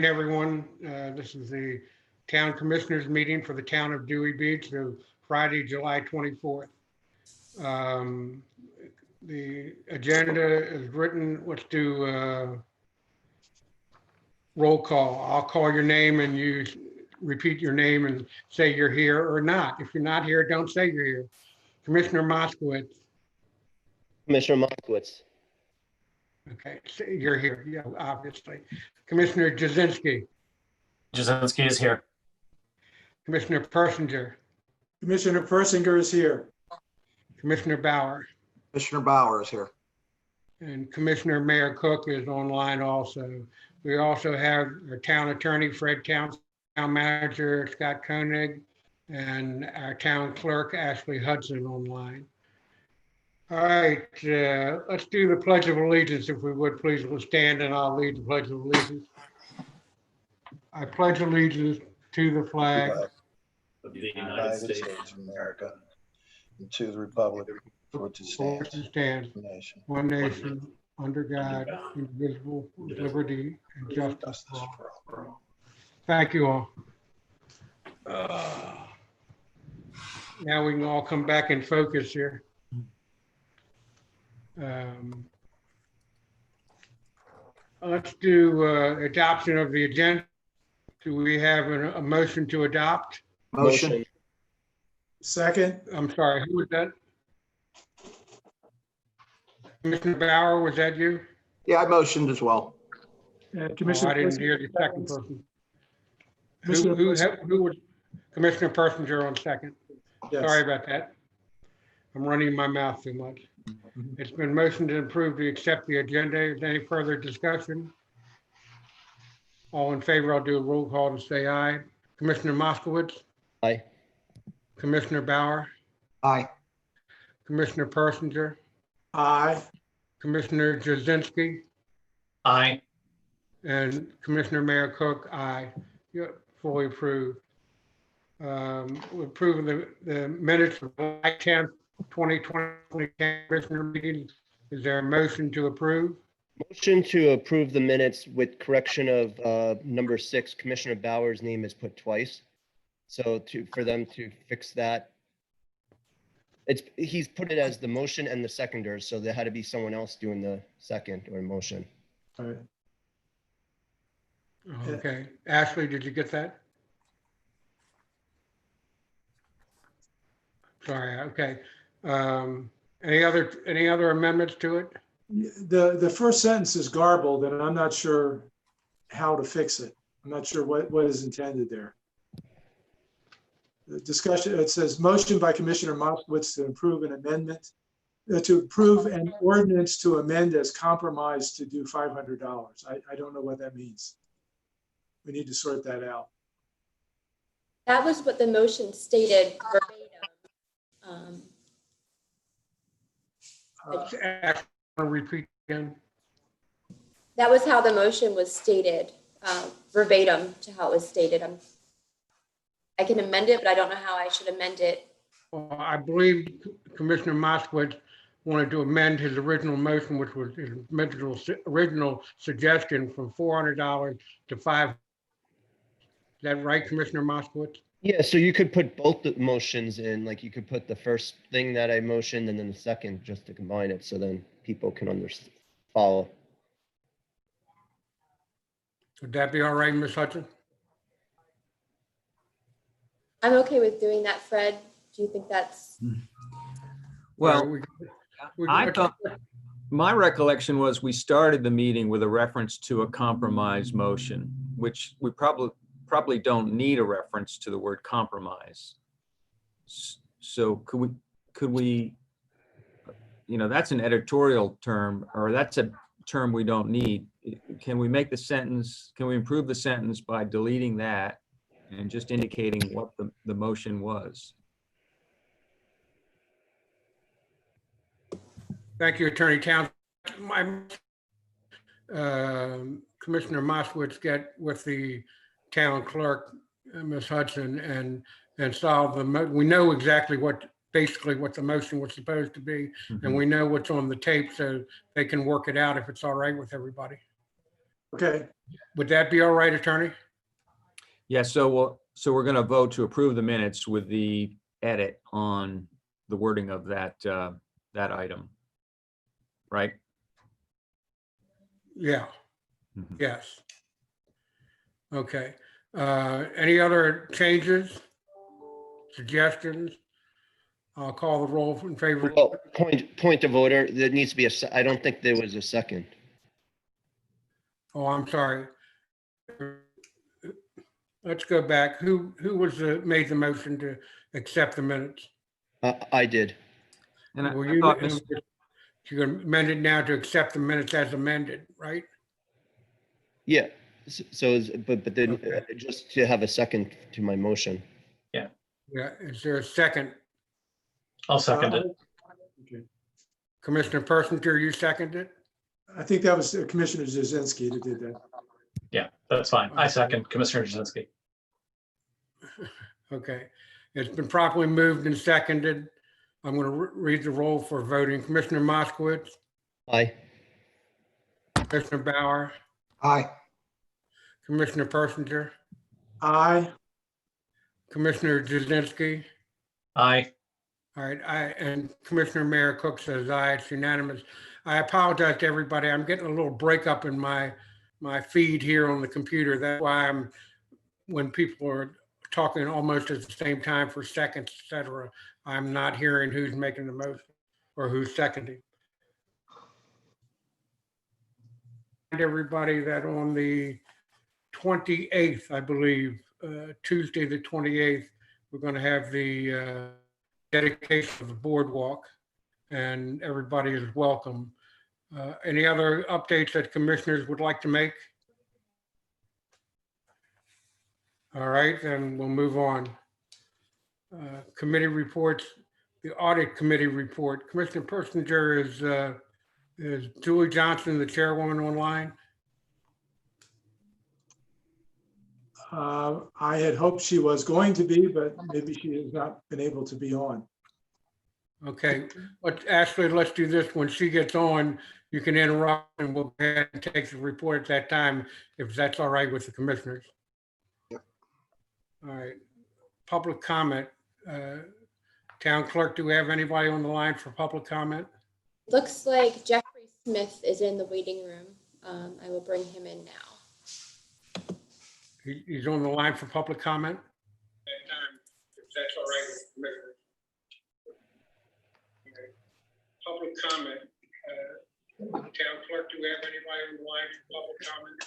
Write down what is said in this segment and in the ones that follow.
Everyone. This is the Town Commissioners meeting for the town of Dewey Beach, so Friday, July 24th. The agenda is written. Let's do roll call. I'll call your name and you repeat your name and say you're here or not. If you're not here, don't say you're here. Commissioner Moskowitz. Commissioner Moskowitz. Okay, so you're here, yeah, obviously. Commissioner Jasinski. Jasinski is here. Commissioner Persinger. Commissioner Persinger is here. Commissioner Bauer. Commissioner Bauer is here. And Commissioner Mayor Cook is online also. We also have our town attorney, Fred Townsend, town manager, Scott Koenig, and our town clerk, Ashley Hudson, online. All right, let's do the Pledge of Allegiance, if we would, please. We'll stand and I'll lead the Pledge of Allegiance. I pledge allegiance to the flag Of the United States of America, and to the republic for which it stands, one nation, under God, indivisible, with liberty and justice for all. Thank you all. Now we can all come back in focus here. Let's do adoption of the agenda. Do we have a motion to adopt? Motion. Second. I'm sorry, who was that? Commissioner Bauer, was that you? Yeah, I motioned as well. Oh, Commissioner I didn't hear the second person. Who was Commissioner Persinger on second? Yes. Sorry about that. I'm running my mouth too much. It's been motioned to approve to accept the agenda. Is there any further discussion? All in favor, I'll do a roll call to say aye. Commissioner Moskowitz. Aye. Commissioner Bauer. Aye. Commissioner Persinger. Aye. Commissioner Jasinski. Aye. And Commissioner Mayor Cook, aye. Yeah, fully approved. We approve the minutes of July 10th, 2020 Commissioner meeting. Is there a motion to approve? Motion to approve the minutes with correction of number 6. Commissioner Bauer's name is put twice. So for them to fix that, he's put it as the motion and the seconder. So there had to be someone else doing the second or motion. All right. Okay. Ashley, did you get that? Sorry. Okay. Any other amendments to it? The first sentence is garbled and I'm not sure how to fix it. I'm not sure what is intended there. The discussion, it says motion by Commissioner Moskowitz to approve an amendment, to approve an ordinance to amend as compromise to do $500. I don't know what that means. We need to sort that out. That was what the motion stated verbatim. Repeat again. That was how the motion was stated, verbatim to how it was stated. I can amend it, but I don't know how I should amend it. Well, I believe Commissioner Moskowitz wanted to amend his original motion, which was his original suggestion from $400 to $500. Is that right, Commissioner Moskowitz? Yeah, so you could put both the motions in, like you could put the first thing that I motioned and then the second just to combine it so then people can understand, follow. Would that be all right, Ms. Hudson? I'm okay with doing that, Fred. Do you think that's? Well, I thought, my recollection was we started the meeting with a reference to a compromise motion, which we probably don't need a reference to the word compromise. So could we, you know, that's an editorial term, or that's a term we don't need. Can we make the sentence, can we improve the sentence by deleting that and just indicating what the motion was? Thank you, Attorney Townsend. Commissioner Moskowitz get with the town clerk, Ms. Hudson, and solve we know exactly basically what the motion was supposed to be, and we know what's on the tape, so they can work it out if it's all right with everybody. Okay, Would that be all right, Attorney? Yeah, so we're going to vote to approve the minutes with the edit on the wording of that item, right? Yeah, Mhm. yes. Okay. Any other changes, suggestions? I'll call the roll in favor. Well, point of order, there needs to be I don't think there was a second. Oh, I'm sorry. Let's go back. Who made the motion to accept the minutes? I did. And I Will I you, thought, Ms. you're gonna amend it now to accept the minutes as amended, right? Yeah, but then Okay. just to have a second to my motion. Yeah, is there a second? I'll second it. okay. Commissioner Persinger, you seconded it? I think that was Commissioner Jazinski that did that. Yeah, that's fine. I second Commissioner Jazinski. Okay. It's been properly moved and seconded. I'm going to read the roll for voting. Commissioner Moskowitz, Aye. Commissioner Bauer, Aye. Commissioner Persinger, Aye. Commissioner Jazinski. Aye. All right, and Commissioner Mayor Cook says aye, it's unanimous. I apologize to everybody. I'm getting a little breakup in my feed here on the computer. That's why when people are talking almost at the same time for seconds, et cetera, I'm not hearing who's making the motion or who's seconding. And everybody that on the 28th, I believe, Tuesday, the 28th, we're going to have the dedication of the boardwalk, and everybody is welcome. Any other updates that commissioners would like to make? All right, then we'll move on. Committee reports, the audit committee report. Commissioner Persinger, is Julie Johnson, the chairwoman, online? I had hoped she was going to be, but maybe she has not been able to be on. Okay, but Ashley, let's do this. When she gets on, you can interrupt and we'll go ahead and take the report at that time, if that's all right with the commissioners. Yep. All right, public comment. Town clerk, do we have anybody on the line for public comment? Looks like Jeffrey Smith is in the waiting room. I will bring him in now. He's on the line for public comment? If that's all right with the commissioners. Okay. Public comment. Town clerk, do we have anybody on the line for public comment?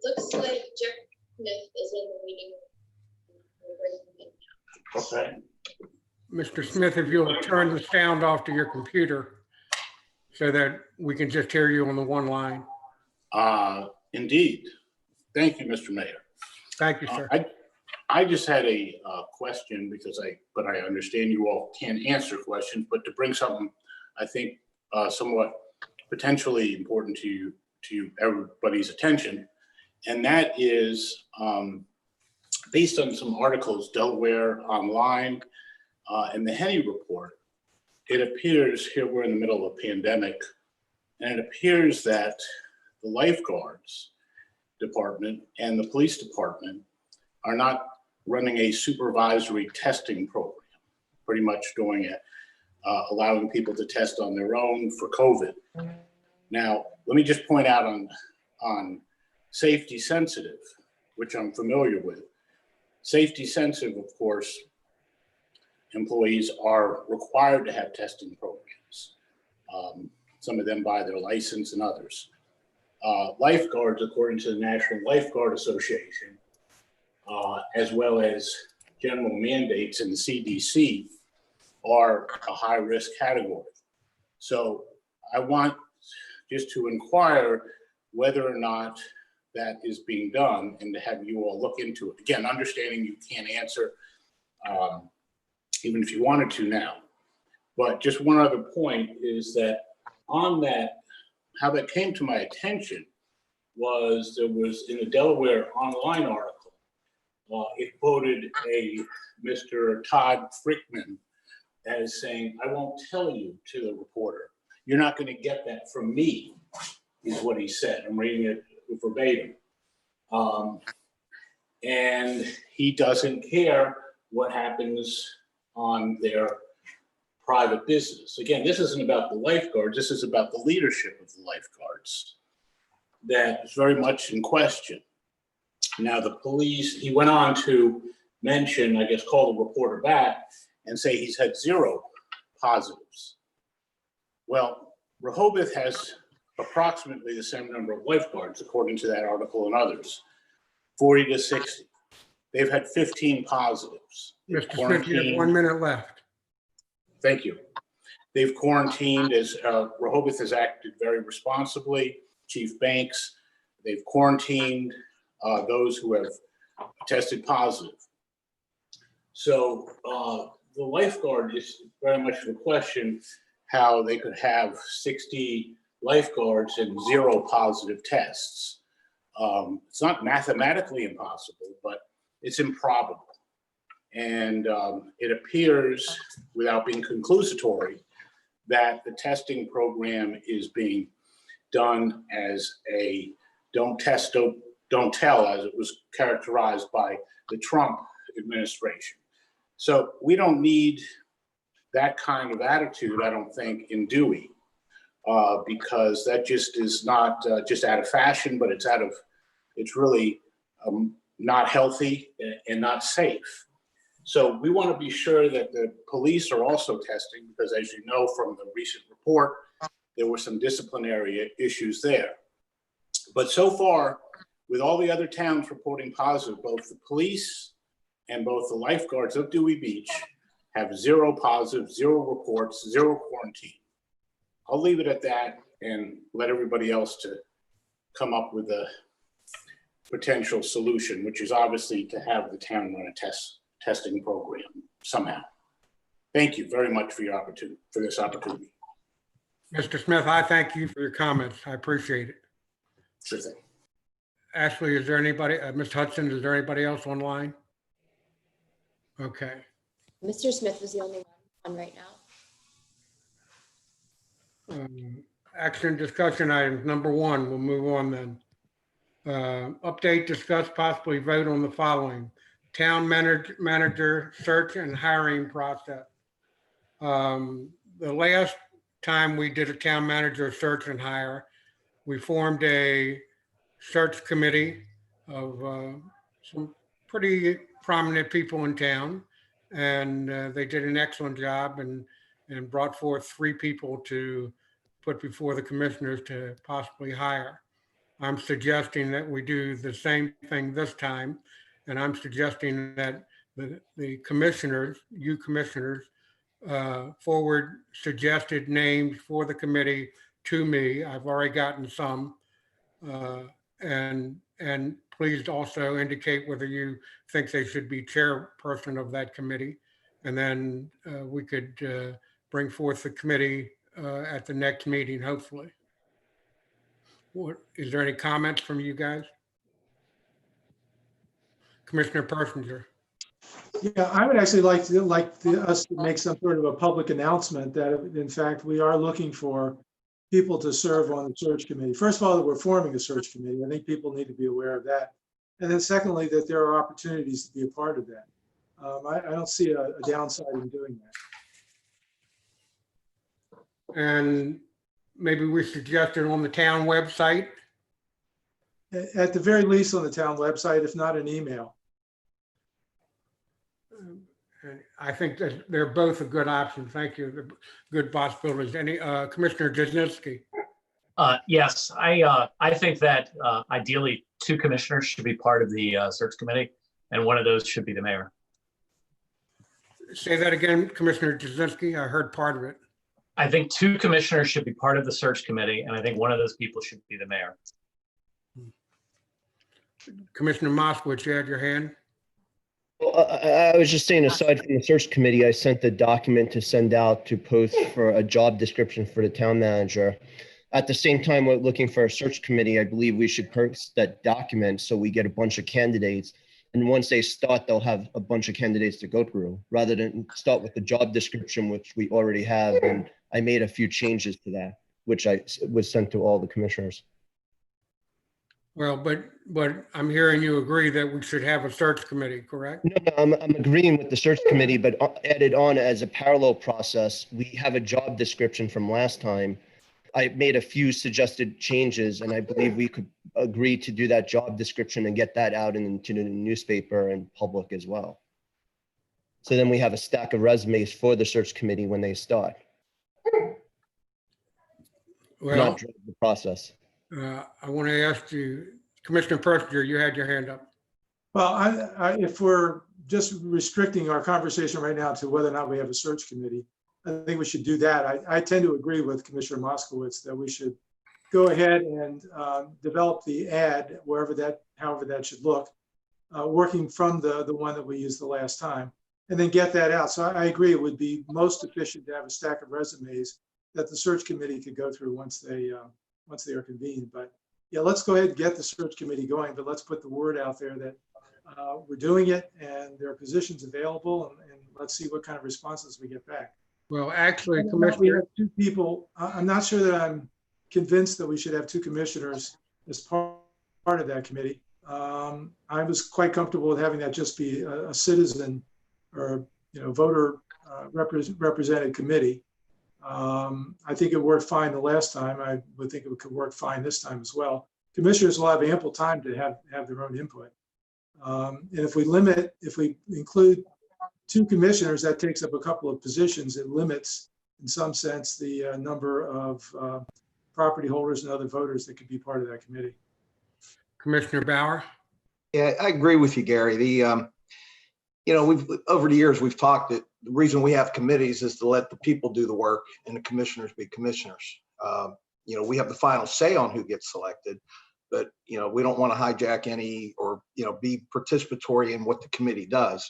Looks like Jeffrey Smith is in the waiting room. We'll bring him in now. Okay. Mr. Smith, if you'll turn the sound off to your computer so that we can just hear you on the one line. Indeed. Thank you, Mr. Mayor. Thank you, sir. I just had a question because I understand you all can't answer questions, but to bring something I think somewhat potentially important to everybody's attention, and that is based on some articles, Delaware Online, and the Henny Report. It appears here we're in the middle of a pandemic, and it appears that the lifeguards department and the police department are not running a supervisory testing program, pretty much doing it, allowing people to test on their own for COVID. Now, let me just point out on safety sensitive, which I'm familiar with. Safety sensitive, of course, employees are required to have testing programs. Some of them by their license and others. Lifeguards, according to the National Lifeguard Association, as well as general mandates in the CDC, are a high-risk category. So I want just to inquire whether or not that is being done and to have you all look into it. Again, understanding you can't answer, even if you wanted to now. But just one other point is that on that, how that came to my attention was there was in a Delaware Online article, it quoted a Mr. Todd Frickman as saying, "I won't tell you," to the reporter. "You're not going to get that from me," is what he said. I'm reading it verbatim. And he doesn't care what happens on their private business. Again, this isn't about the lifeguards. This is about the leadership of the lifeguards that is very much in question. Now, the police, he went on to mention, I guess, call the reporter back and say he's had 0 positives. Well, Rehoboth has approximately the same number of lifeguards, according to that article and others, 40 to 60. They've had 15 positives. Mr. Smith, you have 1 minute left. Thank you. They've quarantined, as Rehoboth has acted very responsibly. Chief Banks, they've quarantined those who have tested positive. So the lifeguard is very much the question how they could have 60 lifeguards and 0 positive tests. It's not mathematically impossible, but it's improbable. And it appears, without being conclusatory, that the testing program is being done as a don't test, don't tell, as it was characterized by the Trump administration. So we don't need that kind of attitude, I don't think, in Dewey, because that just is not just out of fashion, but it's really not healthy and not safe. So we want to be sure that the police are also testing, because as you know from the recent report, there were some disciplinary issues there. But so far, with all the other towns reporting positive, both the police and both the lifeguards of Dewey Beach have 0 positive, 0 reports, 0 quarantine. I'll leave it at that and let everybody else to come up with a potential solution, which is obviously to have the town run a testing program somehow. Thank you very much for your opportunity, for this opportunity. Mr. Smith, I thank you for your comments. I appreciate it. Sure thing. Ashley, is there anybody, Ms. Hudson, is there anybody else online? Okay. Mr. Smith was the only one on right now. Action discussion items. Number 1, we'll move on then. Update, discuss, possibly vote on the following. Town manager search and hiring process. The last time we did a town manager search and hire, we formed a search committee of some pretty prominent people in town, and they did an excellent job and brought forth 3 people to put before the commissioners to possibly hire. I'm suggesting that we do the same thing this time, and I'm suggesting that the commissioners, you commissioners, forward suggested names for the committee to me. I've already gotten some, and please also indicate whether you think they should be chairperson of that committee, and then we could bring forth the committee at the next meeting, hopefully. Is there any comments from you guys? Commissioner Persinger. Yeah, I would actually like us to make some sort of a public announcement that in fact, we are looking for people to serve on the search committee. First of all, that we're forming a search committee. I think people need to be aware of that. And then secondly, that there are opportunities to be a part of that. I don't see a downside in doing that. And maybe we suggest it on the town website. At the very least on the town website, if not an email. I think that they're both a good option. Thank you. They're good possibilities. Any Commissioner Jasinski? Yes, I think that ideally 2 commissioners should be part of the search committee, and one of those should be the mayor. Say that again, Commissioner Jasinski. I heard part of it. I think 2 commissioners should be part of the search committee, and I think one of those people should be the mayor. Commissioner Moskowitz, you had your hand. Well, I was just saying, aside from the search committee, I sent the document to send out to post for a job description for the town manager. At the same time, we're looking for a search committee. I believe we should post that document so we get a bunch of candidates. And once they start, they'll have a bunch of candidates to go through, rather than start with the job description, which we already have. And I made a few changes to that, which was sent to all the commissioners. Well, but I'm hearing you agree that we should have a search committee, correct? No, I'm agreeing with the search committee, but added on as a parallel process, we have a job description from last time. I made a few suggested changes, and I believe we could agree to do that job description and get that out into the newspaper and public as well. So then we have a stack of resumes for the search committee when they start, Well, not drag the process. I want to ask you, Commissioner Persinger, you had your hand up. Well, if we're just restricting our conversation right now to whether or not we have a search committee, I think we should do that. I tend to agree with Commissioner Moskowitz that we should go ahead and develop the ad however that should look, working from the one that we used the last time, and then get that out. So I agree it would be most efficient to have a stack of resumes that the search committee could go through once they are convened. But yeah, let's go ahead and get the search committee going, but let's put the word out there that we're doing it and there are positions available, and let's see what kind of responses we get back. Well, actually, We Commissioner, have two people. I'm not sure that I'm convinced that we should have two commissioners as part of that committee. I was quite comfortable with having that just be a citizen or voter represented committee. I think it worked fine the last time. I would think it could work fine this time as well. Commissioners will have ample time to have their own input. And if we include two commissioners, that takes up a couple of positions. It limits, in some sense, the number of property holders and other voters that could be part of that committee. Commissioner Bauer. Yeah, I agree with you, Gary. We've over the years we've talked that the reason we have committees is to let the people do the work and the commissioners be commissioners. We have the final say on who gets selected, but we don't want to hijack any or be participatory in what the committee does,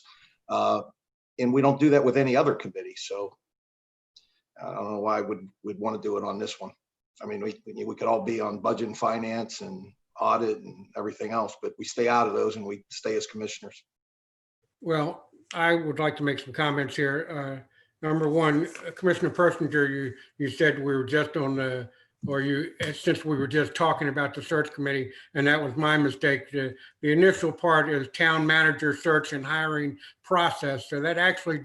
and we don't do that with any other committee. So I don't know why we'd want to do it on this one. I mean, we could all be on budget and finance and audit and everything else, but we stay out of those and we stay as commissioners. Well, I would like to make some comments here. Number one, Commissioner Persinger, you said we were just on since we were just talking about the search committee, and that was my mistake. The initial part is town manager search and hiring process. So that actually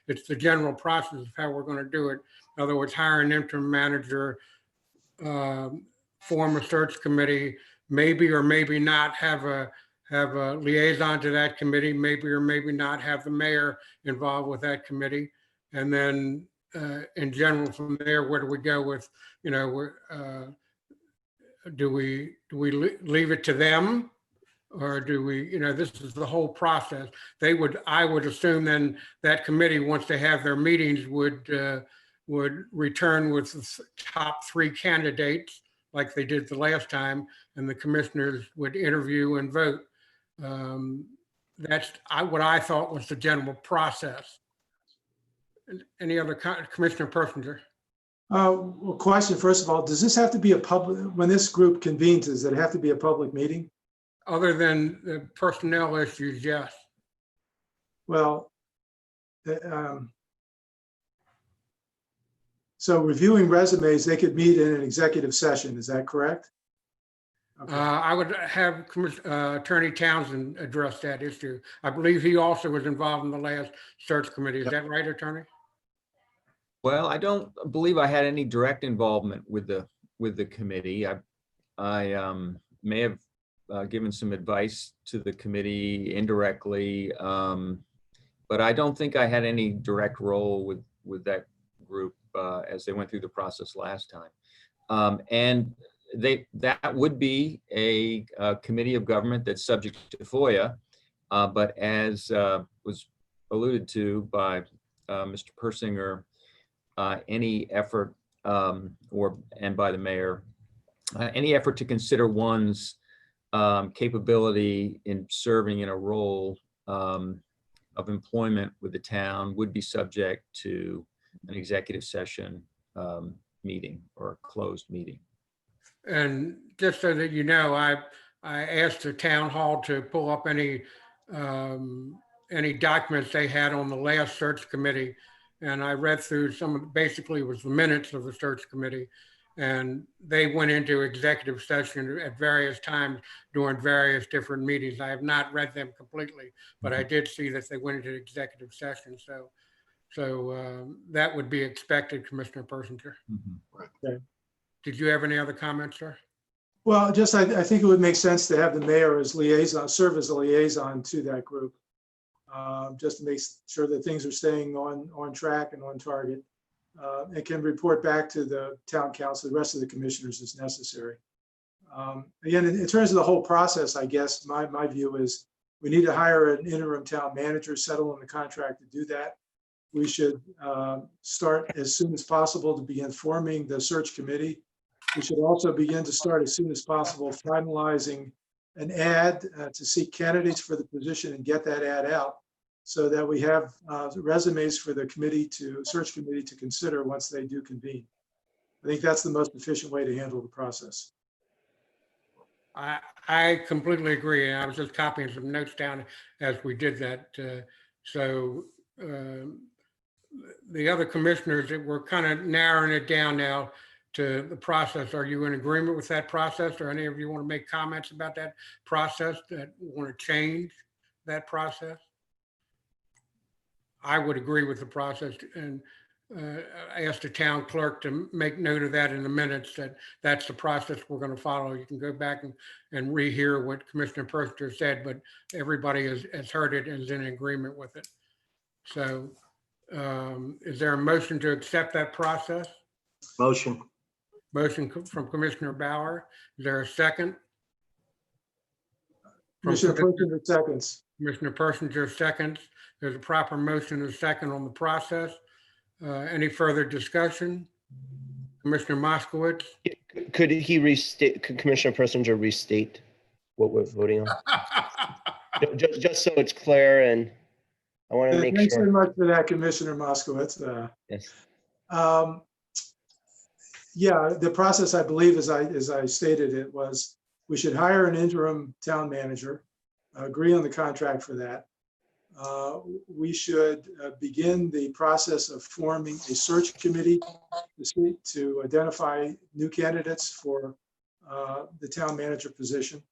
it's the general process of how we're going to do it. In other words, hire an interim manager, form a search committee, maybe or maybe not have a liaison to that committee, maybe or maybe not have the mayor involved with that committee. And then in general from there, where do we go with, do we leave it to them? Or do we, this is the whole process. I would assume then that committee, once they have their meetings, would return with the top 3 candidates like they did the last time, and the commissioners would interview and vote. That's what I thought was the general process. Any other Commissioner Persinger? Well, question, first of all, does this have to be when this group convenes, does it have to be a public meeting? Other than the personnel issues, yes. Well, so reviewing resumes, they could meet in an executive session, is that correct? Okay. I would have Attorney Townsend address that issue. I believe he also was involved in the last search committee. Is that right, Attorney? Well, I don't believe I had any direct involvement with the committee. I may have given some advice to the committee indirectly, but I don't think I had any direct role with that group as they went through the process last time. And that would be a committee of government that's subject to FOIA, but as was alluded to by Mr. Persinger, any effort and by the mayor, any effort to consider one's capability in serving in a role of employment with the town would be subject to an executive session meeting or a closed meeting. And just so that you know, I asked the town hall to pull up any documents they had on the last search committee. And I read through basically it was the minutes of the search committee. and they went into executive session at various times during various different meetings. I have not read them completely, but I did see that they went into executive session. So that would be expected, Commissioner Persinger. Okay. Did you have any other comments, sir? Well, just I think it would make sense to have the mayor as liaison, serve as a liaison to that group, just to make sure that things are staying on track and on target, and can report back to the town council, the rest of the commissioners as necessary. Again, in terms of the whole process, I guess my view is we need to hire an interim town manager, settle on the contract to do that. We should start as soon as possible to begin forming the search committee. We should also begin to start as soon as possible finalizing an ad to seek candidates for the position and get that ad out so that we have resumes for the search committee to consider once they do convene. I think that's the most efficient way to handle the process. I completely agree. I was just copying some notes down as we did that. The other commissioners, we're kind of narrowing it down now to the process. Are you in agreement with that process, or any of you want to make comments about that process, that want to change that process? I would agree with the process, and I asked the town clerk to make note of that in the minutes, that that's the process we're going to follow. You can go back and rehear what Commissioner Persinger said, but everybody has heard it and is in agreement with it. So is there a motion to accept that process? Motion. Motion from Commissioner Bauer. Is there a second? Commissioner Persinger seconds. Commissioner Persinger seconds. There's a proper motion and a second on the process. Any further discussion? Commissioner Moskowitz? Could he restate, could Commissioner Persinger restate what we're voting on? Just so it's clear, and I want to make Thanks sure. very much for that, Commissioner Moskowitz. Yes. Yeah, the process, I believe, as I stated, it was we should hire an interim town manager, agree on the contract for that. We should begin the process of forming a search committee to identify new candidates for the town manager position.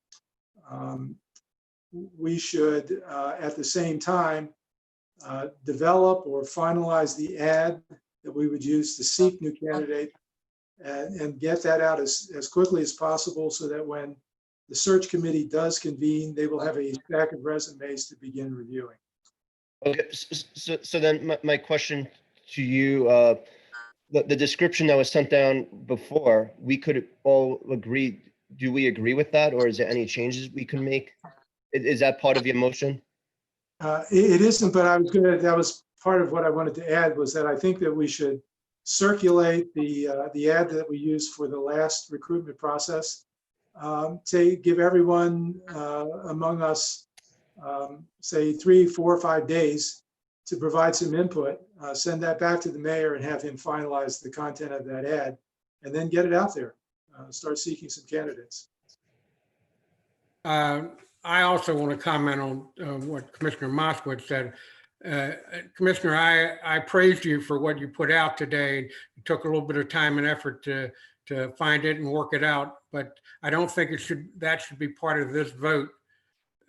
We should, at the same time, develop or finalize the ad that we would use to seek new candidates, and get that out as quickly as possible so that when the search committee does convene, they will have a stack of resumes to begin reviewing. Okay, so then my question to you, the description that was sent down before, we could all agree. Do we agree with that, or is there any changes we can make? Is that part of your motion? It isn't, but that was part of what I wanted to add, was that I think that we should circulate the ad that we used for the last recruitment process, to give everyone among us, say 3, 4, or 5 days to provide some input, send that back to the mayor and have him finalize the content of that ad, and then get it out there, start seeking some candidates. I also want to comment on what Commissioner Moskowitz said. Commissioner, I praised you for what you put out today. It took a little bit of time and effort to find it and work it out, but I don't think that should be part of this vote.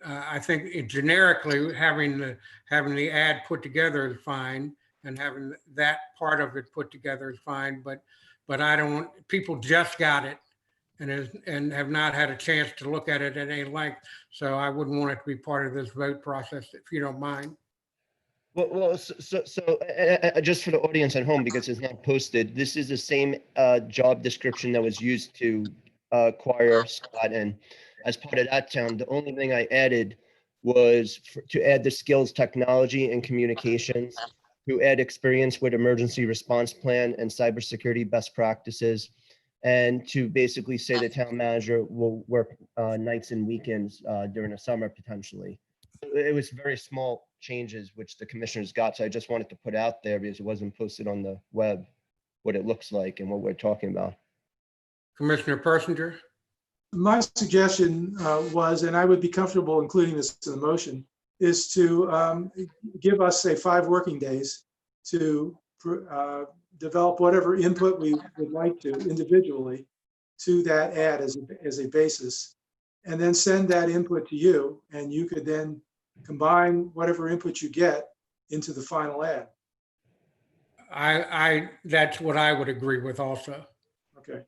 I think generically having the ad put together is fine, and having that part of it put together is fine, but people just got it and have not had a chance to look at it at any length. So I wouldn't want it to be part of this vote process, if you don't mind. Well, so just for the audience at home, because it's not posted, this is the same job description that was used to acquire Scott, and as part of that town, the only thing I added was to add the skills, technology, and communications, to add experience with emergency response plan and cybersecurity best practices, and to basically say the town manager will work nights and weekends during the summer potentially. It was very small changes which the commissioners got, so I just wanted to put out there because it wasn't posted on the web what it looks like and what we're talking about. Commissioner Persinger? My suggestion was, and I would be comfortable including this in the motion, is to give us, say, 5 working days to develop whatever input we would like to individually to that ad as a basis, and then send that input to you, and you could then combine whatever input you get into the final ad. That's what I would agree with also. Okay.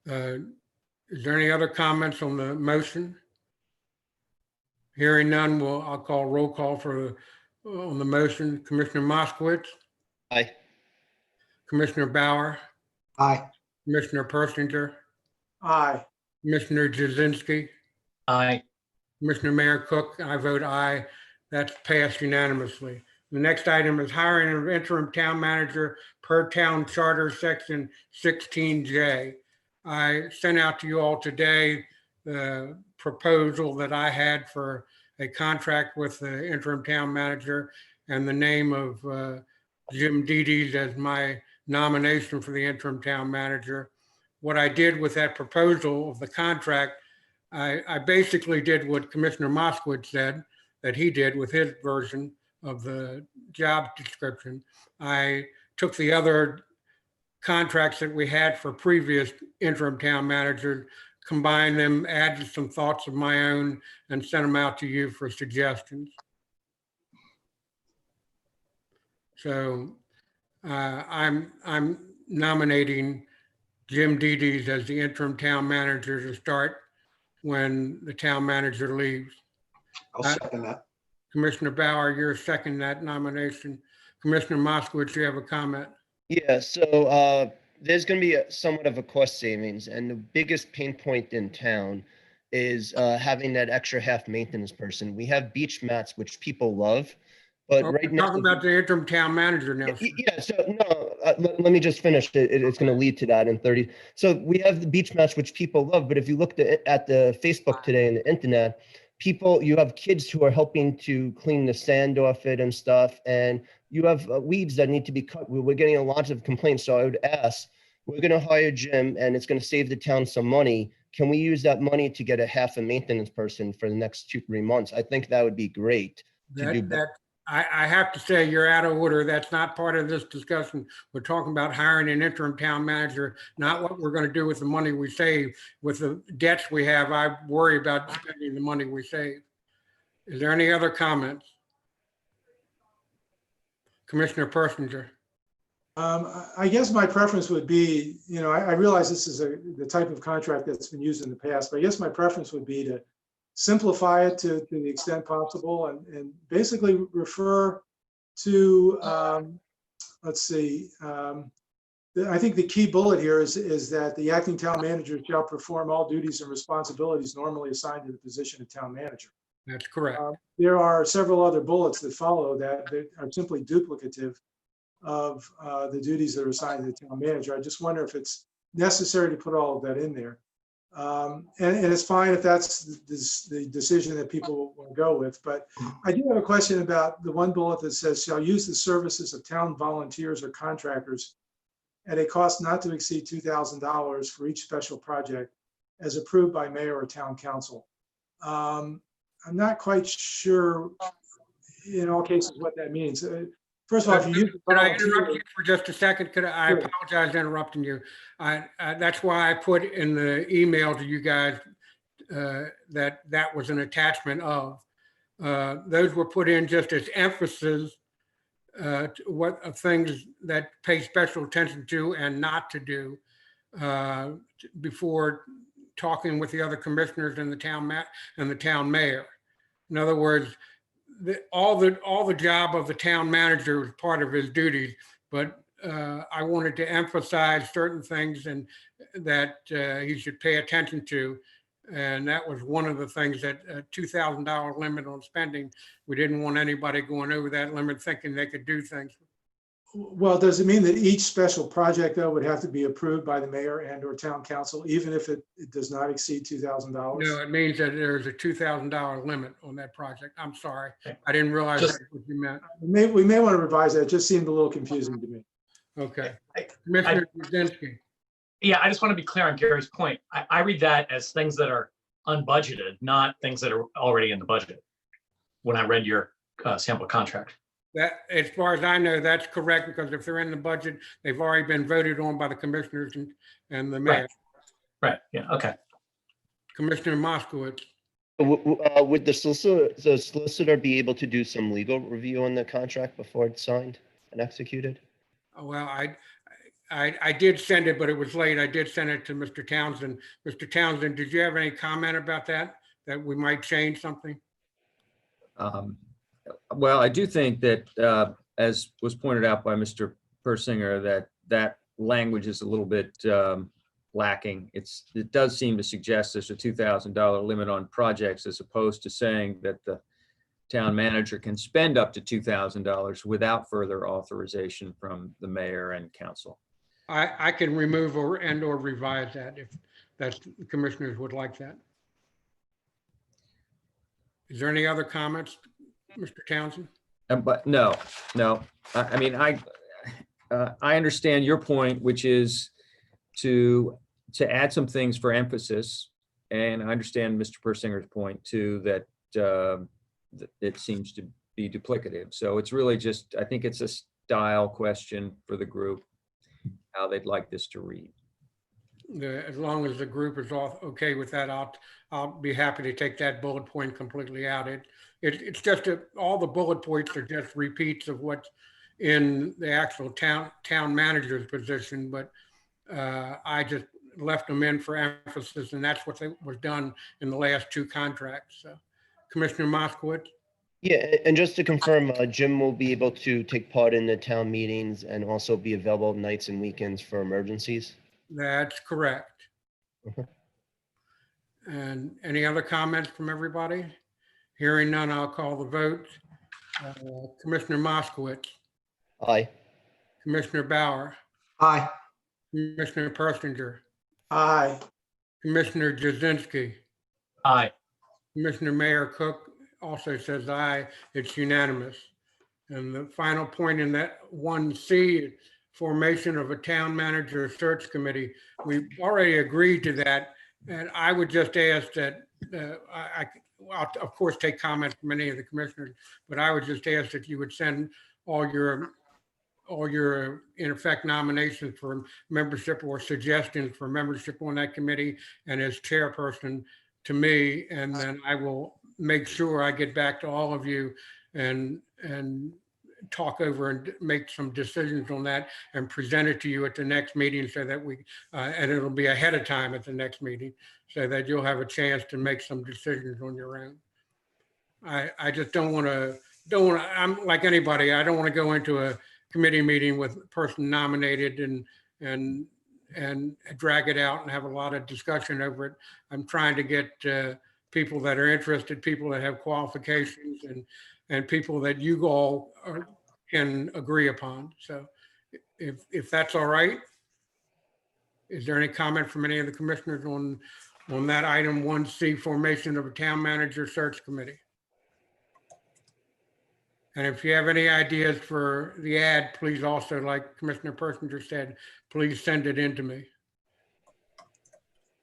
Is there any other comments on the motion? Hearing none, I'll call roll call on the motion. Commissioner Moskowitz, Aye. Commissioner Bauer, Aye. Commissioner Persinger, Aye. Commissioner Jazinski, Aye. Commissioner Mayor Cook, I vote aye. That's passed unanimously. The next item is hiring an interim town manager per town charter section 16J. I sent out to you all today the proposal that I had for a contract with the interim town manager and the name of Jim Dedes as my nomination for the interim town manager. What I did with that proposal of the contract, I basically did what Commissioner Moskowitz said that he did with his version of the job description. I took the other contracts that we had for previous interim town managers, combined them, added some thoughts of my own, and sent them out to you for suggestions. So I'm nominating Jim Dedes as the interim town manager to start when the town manager leaves. I'll second that. Commissioner Bauer, you're second that nomination. Commissioner Moskowitz, you have a comment? Yeah, so there's going to be somewhat of a cost savings, and the biggest pain point in town is having that extra half maintenance person. We have beach mats, which people love, but right now, talking about the interim town manager now. yeah. So no, let me just finish. It's going to lead to that in 30. So we have the beach mats, which people love, but if you looked at the Facebook today and the internet, you have kids who are helping to clean the sand off it and stuff, and you have weeds that need to be cut. We're getting a lot of complaints. So I would ask, we're going to hire Jim and it's going to save the town some money. Can we use that money to get a half a maintenance person for the next 2-3 months? I think that would be great. I have to say you're out of order. That's not part of this discussion. We're talking about hiring an interim town manager, not what we're going to do with the money we save. With the debts we have, I worry about spending the money we save. Is there any other comments? Commissioner Persinger. I guess my preference would be, I realize this is the type of contract that's been used in the past, but I guess my preference would be to simplify it to the extent possible and basically refer to, let's see, I think the key bullet here is that the acting town manager shall perform all duties and responsibilities normally assigned to the position of town manager. That's correct. There are several other bullets that follow that are simply duplicative of the duties that are assigned to the town manager. I just wonder if it's necessary to put all of that in there. And it's fine if that's the decision that people will go with. But I do have a question about the one bullet that says, shall use the services of town volunteers or contractors at a cost not to exceed $2,000 for each special project as approved by mayor or town council. I'm not quite sure in all cases what that means. First of all, if you use Could I interrupt you for just a second? I apologize for interrupting you. That's why I put in the email to you guys that was an attachment of. Those were put in just as emphasis what things that pay special attention to and not to do before talking with the other commissioners and the town mayor. In other words, all the job of the town manager is part of his duties, but I wanted to emphasize certain things and that he should pay attention to. And that was one of the things, that $2,000 limit on spending. We didn't want anybody going over that limit thinking they could do things. Well, does it mean that each special project though would have to be approved by the mayor and or town council, even if it does not exceed $2,000? No, it means that there's a $2,000 limit on that project. I'm sorry. I didn't realize that's what you meant. We may want to revise that. It just seemed a little confusing to me. Okay. Commissioner Jazinski. Yeah, I just want to be clear on Gary's point. I read that as things that are unbudgeted, not things that are already in the budget when I read your sample contract. That, as far as I know, that's correct, because if they're in the budget, they've already been voted on by the commissioners and the mayor. Right, yeah, okay. Commissioner Moskowitz. Would the solicitor be able to do some legal review on the contract before it's signed and executed? Well, I did send it, but it was late. I did send it to Mr. Townsend. Mr. Townsend, did you have any comment about that we might change something? Well, I do think that, as was pointed out by Mr. Persinger, that language is a little bit lacking. It does seem to suggest there's a $2,000 limit on projects, as opposed to saying that the town manager can spend up to $2,000 without further authorization from the mayor and council. I can remove or revise that if the commissioners would like that. Is there any other comments, Mr. Townsend? But no. I mean, I understand your point, which is to add some things for emphasis. And I understand Mr. Persinger's point too, that it seems to be duplicative. So it's really just, I think it's a style question for the group, how they'd like this to read. As long as the group is all okay with that, I'll be happy to take that bullet point completely out. It's just all the bullet points are just repeats of what's in the actual town manager's position, but I just left them in for emphasis, and that's what was done in the last two contracts. So, Commissioner Moskowitz. Yeah, and just to confirm, Jim will be able to take part in the town meetings and also be available nights and weekends for emergencies? That's correct. Okay. And any other comments from everybody? Hearing none, I'll call the vote. Commissioner Moskowitz, Aye. Commissioner Bauer, Aye. Commissioner Persinger, Aye. Commissioner Jazinski, Aye. Commissioner Mayor Cook also says aye. It's unanimous. And the final point in that 1C, formation of a town manager search committee. We've already agreed to that. And I would just ask that, I'll of course take comments from any of the commissioners, but I would just ask that you would send all your in effect nominations for membership or suggestions for membership on that committee and as chairperson to me. And then I will make sure I get back to all of you and talk over and make some decisions on that and present it to you at the next meeting, so that we, and it'll be ahead of time at the next meeting, so that you'll have a chance to make some decisions on your own. I just don't want to, I'm like anybody, I don't want to go into a committee meeting with a person nominated and drag it out and have a lot of discussion over it. I'm trying to get people that are interested, people that have qualifications, and people that you all can agree upon. So if that's all right, is there any comment from any of the commissioners on that item 1C, formation of a town manager search committee? And if you have any ideas for the ad, please also, like Commissioner Persinger said, please send it in to me.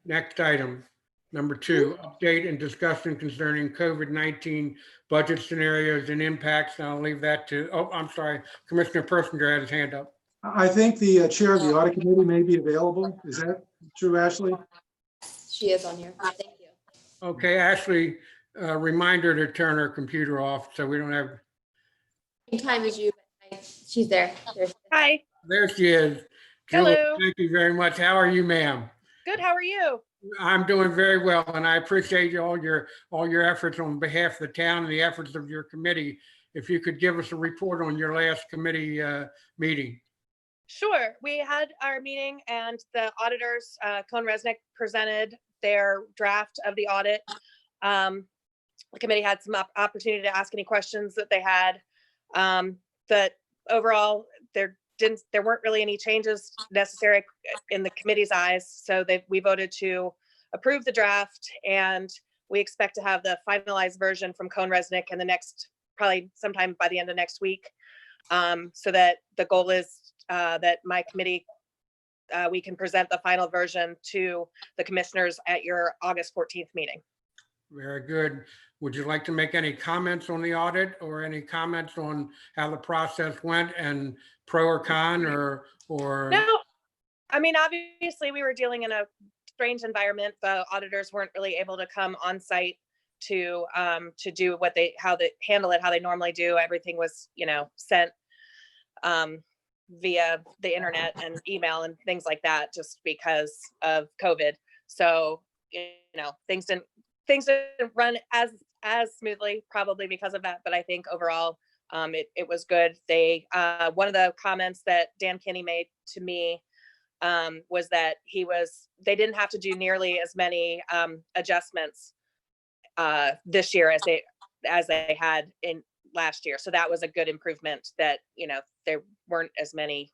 Next item, number 2, update and discussion concerning COVID-19 budget scenarios and impacts. And I'll leave that to, oh, I'm sorry, Commissioner Persinger had his hand up. I think the chair of the audit committee may be available. Is that true, Ashley? She is on here. Thank you. Okay, Ashley, remind her to turn her computer off so we don't have. Same time as you. She's there. Hi, There she is. Julie, Hello. thank you very much. How are you, ma'am? good. How are you? I'm doing very well, and I appreciate all your efforts on behalf of the town and the efforts of your committee. If you could give us a report on your last committee meeting. Sure. We had our meeting and the auditors, Cohn-Resnick, presented their draft of the audit. The committee had some opportunity to ask any questions that they had. But overall, there weren't really any changes necessary in the committee's eyes. So we voted to approve the draft, and we expect to have the finalized version from Cohn-Resnick in the next, probably sometime by the end of next week. So that the goal is that my committee, we can present the final version to the commissioners at your August 14th meeting. Very good. would you like to make any comments on the audit or any comments on how the process went and pro or con or? No, I mean, obviously we were dealing in a strange environment. The auditors weren't really able to come on site to do how they handle it, how they normally do. Everything was, sent via the internet and email and things like that, just because of COVID. So, things didn't run as smoothly, probably because of that. But I think overall, it was good. One of the comments that Dan Kinney made to me was that they didn't have to do nearly as many adjustments this year as they had in last year. So that was a good improvement, that there weren't as many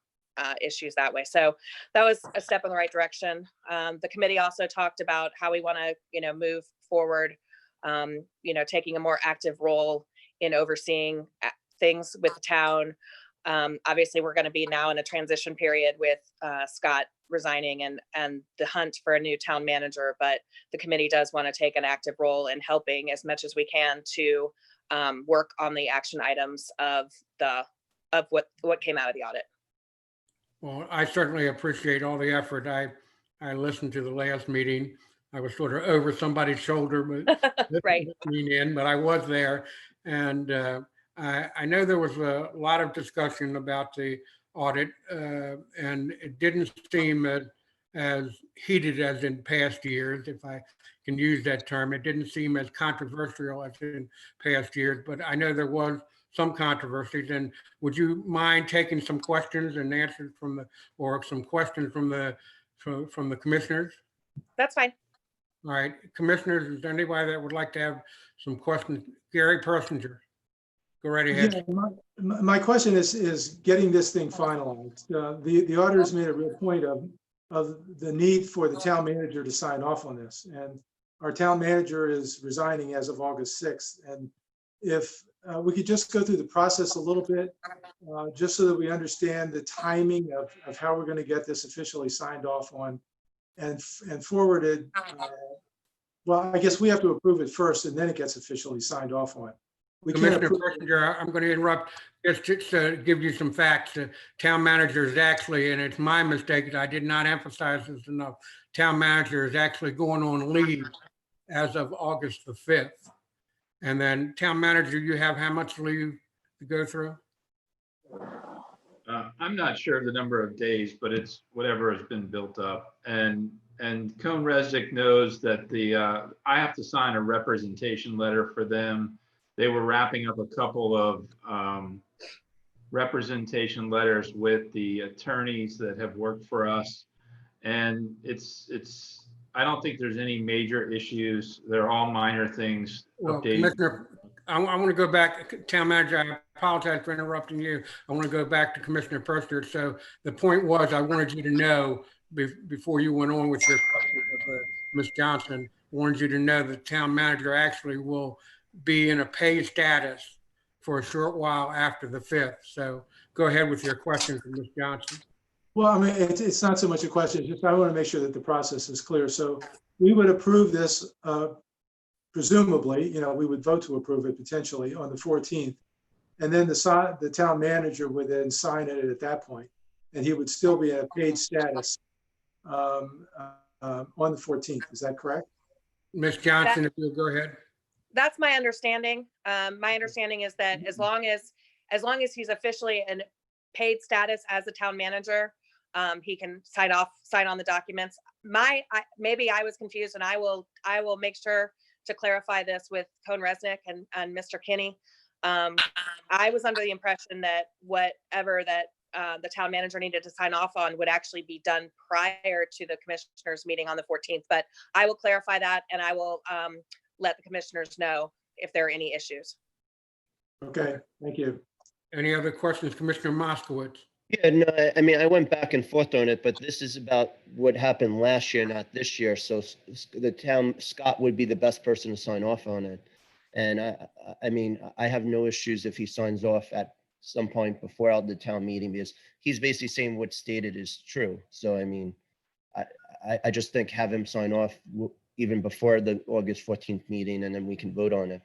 issues that way. So that was a step in the right direction. The committee also talked about how we want to move forward, taking a more active role in overseeing things with the town. Obviously, we're going to be now in a transition period with Scott resigning and the hunt for a new town manager. But the committee does want to take an active role in helping as much as we can to work on the action items of what came out of the audit. Well, I certainly appreciate all the effort. I listened to the last meeting. I was sort of over somebody's shoulder, but Right. but I was there. And I know there was a lot of discussion about the audit, and it didn't seem as heated as in past years, if I can use that term. It didn't seem as controversial as in past years, but I know there was some controversies. And would you mind taking some questions and answers or some questions from the commissioners? That's fine. All right, commissioners, is there anybody that would like to have some questions? Gary Persinger, go right ahead. Yeah, my question is getting this thing finalized. The auditors made a real point of the need for the town manager to sign off on this. And our town manager is resigning as of August 6th. And if we could just go through the process a little bit, just so that we understand the timing of how we're going to get this officially signed off on and forwarded. Well, I guess we have to approve it first and then it gets officially signed off on. We can't Commissioner approve Persinger, I'm going to interrupt just to give you some facts. The town manager is actually, and it's my mistake, I did not emphasize this enough, town manager is actually going on leave as of August the 5th. And then town manager, you have how much leave to go through? I'm not sure of the number of days, but it's whatever has been built up. And Cone Resnick knows that I have to sign a representation letter for them. They were wrapping up a couple of representation letters with the attorneys that have worked for us. And I don't think there's any major issues. They're all minor things. Well, Commissioner, I want to go back, town manager, I apologize for interrupting you. I want to go back to Commissioner Persinger. So the point was, I wanted you to know before you went on with your question of Ms. Johnson, I wanted you to know the town manager actually will be in a paid status for a short while after the 5th. So go ahead with your question for Ms. Johnson. Well, I mean, it's not so much a question, just I want to make sure that the process is clear. So we would approve this, presumably, we would vote to approve it potentially on the 14th. And then the town manager would then sign it at that point, and he would still be in a paid status on the 14th. Is that correct? Ms. Johnson, if you'll go ahead. That's my understanding. My understanding is that as long as he's officially in paid status as a town manager, he can sign on the documents. Maybe I was confused, and I will make sure to clarify this with Cone Resnick and Mr. Kinney. I was under the impression that whatever that the town manager needed to sign off on would actually be done prior to the commissioners meeting on the 14th. But I will clarify that, and I will let the commissioners know if there are any issues. Okay, thank you. Any other questions, Commissioner Moskowitz? Yeah, no, I mean, I went back and forth on it, but this is about what happened last year, not this year. So Scott would be the best person to sign off on it. And I mean, I have no issues if he signs off at some point before the town meeting, because he's basically saying what's stated is true. So, I mean, I just think have him sign off even before the August 14th meeting, and then we can vote on it.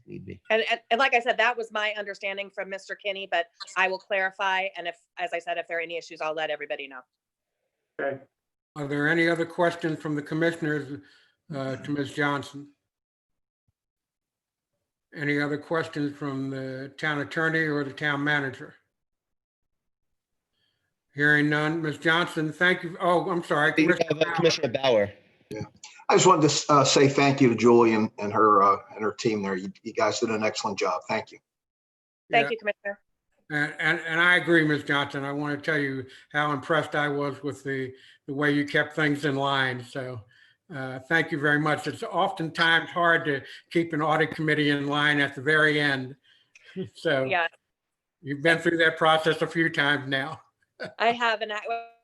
need be. And like I said, that was my understanding from Mr. Kinney, but I will clarify. And if, as I said, if there are any issues, I'll let everybody know. Okay. Are there any other questions from the commissioners to Ms. Johnson? Any other questions from the town attorney or the town manager? Hearing none. Ms. Johnson, thank you. Oh, I'm sorry. You Commissioner have, Bauer. Commissioner Bauer. I just wanted to say thank you to Julie and her team there. You guys did an excellent job. Thank you. Thank you, Commissioner. And I agree, Ms. Johnson. I want to tell you how impressed I was with the way you kept things in line. So thank you very much. It's oftentimes hard to keep an audit committee in line at the very end. So Yeah, you've been through that process a few times now. I have, and I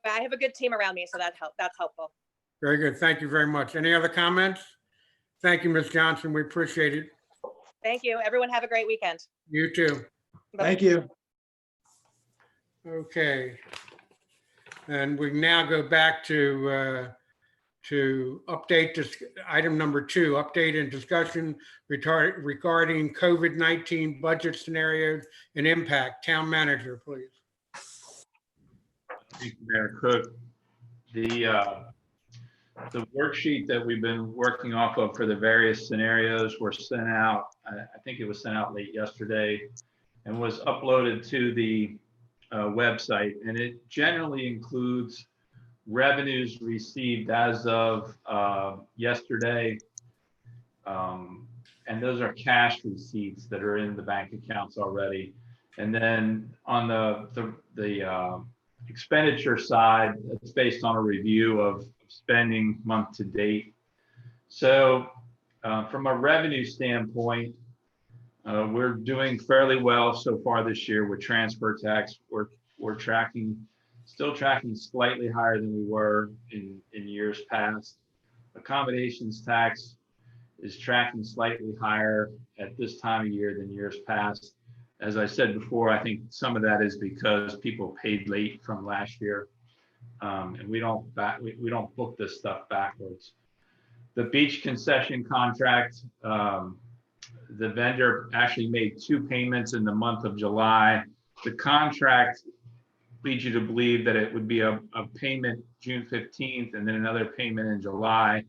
have a good team around me, so that's helpful. Very good. Thank you very much. Any other comments? Thank you, Ms. Johnson. We appreciate it. Thank you. Everyone have a great weekend. You too. Thank you. Okay. And we now go back to update this item number 2, update and discussion regarding COVID-19 budget scenarios and impact. Town manager, please. Thank you, Mayor Cook. The worksheet that we've been working off of for the various scenarios were sent out. I think it was sent out late yesterday and was uploaded to the website. And it generally includes revenues received as of yesterday. And those are cash receipts that are in the bank accounts already. And then on the expenditure side, it's based on a review of spending month to date. So from a revenue standpoint, we're doing fairly well so far this year with transfer tax. We're still tracking slightly higher than we were in years past. Accommodations tax is tracking slightly higher at this time of year than years past. As I said before, I think some of that is because people paid late from last year, and we don't book this stuff backwards. The beach concession contract, the vendor actually made 2 payments in the month of July. The contract leads you to believe that it would be a payment June 15th and then another payment in July.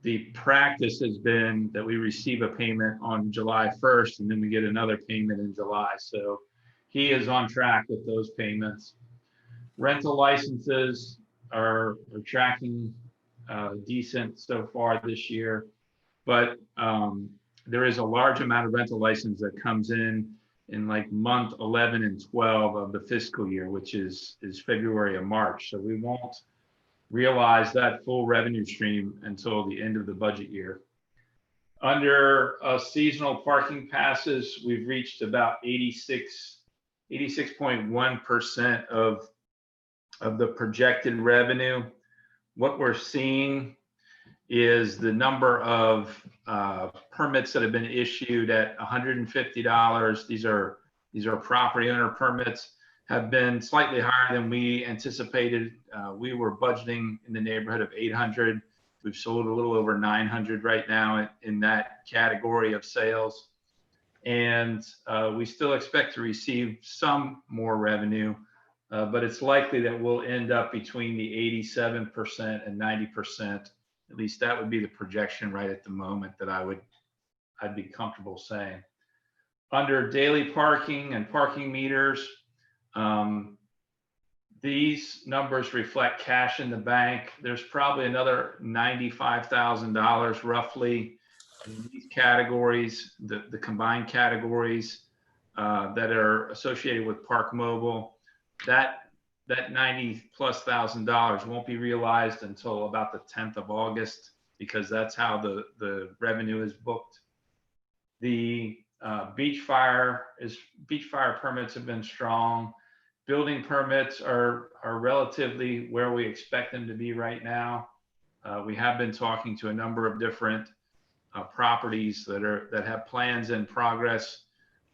The practice has been that we receive a payment on July 1st and then we get another payment in July. So he is on track with those payments. Rental licenses are tracking decent so far this year, but there is a large amount of rental license that comes in like month 11 and 12 of the fiscal year, which is February and March. So we won't realize that full revenue stream until the end of the budget year. Under seasonal parking passes, we've reached about 86.1% of the projected revenue. What we're seeing is the number of permits that have been issued at $150. These are property owner permits, have been slightly higher than we anticipated. We were budgeting in the neighborhood of 800. We've sold a little over 900 right now in that category of sales. And we still expect to receive some more revenue, but it's likely that we'll end up between the 87% and 90%. At least that would be the projection right at the moment that I'd be comfortable saying. Under daily parking and parking meters, these numbers reflect cash in the bank. There's probably another $95,000 roughly in these categories, the combined categories that are associated with Park Mobile. That $90,000+ won't be realized until about the 10th of August because that's how the revenue is booked. The beach fire permits have been strong. Building permits are relatively where we expect them to be right now. We have been talking to a number of different properties that have plans in progress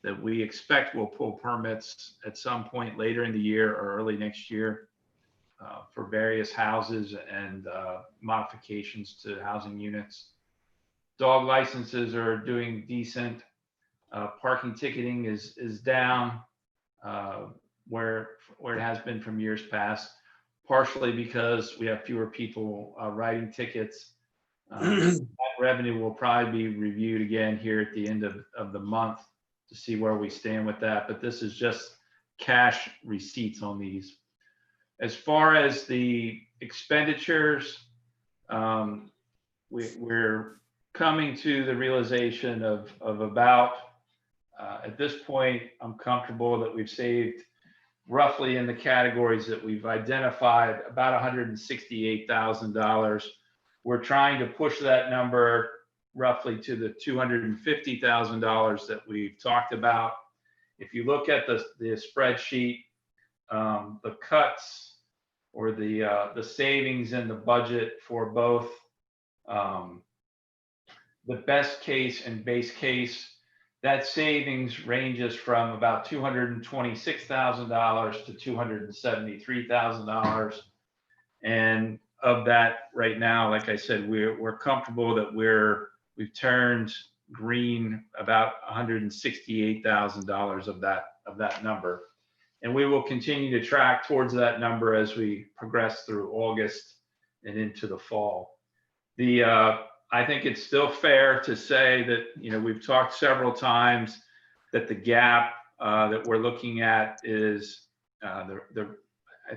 that we expect will pull permits at some point later in the year or early next year for various houses and modifications to housing units. Dog licenses are doing decent. Parking ticketing is down where it has been from years past, partially because we have fewer people writing tickets. That revenue will probably be reviewed again here at the end of the month to see where we stand with that. But this is just cash receipts on these. As far as the expenditures, we're coming to the realization of about, at this point, I'm comfortable that we've saved roughly in the categories that we've identified about $168,000. We're trying to push that number roughly to the $250,000 that we've talked about. If you look at the spreadsheet, the cuts or the savings in the budget for both the best case and base case, that savings ranges from about $226,000 to $273,000. And of that right now, like I said, we're comfortable that we've turned green about $168,000 of that number. And we will continue to track towards that number as we progress through August and into the fall. I think it's still fair to say that, we've talked several times that the gap that we're looking at is I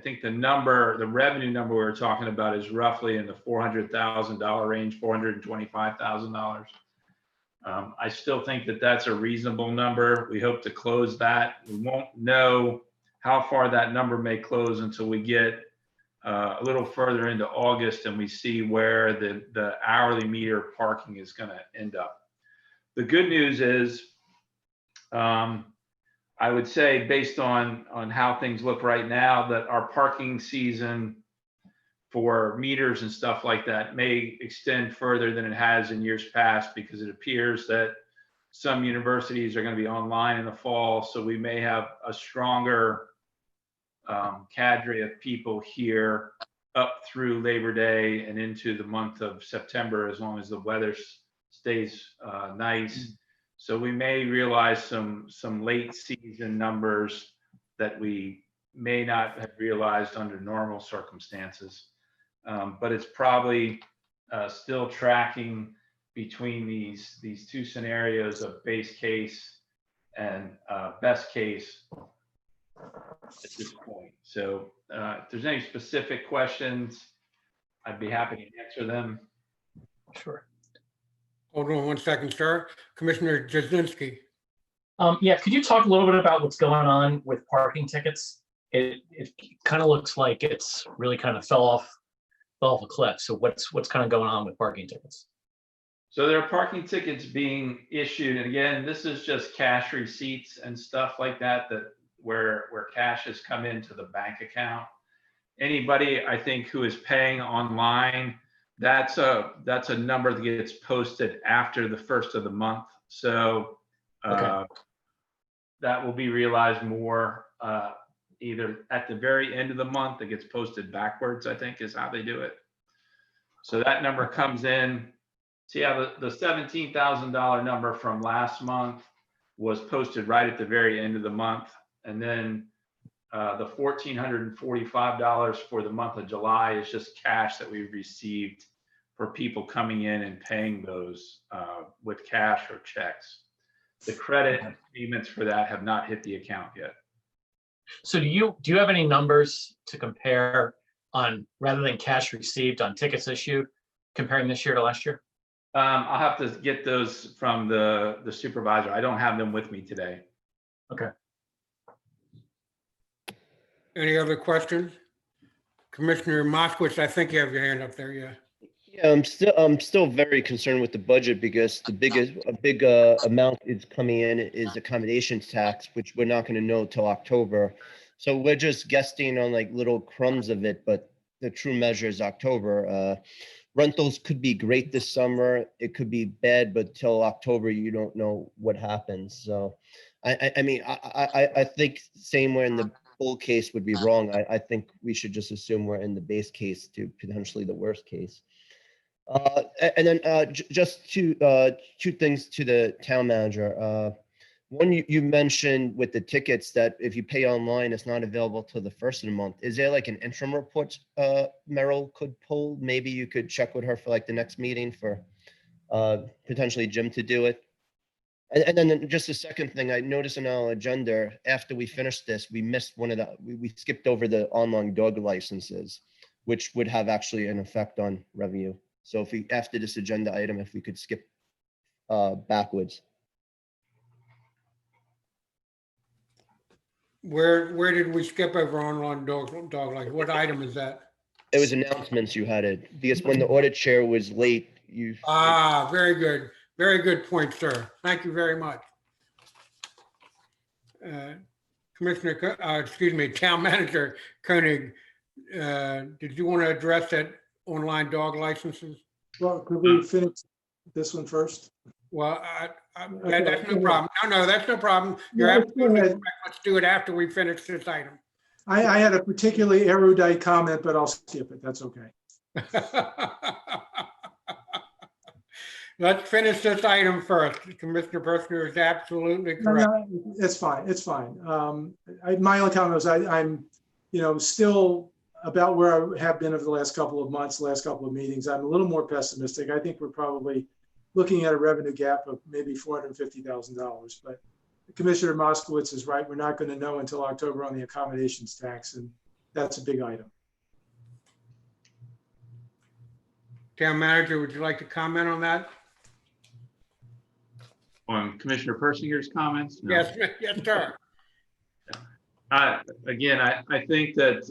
think the revenue number we're talking about is roughly in the $400,000 range, $425,000. I still think that that's a reasonable number. We hope to close that. We won't know how far that number may close until we get a little further into August and we see where the hourly meter parking is going to end up. The good news is, I would say based on how things look right now, that our parking season for meters and stuff like that may extend further than it has in years past, because it appears that some universities are going to be online in the fall. So we may have a stronger cadre of people here up through Labor Day and into the month of September, as long as the weather stays nice. So we may realize some late season numbers that we may not have realized under normal circumstances. But it's probably still tracking between these two scenarios of base case and best case at this point. So if there's any specific questions, I'd be happy to answer them. Sure. Hold on one second, sir. Commissioner Jasinski. Yeah, could you talk a little bit about what's going on with parking tickets? It kind of looks like it's really kind of fell off a cliff. So what's kind of going on with parking tickets? So there are parking tickets being issued, and again, this is just cash receipts and stuff like that where cash has come into the bank account. Anybody, I think, who is paying online, that's a number that gets posted after the first of the month. So that will be realized more either at the very end of the month. It gets posted backwards, I think, is how they do it. So that number comes in. See how the $17,000 number from last month was posted right at the very end of the month. And then the $1,445 for the month of July is just cash that we've received for people coming in and paying those with cash or checks. The credit payments for that have not hit the account yet. So do you have any numbers to compare on, rather than cash received, on tickets issued, comparing this year to last year? I'll have to get those from the supervisor. I don't have them with me today. Okay. Any other questions? Commissioner Moskowitz, I think you have your hand up there, yeah. Yeah, I'm still very concerned with the budget, because a big amount is coming in is accommodations tax, which we're not going to know till October. So we're just guessing on like little crumbs of it, but the true measure is October. Rentals could be great this summer. It could be bad, but till October, you don't know what happens. So I think saying we're in the bull case would be wrong. I think we should just assume we're in the base case to potentially the worst case. And then just two things to the town manager. One, you mentioned with the tickets that if you pay online, it's not available till the first of the month. Is there like an interim report Merrill could pull? Maybe you could check with her for like the next meeting for potentially Jim to do it. And then just the second thing, I noticed in our agenda, after we finished this, we missed one of we skipped over the online dog licenses, which would have actually an effect on revenue. So if we, after this agenda item, if we could skip backwards. Where did we skip over online dog license? What item is that? It was announcements you had it, because when the audit chair was late, you. Ah, very good. Very good point, sir. Thank you very much. Commissioner, excuse me, Town Manager Koenig, did you want to address that online dog licenses? Well, could we finish this one first? Well, that's no problem. No, that's no problem. You're absolutely correct. Let's do it after we finish this item. I had a particularly erudite comment, but I'll skip it. That's okay. Let's finish this item first. Commissioner Persner is absolutely correct. No, it's fine. It's fine. My only comment was I'm, still about where I have been over the last couple of months, last couple of meetings. I'm a little more pessimistic. I think we're probably looking at a revenue gap of maybe $450,000. But Commissioner Moskowitz is right. We're not going to know until October on the accommodations tax, and that's a big item. Town Manager, would you like to comment on that? On Commissioner Persinger's comments? No. Yes, sir. Again, I think that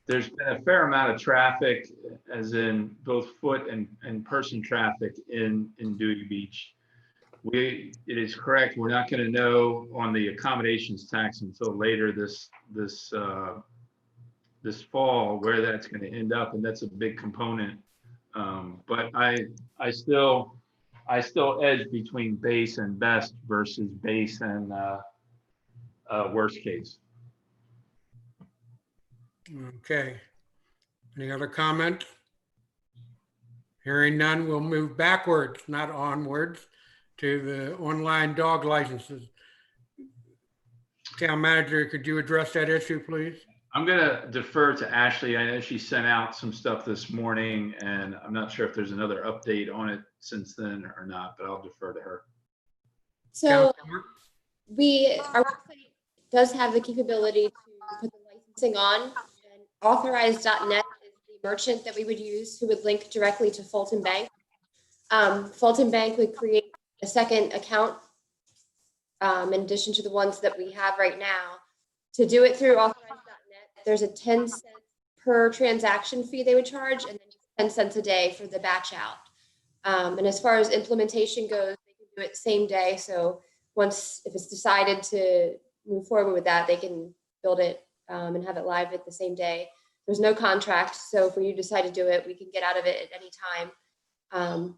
there's been a fair amount of traffic, as in both foot and person traffic in Dewey Beach. It is correct. We're not going to know on the accommodations tax until later this fall where that's going to end up, and that's a big component. But I still edge between base and best versus base and worst case. Okay. Any other comments? Hearing none, we'll move backwards, not onwards, to the online dog licenses. Town Manager, could you address that issue, please? I'm going to defer to Ashley. I know she sent out some stuff this morning, and I'm not sure if there's another update on it since then or not, but I'll defer to her. So our website does have the capability to put the licensing on, and Authorize.net is the merchant that we would use who would link directly to Fulton Bank. Fulton Bank would create a second account in addition to the ones that we have right now. To do it through Authorize.net, there's a 10-cent per transaction fee they would charge, and then 10 cents a day for the batch out. And as far as implementation goes, they can do it same day. So if it's decided to move forward with that, they can build it and have it live at the same day. There's no contract. So if you decide to do it, we can get out of it at any time. And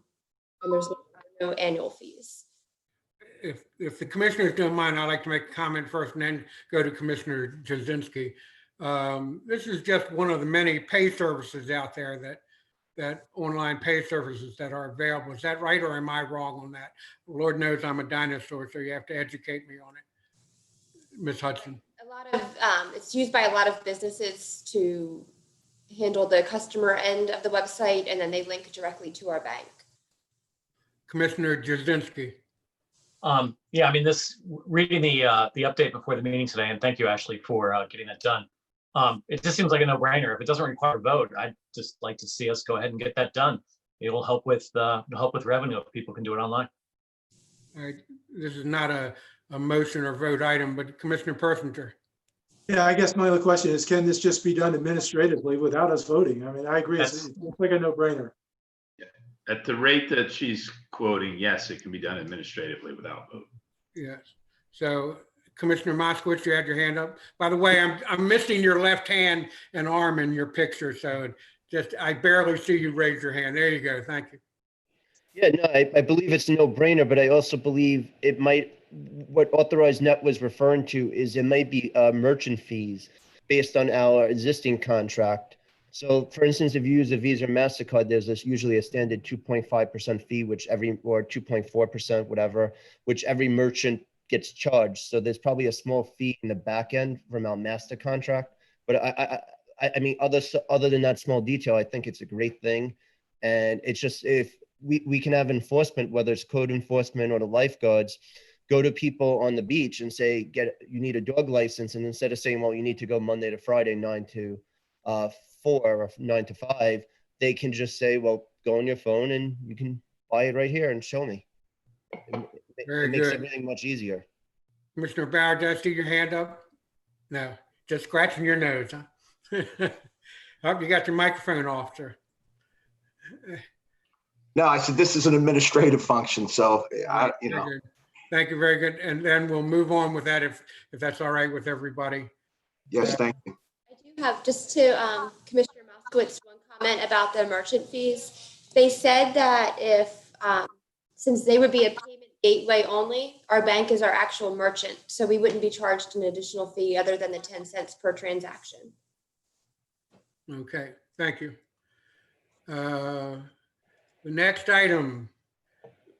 there's no annual fees. If the commissioners don't mind, I'd like to make a comment first and then go to Commissioner Jasinski. This is just one of the many pay services out there that online pay services that are available. Is that right, or am I wrong on that? Lord knows I'm a dinosaur, so you have to educate me on it. Ms. Hudson. A lot of it's used by a lot of businesses to handle the customer end of the website, and then they link directly to our bank. Commissioner Jasinski. Yeah, I mean, reading the update before the meeting today, and thank you, Ashley, for getting that done. It just seems like a no-brainer. If it doesn't require a vote, I'd just like to see us go ahead and get that done. It'll help with revenue if people can do it online. All right. This is not a motion or vote item, but Commissioner Persinger. Yeah, I guess my other question is, can this just be done administratively without us voting? I mean, I agree. It's like a no-brainer. At the rate that she's quoting, yes, it can be done administratively without vote. Yes. So Commissioner Moskowitz, you had your hand up. By the way, I'm missing your left hand and arm in your picture. So I barely see you raise your hand. There you go. Thank you. Yeah, no, I believe it's a no-brainer, but I also believe it might, what Authorized Net was referring to is it might be merchant fees based on our existing contract. So for instance, if you use a Visa or MasterCard, there's usually a standard 2.5% fee, or 2.4%, whatever, which every merchant gets charged. So there's probably a small fee in the back end from our master contract. But I mean, other than that small detail, I think it's a great thing. And it's just, if we can have enforcement, whether it's code enforcement or the lifeguards, go to people on the beach and say, you need a dog license. And instead of saying, well, you need to go Monday to Friday, 9 to 4 or 9 to 5, they can just say, well, go on your phone and you can buy it right here and show me. It makes everything much easier. Commissioner Bauer, did I see your hand up? No, just scratching your nose, huh? Hope you got your microphone off, sir. No, I said, this is an administrative function, so Thank you, very good. And then we'll move on with that if that's all right with everybody. Yes, thank you. I do have, just to Commissioner Moskowitz, one comment about the merchant fees. They said that if, since they would be a payment gateway only, our bank is our actual merchant, so we wouldn't be charged an additional fee other than the 10 cents per transaction. Okay, thank you. The next item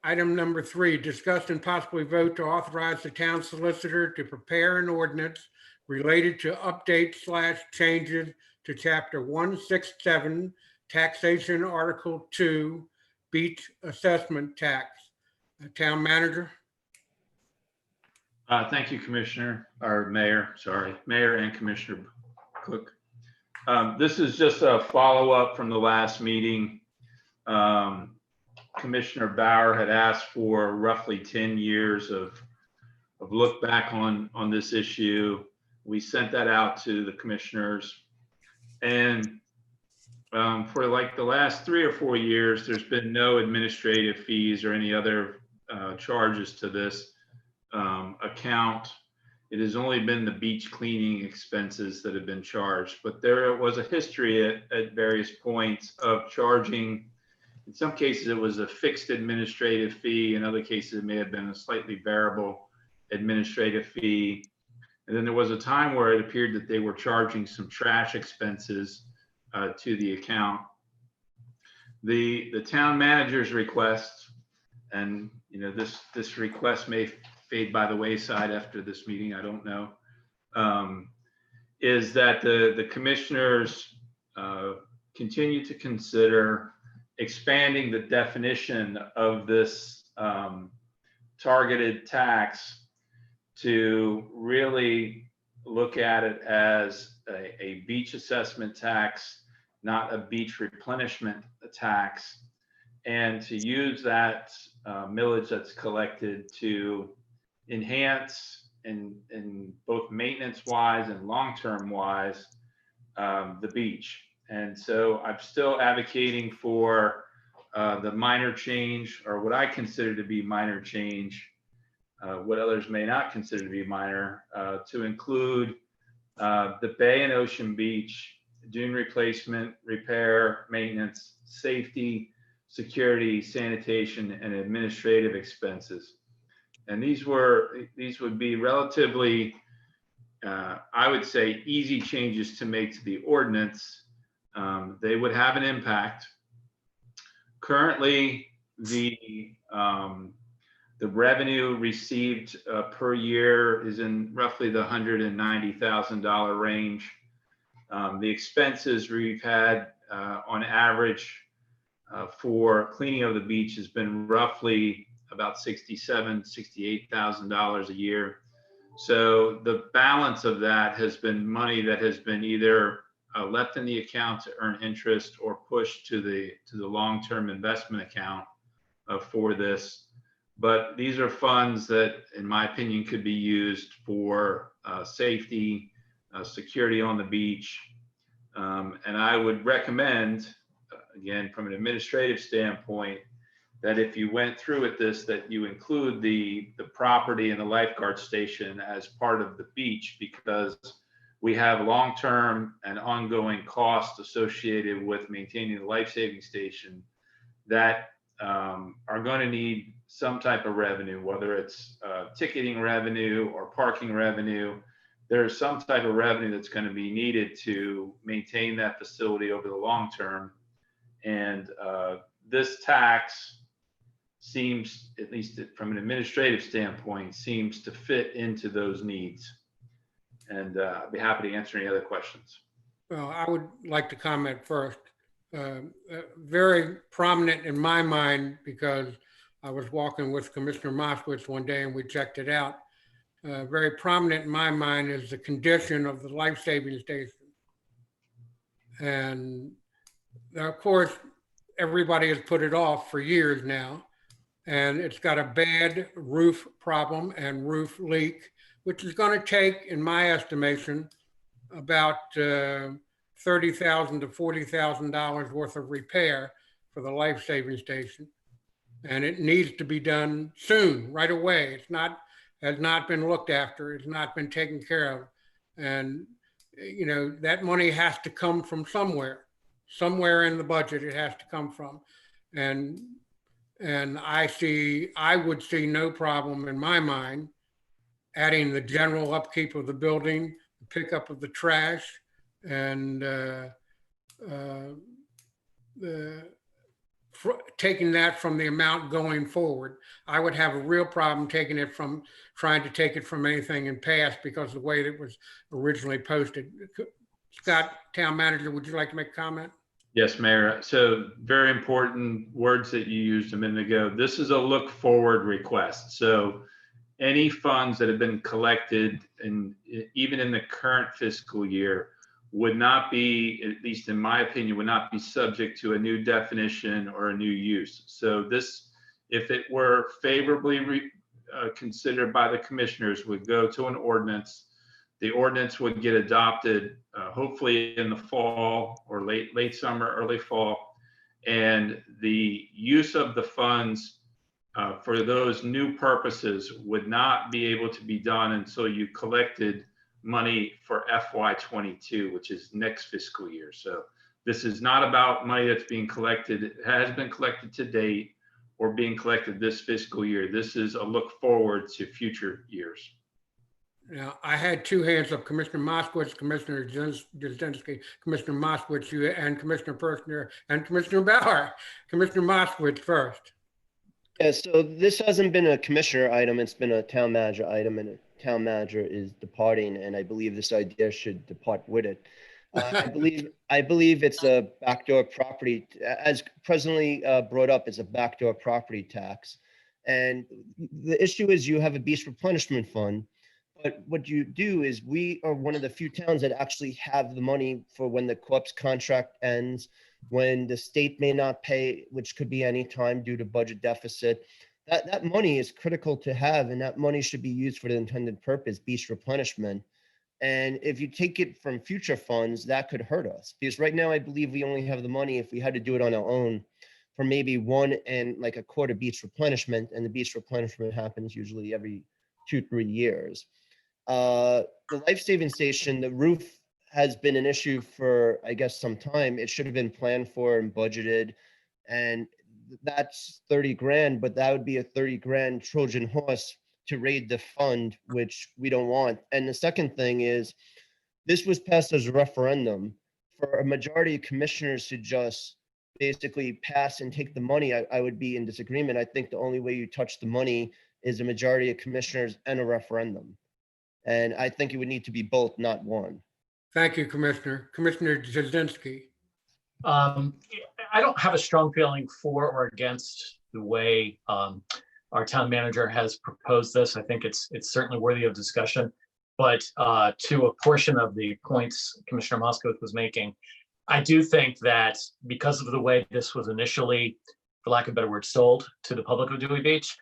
number 3, discuss and possibly vote to authorize the town solicitor to prepare an ordinance related to updates/changes to chapter 167, taxation, article 2, beach assessment tax. Town manager. Thank you, Commissioner, or Mayor, sorry, Mayor and Commissioner Cook. This is just a follow-up from the last meeting. Commissioner Bauer had asked for roughly 10 years of look back on this issue. We sent that out to the commissioners, and for like the last 3 or 4 years, there's been no administrative fees or any other charges to this account. It has only been the beach cleaning expenses that have been charged, but there was a history at various points of charging. In some cases, it was a fixed administrative fee. In other cases, it may have been a slightly variable administrative fee. And then there was a time where it appeared that they were charging some trash expenses to the account. The town manager's request, and this request may fade by the wayside after this meeting, I don't know, is that the commissioners continue to consider expanding the definition of this targeted tax to really look at it as a beach assessment tax, not a beach replenishment tax, and to use that millage that's collected to enhance in both maintenance wise and long-term wise the beach. And so I'm still advocating for the minor change, or what I consider to be minor change, what others may not consider to be minor, to include the bay and ocean beach, dune replacement, repair, maintenance, safety, security, sanitation, and administrative expenses. And these would be relatively, I would say, easy changes to make to the ordinance. They would have an impact. Currently, the revenue received per year is in roughly the $190,000 range. The expenses we've had on average for cleaning of the beach has been roughly about $67,000, $68,000 a year. So the balance of that has been money that has been either left in the account to earn interest or pushed to the long-term investment account for this. But these are funds that, in my opinion, could be used for safety, security on the beach. And I would recommend, again, from an administrative standpoint, that if you went through with this, that you include the property and the lifeguard station as part of the beach, because we have long-term and ongoing costs associated with maintaining the life-saving station that are going to need some type of revenue, whether it's ticketing revenue or parking revenue, there's some type of revenue that's going to be needed to maintain that facility over the long term. And this tax seems, at least from an administrative standpoint, seems to fit into those needs. And I'd be happy to answer any other questions. Well, I would like to comment first. Very prominent in my mind, because I was walking with Commissioner Moskowitz one day and we checked it out. Very prominent in my mind is the condition of the life-saving station. And of course, everybody has put it off for years now. And it's got a bad roof problem and roof leak, which is going to take, in my estimation, about $30,000 to $40,000 worth of repair for the life-saving station. And it needs to be done soon, right away. Has not been looked after. It's not been taken care of. And, you know, that money has to come from somewhere in the budget it has to come from. And I would see no problem in my mind adding the general upkeep of the building, the pickup of the trash, and taking that from the amount going forward. I would have a real problem trying to take it from anything in past because of the way it was originally posted. Scott, Town Manager, would you like to make a comment? Yes, Mayor. So very important words that you used a minute ago. This is a look forward request. So any funds that have been collected, and even in the current fiscal year, would not be, at least in my opinion, would not be subject to a new definition or a new use. So this, if it were favorably considered by the commissioners, would go to an ordinance. The ordinance would get adopted hopefully in the fall or late summer, early fall. And the use of the funds for those new purposes would not be able to be done until you collected money for FY22, which is next fiscal year. So this is not about money that's being collected, it has been collected to date, or being collected this fiscal year. This is a look forward to future years. Now, I had two hands up, Commissioner Moskowitz, Commissioner Jasinski, Commissioner Moskowitz, you, and Commissioner Persner, and Commissioner Bauer. Commissioner Moskowitz first. Yeah, so this hasn't been a commissioner item, it's been a town manager item, and a town manager is departing, and I believe this idea should depart with it. I believe it's a backdoor property, as presently brought up, it's a backdoor property tax. And the issue is you have a beast replenishment fund, but what you do is we are one of the few towns that actually have the money for when the co-op's contract ends, when the state may not pay, which could be any time due to budget deficit. That money is critical to have, and that money should be used for the intended purpose, beast replenishment. And if you take it from future funds, that could hurt us, because right now I believe we only have the money, if we had to do it on our own, for maybe 1 and like a quarter beast replenishment, and the beast replenishment happens usually every 2-3 years. The life-saving station, the roof has been an issue for, I guess, some time. It should have been planned for and budgeted, and that's 30 grand, but that would be a 30 grand Trojan horse to raid the fund, which we don't want. And the second thing is, this was passed as a referendum. For a majority of commissioners to just basically pass and take the money, I would be in disagreement. I think the only way you touch the money is a majority of commissioners and a referendum. And I think it would need to be both, not one. Thank you, Commissioner. Commissioner Jasinski. I don't have a strong feeling for or against the way our town manager has proposed this. I think it's certainly worthy of discussion. But to a portion of the points Commissioner Moskowitz was making, I do think that because of the way this was initially, for lack of a better word, sold to the public of Dewey Beach,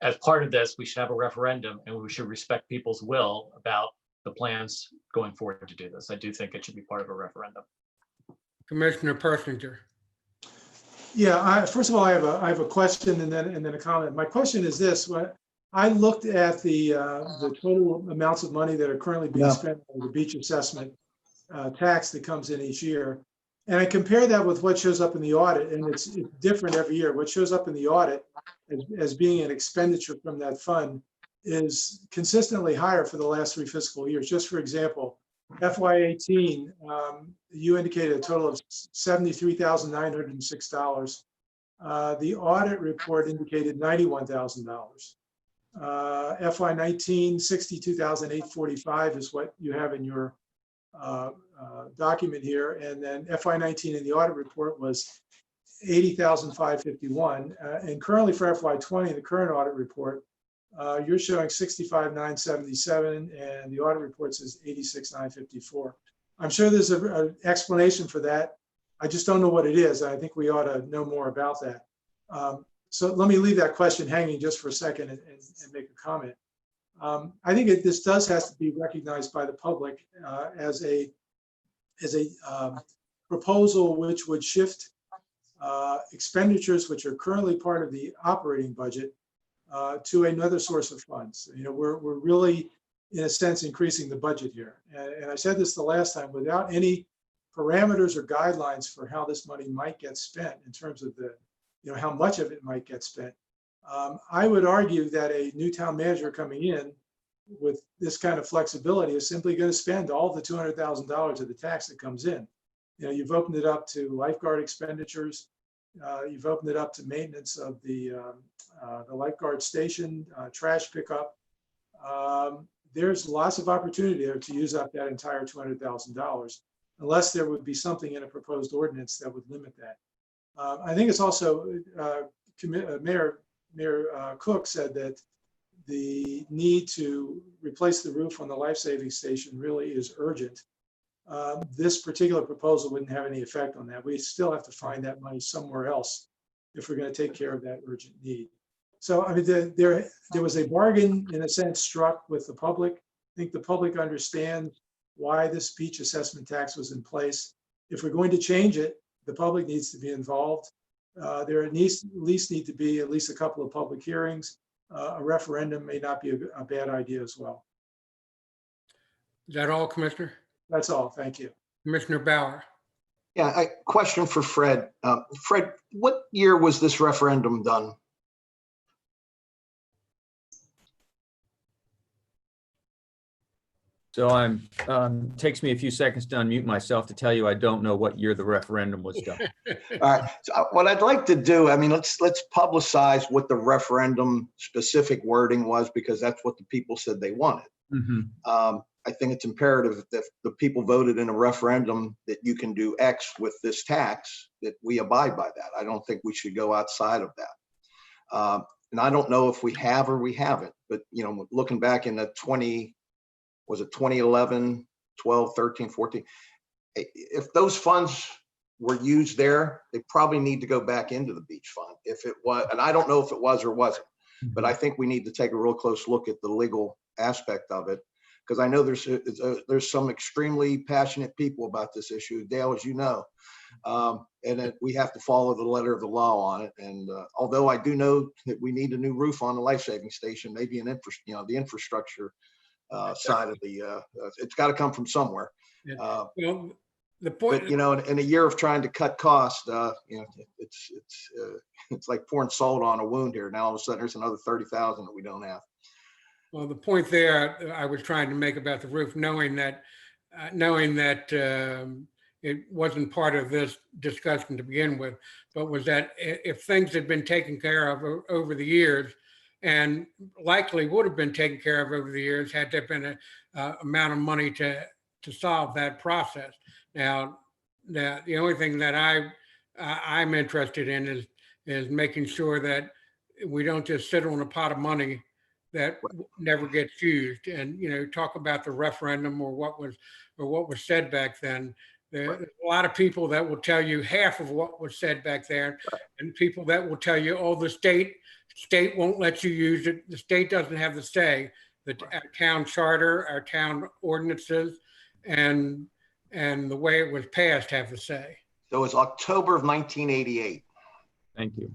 as part of this, we should have a referendum, and we should respect people's will about the plans going forward to do this. I do think it should be part of a referendum. Commissioner Persinger. Yeah, first of all, I have a question and then a comment. My question is this: I looked at the total amounts of money that are currently being spent on the beach assessment tax that comes in each year, and I compare that with what shows up in the audit, and it's different every year. What shows up in the audit as being an expenditure from that fund is consistently higher for the last 3 fiscal years. Just for example, FY18, you indicated a total of $73,906. The audit report indicated $91,000. FY19, $62,845 is what you have in your document here. And then FY19 in the audit report was $80,551. And currently for FY20, the current audit report, you're showing $65,977 and the audit report says $86,954. I'm sure there's an explanation for that. I just don't know what it is. I think we ought to know more about that. So let me leave that question hanging just for a second and make a comment. I think this does have to be recognized by the public as a proposal which would shift expenditures which are currently part of the operating budget to another source of funds. You know, we're really, in a sense, increasing the budget here. And I said this the last time, without any parameters or guidelines for how this money might get spent in terms of the, you know, how much of it might get spent. I would argue that a new town manager coming in with this kind of flexibility is simply going to spend all the $200,000 of the tax that comes in. You know, you've opened it up to lifeguard expenditures. You've opened it up to maintenance of the lifeguard station, trash pickup. There's lots of opportunity there to use up that entire $200,000, unless there would be something in a proposed ordinance that would limit that. I think it's also, Mayor Cook said that the need to replace the roof on the life-saving station really is urgent. This particular proposal wouldn't have any effect on that. We still have to find that money somewhere else if we're going to take care of that urgent need. So, I mean, there was a bargain, in a sense, struck with the public. I think the public understands why this beach assessment tax was in place. If we're going to change it, the public needs to be involved. There at least need to be at least a couple of public hearings. A referendum may not be a bad idea as well. Is that all, Commissioner? That's all. Thank you. Commissioner Bauer. Yeah, question for Fred. Fred, what year was this referendum done? So takes me a few seconds to unmute myself to tell you I don't know what year the referendum was done. All right. So what I'd like to do, I mean, let's publicize what the referendum specific wording was, because that's what the people said they wanted. Mm-hmm. I think it's imperative that if the people voted in a referendum that you can do X with this tax, that we abide by that. I don't think we should go outside of that. And I don't know if we have or we haven't, but you know, looking back in the 2011, 12, 13, 14, if those funds were used there, they probably need to go back into the beach fund. If it was, and I don't know if it was or wasn't, but I think we need to take a real close look at the legal aspect of it. Because I know there's some extremely passionate people about this issue, Dale, as you know, and we have to follow the letter of the law on it. And although I do know that we need a new roof on the life-saving station, maybe the infrastructure side of the, it's got to come from somewhere. Well, the point, but you know, in a year of trying to cut costs, you know, it's like pouring salt on a wound here. Now all of a sudden there's another 30,000 that we don't have. well, the point there I was trying to make about the roof, knowing that it wasn't part of this discussion to begin with, but was that if things had been taken care of over the years, and likely would have been taken care of over the years had there been a amount of money to solve that process. Now, the only thing that I'm interested in is making sure that we don't just sit on a pot of money that never gets used. And you know, talk about the referendum or what was said back then. There's a lot of people that will tell you half of what was said back there, and people that will tell you, oh, the state won't let you use it. The state doesn't have the say. Our town charter, our town ordinances, and the way it was passed have the say. So it's October of 1988. Thank you.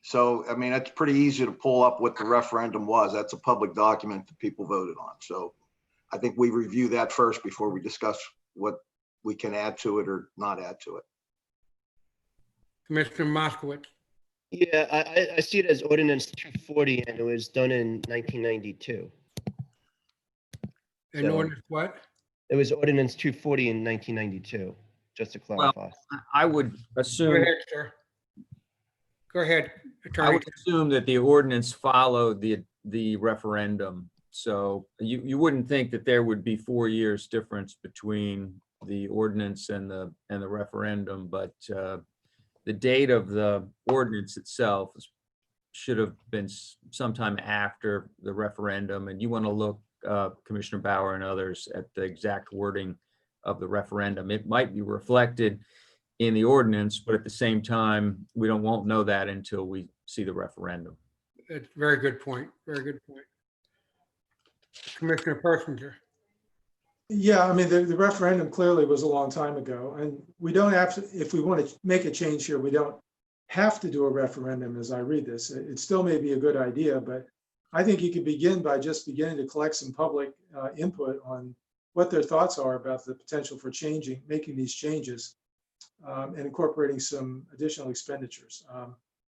So, I mean, it's pretty easy to pull up what the referendum was. That's a public document that people voted on. So I think we review that first before we discuss what we can add to it or not add to it. Commissioner Moskowitz. Yeah, I see it as ordinance 240 and it was done in 1992. And So ordinance what? it was ordinance 240 in 1992, just to Well, clarify. I would Go assume, ahead, sir. Go ahead, I Attorney. would assume that the ordinance followed the referendum. So you wouldn't think that there would be 4 years difference between the ordinance and the referendum, but the date of the ordinance itself should have been sometime after the referendum. And you want to look, Commissioner Bauer and others, at the exact wording of the referendum. It might be reflected in the ordinance, but at the same time, we won't know that until we see the referendum. That's a very good point. Very good point. Commissioner Persinger. Yeah, I mean, the referendum clearly was a long time ago, and we don't have to, if we want to make a change here, we don't have to do a referendum as I read this. It still may be a good idea, but I think you could begin by just beginning to collect some public input on what their thoughts are about the potential for making these changes and incorporating some additional expenditures.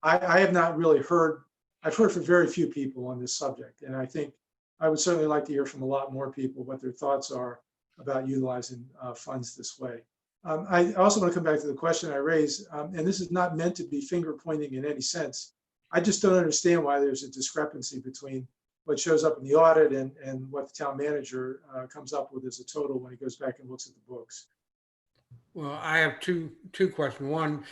I have not really heard, I've heard from very few people on this subject, and I think I would certainly like to hear from a lot more people what their thoughts are about utilizing funds this way. I also want to come back to the question I raised, and this is not meant to be finger pointing in any sense. I just don't understand why there's a discrepancy between what shows up in the audit and what the town manager comes up with as a total when he goes back and looks at the books. Well, I have two questions. One,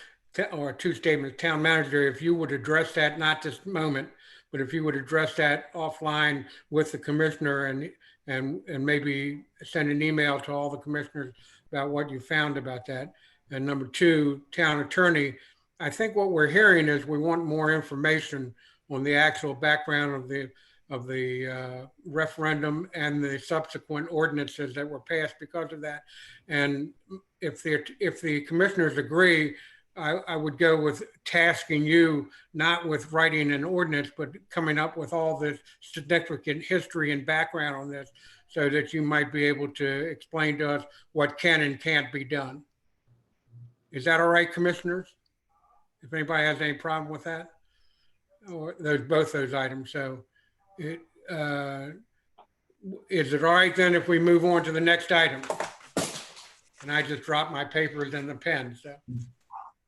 or two statements. Town manager, if you would address that, not this moment, but if you would address that offline with the commissioner and maybe send an email to all the commissioners about what you found about that. And number two, town attorney, I think what we're hearing is we want more information on the actual background of the referendum and the subsequent ordinances that were passed because of that. And if the commissioners agree, I would go with tasking you, not with writing an ordinance, but coming up with all this significant history and background on this so that you might be able to explain to us what can and can't be done. Is that all right, commissioners? If anybody has any problem with that, or both those items. So is it all right then if we move on to the next item? And I just dropped my papers and the pen, so.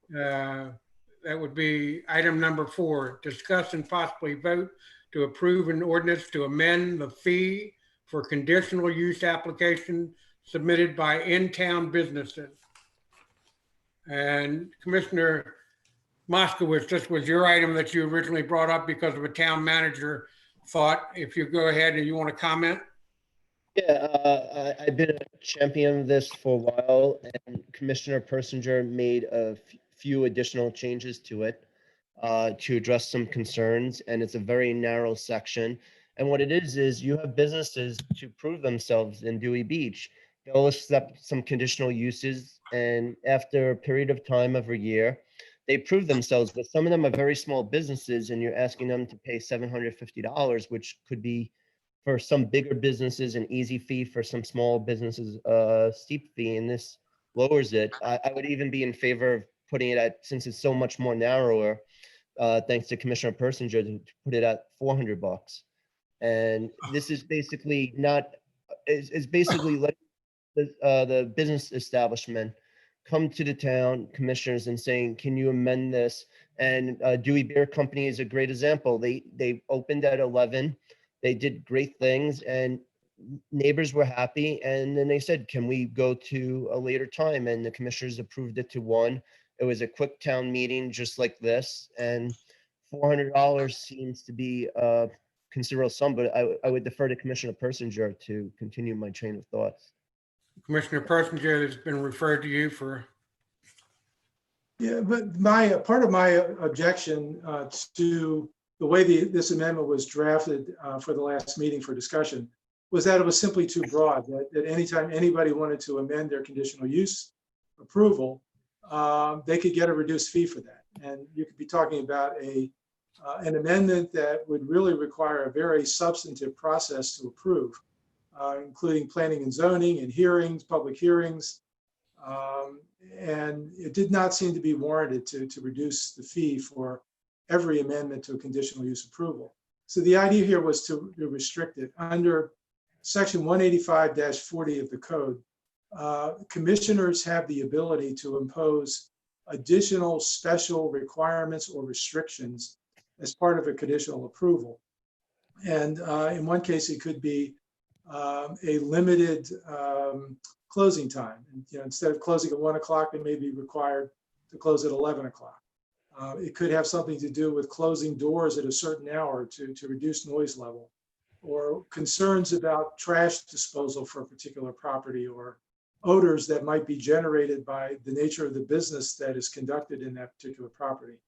That would be item number 4, discuss and possibly vote to approve an ordinance to amend the fee for conditional use application submitted by in-town businesses. And Commissioner Moskowitz, this was your item that you originally brought up because of a town manager thought. If you go ahead and you want to comment. Yeah, I've been a champion of this for a while, and Commissioner Persinger made a few additional changes to it to address some concerns, and it's a very narrow section. And what it is you have businesses to prove themselves in Dewey Beach. They'll accept some conditional uses, and after a period of time of a year, they prove themselves. But some of them are very small businesses, and you're asking them to pay $750, which could be for some bigger businesses an easy fee, for some small businesses a steep fee, and this lowers it. I would even be in favor of putting it at, since it's so much more narrower, thanks to Commissioner Persinger, to put it at $400. And this is basically it's basically letting the business establishment come to the town commissioners and saying, can you amend this? And Dewey Beer Company is a great example. They opened at 11. They did great things and neighbors were happy. And then they said, can we go to a later time? And the commissioners approved it to 1. It was a quick town meeting just like this. And $400 seems to be a considerable sum, but I would defer to Commissioner Persinger to continue my train of thoughts. Commissioner Persinger has been referred to you for. Yeah, but part of my objection to the way this amendment was drafted for the last meeting for discussion was that it was simply too broad, that anytime anybody wanted to amend their conditional use approval, they could get a reduced fee for that. And you could be talking about an amendment that would really require a very substantive process to approve, including planning and zoning and hearings, public hearings. And it did not seem to be warranted to reduce the fee for every amendment to a conditional use approval. So the idea here was to restrict it. Under section 185-40 of the code, commissioners have the ability to impose additional special requirements or restrictions as part of a conditional approval. And in one case, it could be a limited closing time. And, instead of closing at 1 o'clock, they may be required to close at 11 o'clock. It could have something to do with closing doors at a certain hour to reduce noise level, or concerns about trash disposal for a particular property, or odors that might be generated by the nature of the business that is conducted in that particular property.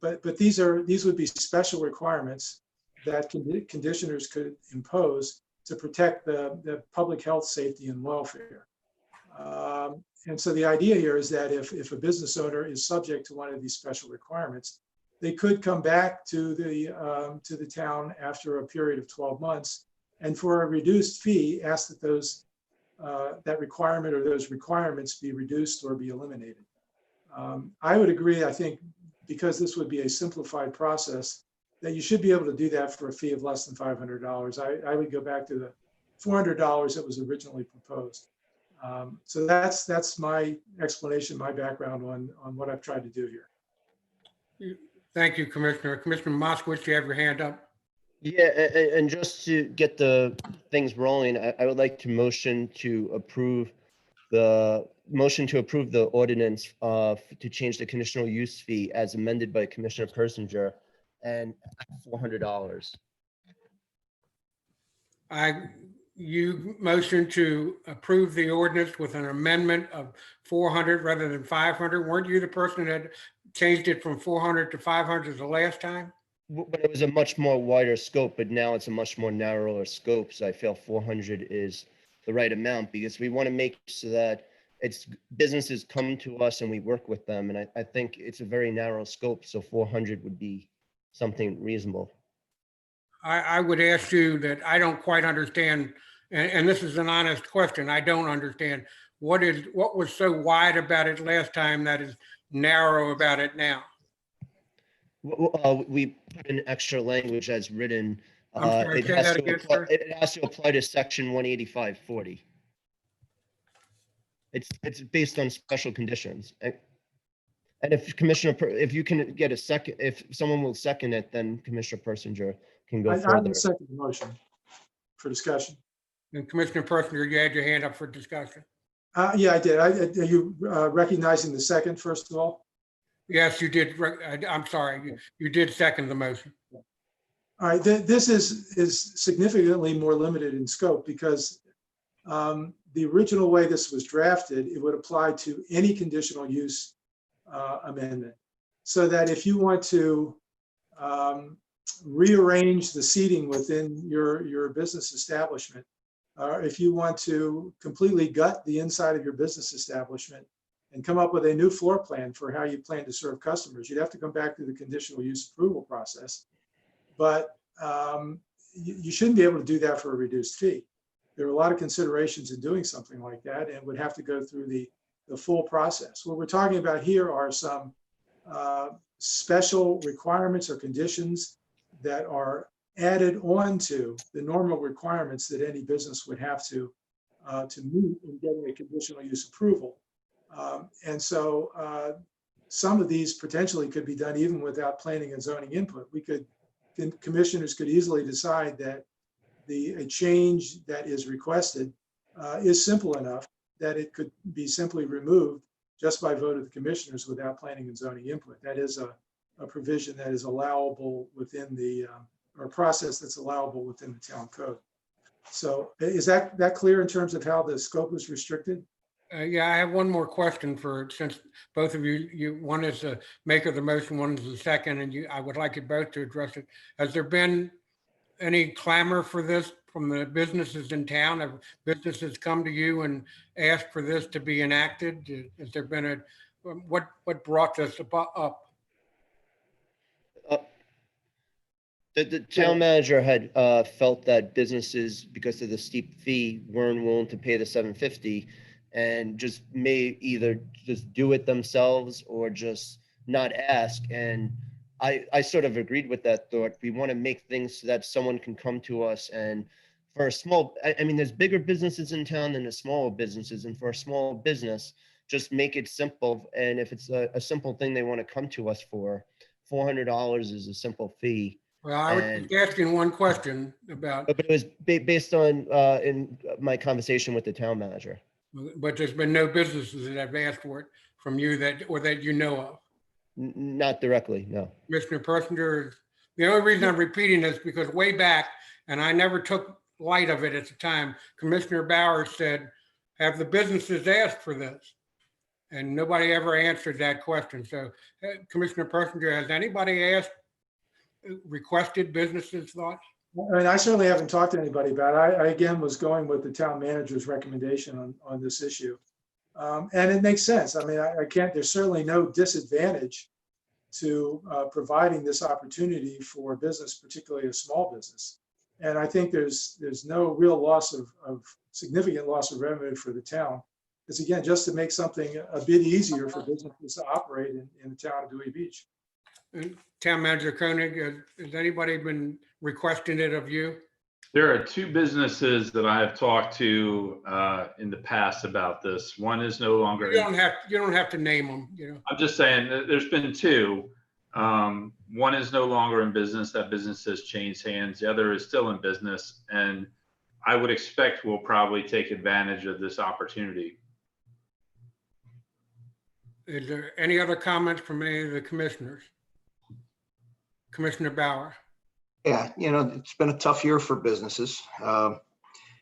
But these would be special requirements that conditioners could impose to protect the public health, safety, and welfare. And so the idea here is that if a business owner is subject to one of these special requirements, they could come back to the town after a period of 12 months, and for a reduced fee, ask that that requirement or those requirements be reduced or be eliminated. I would agree, I think, because this would be a simplified process, that you should be able to do that for a fee of less than $500. I would go back to the $400 that was originally proposed. So that's my explanation, my background on what I've tried to do here. Thank you, Commissioner. Commissioner Moskowitz, you have your hand up. Yeah, and just to get the things rolling, I would like to motion to approve the ordinance to change the conditional use fee as amended by Commissioner Persinger and $400. You motion to approve the ordinance with an amendment of 400 rather than 500. Weren't you the person that changed it from 400 to 500 the last time? But it was a much more wider scope, but now it's a much more narrower scope. So I feel 400 is the right amount, because we want to make so that businesses come to us and we work with them. And I think it's a very narrow scope. So 400 would be something reasonable. I would ask you that I don't quite understand, and this is an honest question. I don't understand what was so wide about it last time that is narrow about it now. We put in extra language as written. I'm sorry, say that again, sir. It has to apply to section 185-40. It's based on special conditions. And if you can get a second, if someone will second it, then Commissioner Persinger can go I further. will second the motion for discussion. And Commissioner Persinger, you had your hand up for discussion. Yeah, I did. Are you recognizing the second, first of all? Yes, you did. I'm sorry, you did second the motion. All right, this is significantly more limited in scope, because the original way this was drafted, it would apply to any conditional use amendment. So that if you want to rearrange the seating within your business establishment, or if you want to completely gut the inside of your business establishment and come up with a new floor plan for how you plan to serve customers, you'd have to come back to the conditional use approval process. But you shouldn't be able to do that for a reduced fee. There are a lot of considerations in doing something like that, and would have to go through the full process. What we're talking about here are some special requirements or conditions that are added on to the normal requirements that any business would have to meet in getting a conditional use approval. And so some of these potentially could be done even without planning and zoning input. Commissioners could easily decide that a change that is requested is simple enough that it could be simply removed just by vote of the commissioners without planning and zoning input. That is a provision that is allowable within or a process that's allowable within the town code. So is that clear in terms of how the scope is restricted? Yeah, I have one more question since both of you, one is the maker of the motion, one is the second, and I would like you both to address it. Has there been any clamor for this from the businesses in town? Have businesses come to you and asked for this to be enacted? Has there been what brought this up? The town manager had felt that businesses, because of the steep fee, weren't willing to pay the $750, and just may either just do it themselves or just not ask. And I sort of agreed with that thought. We want to make things so that someone can come to us, and for a small, I mean, there's bigger businesses in town than the smaller businesses, and for a small business, just make it simple. And if it's a simple thing they want to come to us for, $400 is a simple fee. Well, I was And- just asking one question about, But it was based on, in my conversation with the town manager. but there's been no businesses that have asked for it from you that, or that you know of. Not directly, no. Commissioner Persinger, the only reason I'm repeating this because way back, and I never took light of it at the time, Commissioner Bauer said, have the businesses asked for this? And nobody ever answered that question. So Commissioner Persinger, has anybody asked, requested businesses' thoughts? I mean, I certainly haven't talked to anybody about it. I again was going with the town manager's recommendation on this issue. And it makes sense. I mean, I can't, there's certainly no disadvantage to providing this opportunity for business, particularly a small business. And I think there's no real loss of significant loss of revenue for the town. It's again, just to make something a bit easier for businesses to operate in the town of Dewey Beach. Town Manager Koenig, has anybody been requesting it of you? There are two businesses that I have talked to in the past about this. One is no longer. You don't have to name them, you know. I'm just saying that there's been two. One is no longer in business. That business has changed hands. The other is still in business, and I would expect we'll probably take advantage of this opportunity. Is there any other comments from any of the commissioners? Commissioner Bauer. Yeah, it's been a tough year for businesses.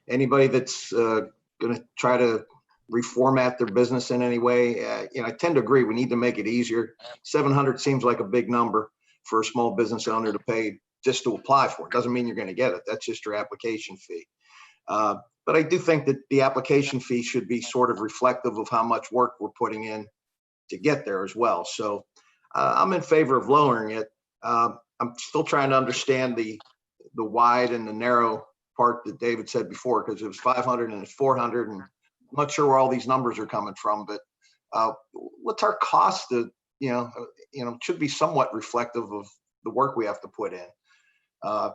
Anybody that's going to try to reformat their business in any way, I tend to agree. We need to make it easier. 700 seems like a big number for a small business owner to pay just to apply for it. Doesn't mean you're going to get it. That's just your application fee. But I do think that the application fee should be sort of reflective of how much work we're putting in to get there as well. So I'm in favor of lowering it. I'm still trying to understand the wide and the narrow part that David said before, because it was 500 and it's 400, and I'm not sure where all these numbers are coming from. But what's our cost? It should be somewhat reflective of the work we have to put in.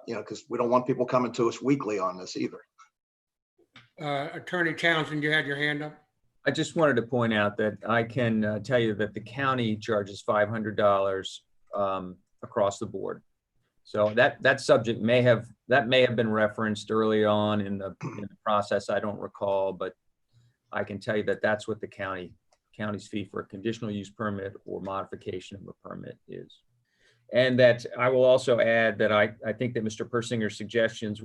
Because we don't want people coming to us weekly on this either. Attorney Townsend, you had your hand up. I just wanted to point out that I can tell you that the county charges $500 across the board. So that subject may have been referenced early on in the process. I don't recall, but I can tell you that that's what the county's fee for a conditional use permit or modification of a permit is. And that I will also add that I think that Mr. Persinger's suggestions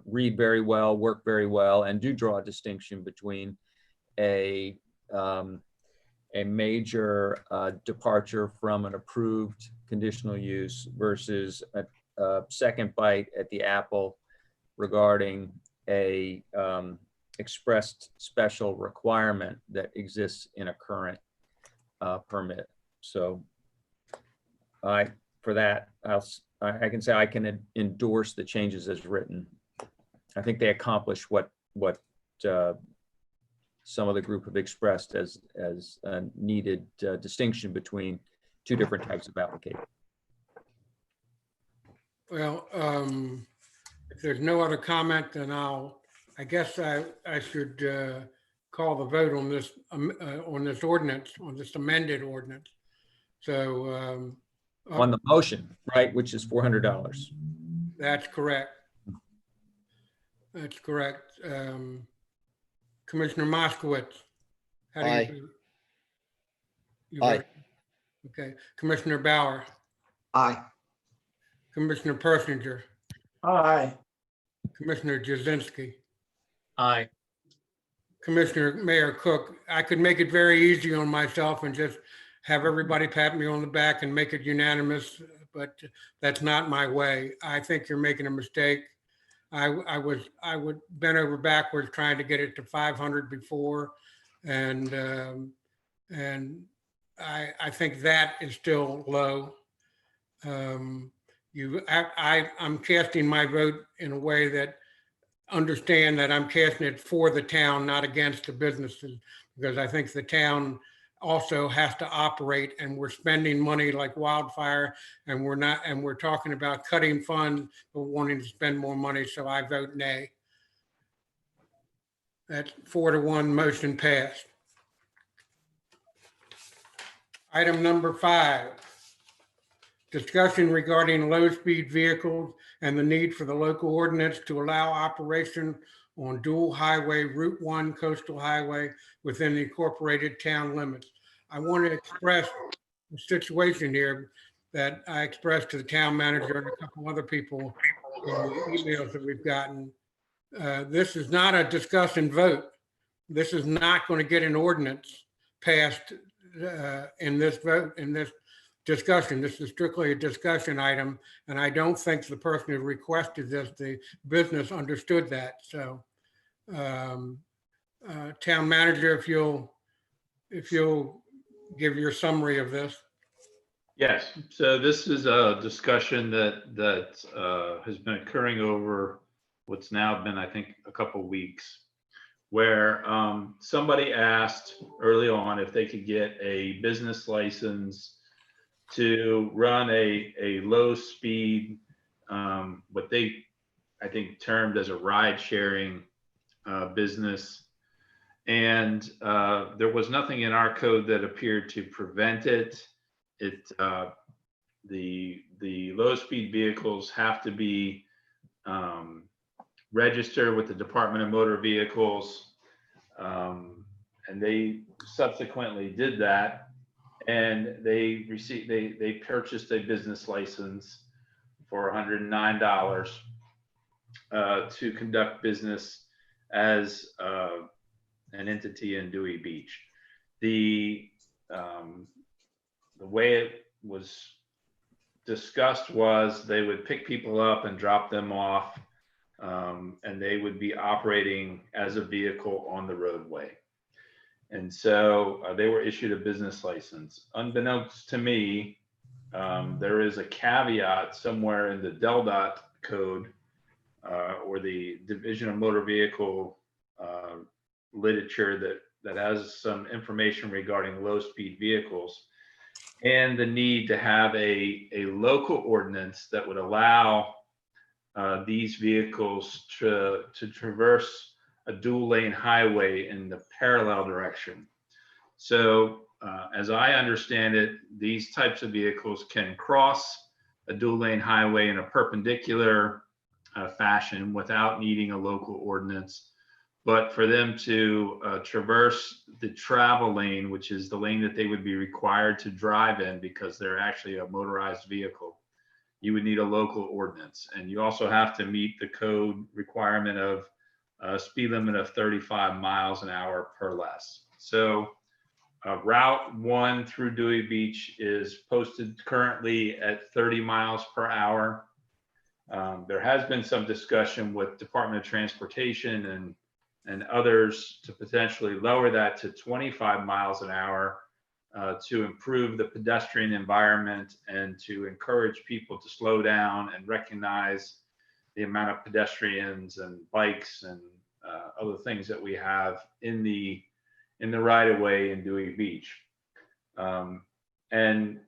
read very well, work very well, and do draw a distinction between a major departure from an approved conditional use versus a second bite at the apple regarding a expressed special requirement that exists in a current permit. So for that, I can say I can endorse the changes as written. I think they accomplish what some of the group have expressed as a needed distinction between two different types of application. Well, if there's no other comment, then I guess I should call the vote on this ordinance, on this amended ordinance. So on the motion, right, which is $400. That's correct. That's correct. Commissioner Moskowitz. How do you Aye. vote? Aye. Vote? Okay. Commissioner Bauer. Aye. Commissioner Persinger. Aye. Commissioner Jazinski. Aye. Commissioner Mayor Cook. I could make it very easy on myself and just have everybody pat me on the back and make it unanimous, but that's not my way. I think you're making a mistake. I would bend over backwards trying to get it to 500 before, and I think that is still low. I'm casting my vote in a way that understand that I'm casting it for the town, not against the businesses, because I think the town, also has to operate, and we're spending money like wildfire, and we're not, and we're talking about cutting funds, but wanting to spend more money, so I vote nay. That's 4-1, motion passed. Item number 5, discussion regarding low-speed vehicles and the need for the local ordinance to allow operation on dual highway Route 1 coastal highway within the incorporated town limits. I want to express the situation here that I expressed to the town manager and a couple other people in the emails that we've gotten. This is not a discuss and vote. This is not going to get an ordinance passed in this vote, in this discussion. This is strictly a discussion item, and I don't think the person who requested this, the business, understood that. So, town manager, if you'll give your summary of this. Yes, so this is a discussion that has been occurring over what's now been, I think, a couple weeks, where somebody asked early on if they could get a business license to run a low speed, what they, I think, termed as a ride sharing business. And there was nothing in our code that appeared to prevent it. The low speed vehicles have to be registered with the Department of Motor Vehicles. And they subsequently did that. And they purchased a business license for $109 to conduct business as an entity in Dewey Beach. The way it was discussed was they would pick people up and drop them off, and they would be operating as a vehicle on the roadway. And so they were issued a business license. Unbeknownst to me, there is a caveat somewhere in the DelDOT code or the Division of Motor Vehicle literature that has some information regarding low-speed vehicles and the need to have a local ordinance that would allow these vehicles to traverse a dual lane highway in the parallel direction. So as I understand it, these types of vehicles can cross a dual lane highway in a perpendicular fashion without needing a local ordinance. But for them to traverse the travel lane, which is the lane that they would be required to drive in because they're actually a motorized vehicle, you would need a local ordinance. And you also have to meet the code requirement of a speed limit of 35 miles an hour per less. So Route 1 through Dewey Beach is posted currently at 30 miles per hour. There has been some discussion with Department of Transportation and others to potentially lower that to 25 miles an hour to improve the pedestrian environment and to encourage people to slow down and recognize the amount of pedestrians and bikes and other things that we have in the right of way in Dewey Beach. And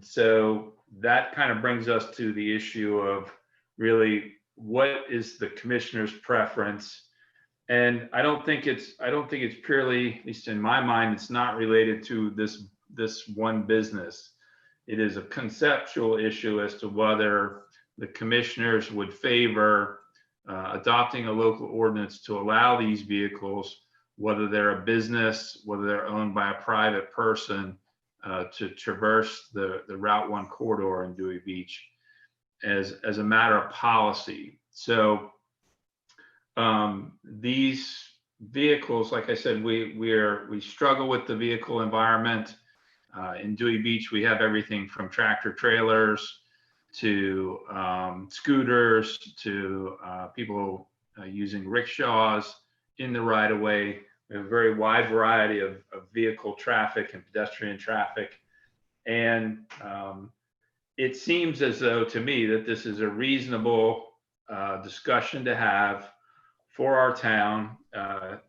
so that kind of brings us to the issue of really what is the commissioner's preference. And I don't think it's purely, at least in my mind, it's not related to this one business. It is a conceptual issue as to whether the commissioners would favor adopting a local ordinance to allow these vehicles, whether they're a business, whether they're owned by a private person, to traverse the Route 1 corridor in Dewey Beach as a matter of policy. So these vehicles, like I said, we struggle with the vehicle environment. In Dewey Beach, we have everything from tractor trailers to scooters to people using rickshaws in the right of way. We have a very wide variety of vehicle traffic and pedestrian traffic. And it seems as though to me that this is a reasonable discussion to have for our town.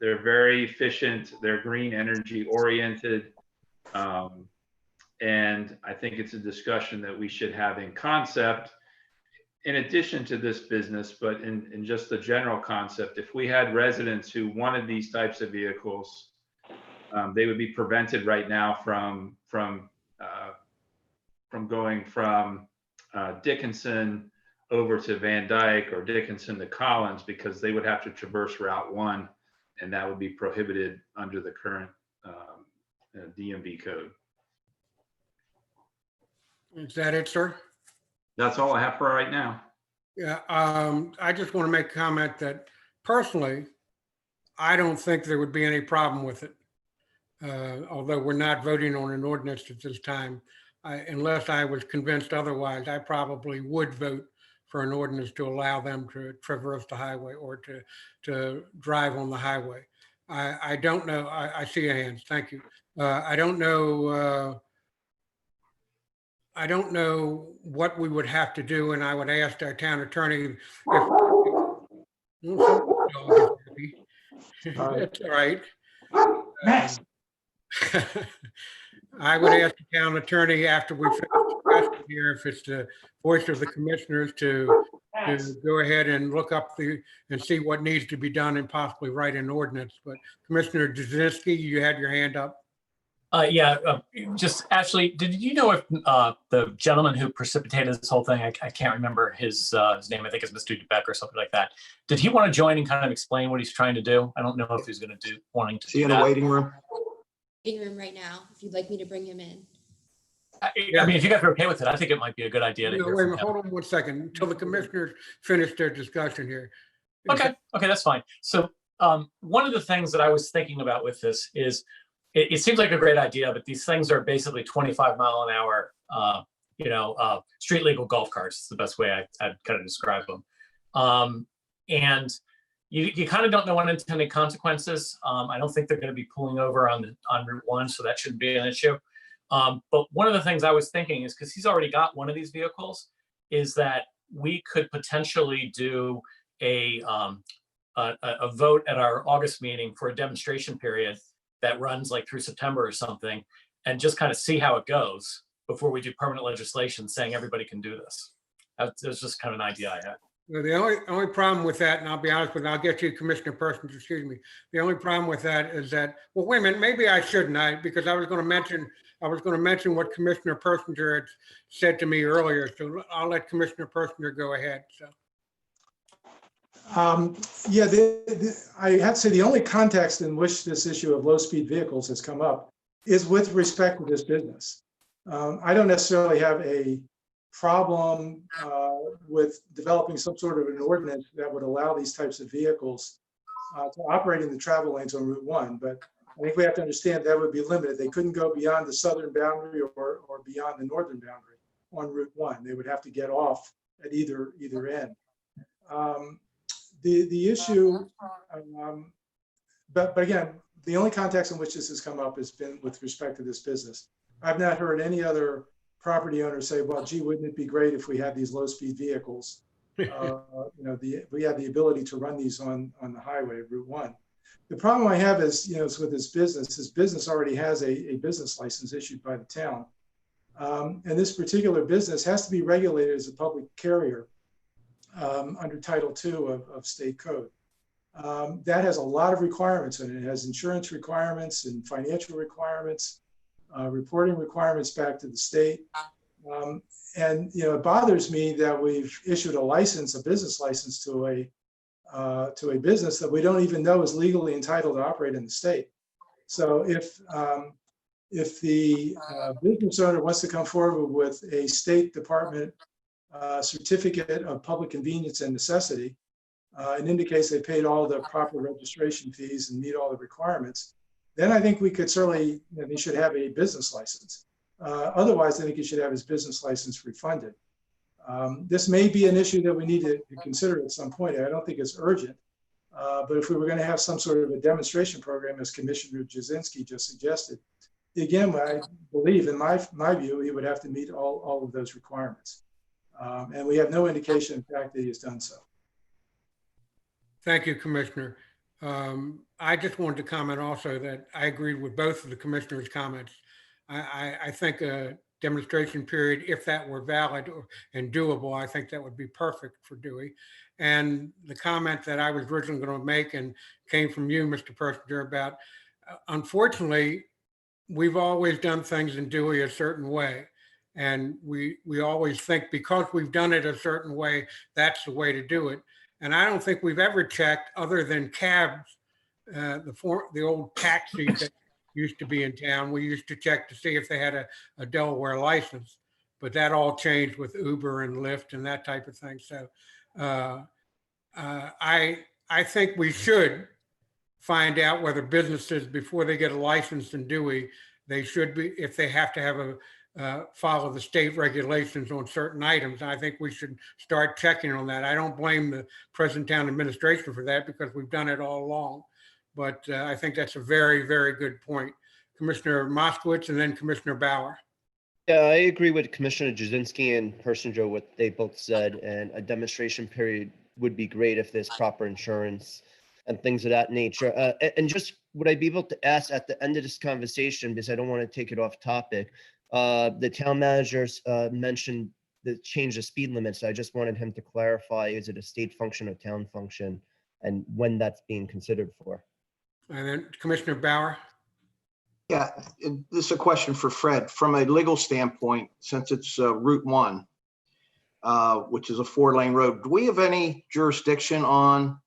They're very efficient, they're green energy oriented. And I think it's a discussion that we should have in concept, in addition to this business, but in just the general concept. If we had residents who wanted these types of vehicles, they would be prevented right now from going from Dickinson over to Van Dyke or Dickinson to Collins, because they would have to traverse Route 1, and that would be prohibited under the current DMV code. Is that it, sir? That's all I have for right now. Yeah, I just want to make a comment that personally, I don't think there would be any problem with it. Although we're not voting on an ordinance at this time, unless I was convinced otherwise, I probably would vote for an ordinance to allow them to traverse the highway or to drive on the highway. I don't know. I see your hands. Thank you. I don't know. I don't know what we would have to do, and I would ask our town attorney if. That's all right. I would ask the town attorney after we finish discussing here, if it's the voice of the commissioners, to go ahead and look up and see what needs to be done and possibly write an ordinance. But Commissioner Jazinski, you had your hand up. Just Ashley, did you know if the gentleman who precipitated this whole thing, I can't remember his name, I think it's Mr. DeBeck or something like that. Did he want to join and kind of explain what he's trying to do? I don't know if he's going to wanting to See do in the that. waiting room? Waiting room right now, if you'd like me to bring him in. I mean, if you guys are okay with it, I think it might be a good idea to No, hear wait a from minute, him. hold on 1 second until the commissioners finish their discussion here. Okay, that's fine. So one of the things that I was thinking about with this is, it seems like a great idea, but these things are basically 25-mile-an-hour, street legal golf carts. It's the best way I'd kind of describe them. And you kind of don't know unintended consequences. I don't think they're going to be pulling over on Route 1, so that shouldn't be an issue. But one of the things I was thinking is, because he's already got one of these vehicles, is that we could potentially do a vote at our August meeting for a demonstration period that runs like through September or something, and just kind of see how it goes before we do permanent legislation saying everybody can do this. That was just kind of an idea I had. Well, the only problem with that, and I'll be honest with you, I'll get you, Commissioner Persons, excuse me. The only problem with that is that, well, wait a minute, maybe I shouldn't, because I was going to mention what Commissioner Persinger had said to me earlier. So I'll let Commissioner Persinger go ahead. So. I have to say the only context in which this issue of low-speed vehicles has come up is with respect to this business. I don't necessarily have a problem with developing some sort of an ordinance that would allow these types of vehicles to operate in the travel lanes on Route 1, but I think we have to understand that would be limited. They couldn't go beyond the southern boundary or beyond the northern boundary on Route 1. They would have to get off at either end. The issue, but again, the only context in which this has come up has been with respect to this business. I've not heard any other property owner say, well, gee, wouldn't it be great if we had these low-speed vehicles? We had the ability to run these on the highway, Route 1. The problem I have is, is with this business already has a business license issued by the town. And this particular business has to be regulated as a public carrier under Title II of state code. That has a lot of requirements in it. It has insurance requirements and financial requirements, reporting requirements back to the state. And it bothers me that we've issued a business license to a business that we don't even know is legally entitled to operate in the state. So if the business owner wants to come forward with a State Department certificate of public convenience and necessity, and indicates they paid all the proper registration fees and meet all the requirements, then I think we could certainly, he should have a business license. Otherwise, I think he should have his business license refunded. This may be an issue that we need to consider at some point. I don't think it's urgent, but if we were going to have some sort of a demonstration program, as Commissioner Jazinski just suggested, again, I believe, in my view, he would have to meet all of those requirements. And we have no indication, in fact, that he has done so. Thank you, Commissioner. I just wanted to comment also that I agreed with both of the commissioners' comments. I think a demonstration period, if that were valid and doable, I think that would be perfect for Dewey. And the comment that I was originally going to make and came from you, Mr. Persinger, about unfortunately, we've always done things in Dewey a certain way. And we always think because we've done it a certain way, that's the way to do it. And I don't think we've ever checked, other than cabs, the old taxis that used to be in town. We used to check to see if they had a Delaware license, but that all changed with Uber and Lyft and that type of thing. So I think we should find out whether businesses, before they get a license in Dewey, they should be, if they have to have follow the state regulations on certain items. I think we should start checking on that. I don't blame the present town administration for that because we've done it all along. But I think that's a very, very good point. Commissioner Moskowitz and then Commissioner Bauer. Yeah, I agree with Commissioner Jazinski and Persinger, what they both said, and a demonstration period would be great if there's proper insurance and things of that nature. And just, would I be able to ask at the end of this conversation, because I don't want to take it off topic, the town managers mentioned the change of speed limits. I just wanted him to clarify, is it a state function or town function, and when that's being considered for? And then Commissioner Bauer. Yeah, this is a question for Fred. From a legal standpoint, since it's Route 1, which is a 4-lane road, do we have any jurisdiction on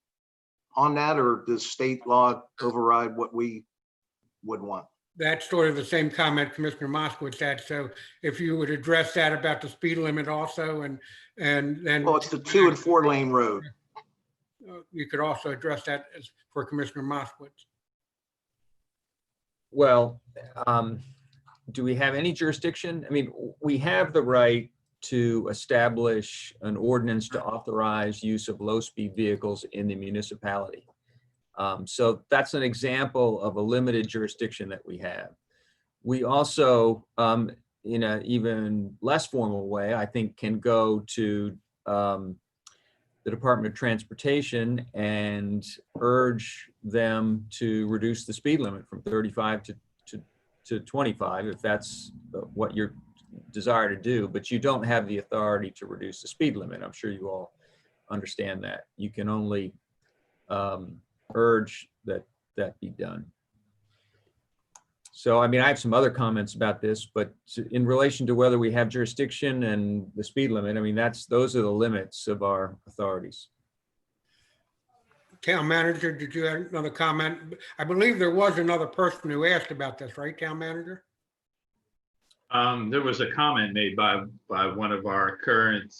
that, or does state law override what we would want? That's sort of the same comment Commissioner Moskowitz had. So if you would address that about the speed limit also, and then. Well, it's the 2- and 4-lane road. You could also address that as for Commissioner Moskowitz. Well, do we have any jurisdiction? I mean, we have the right to establish an ordinance to authorize use of low-speed vehicles in the municipality. So that's an example of a limited jurisdiction that we have. We also, in an even less formal way, I think, can go to the Department of Transportation and urge them to reduce the speed limit from 35 to 25, if that's what your desire to do, but you don't have the authority to reduce the speed limit. I'm sure you all understand that. You can only urge that be done. So, I mean, I have some other comments about this, but in relation to whether we have jurisdiction and the speed limit, I mean, those are the limits of our authorities. Town manager, did you have another comment? I believe there was another person who asked about this, right, town manager? There was a comment made by one of our current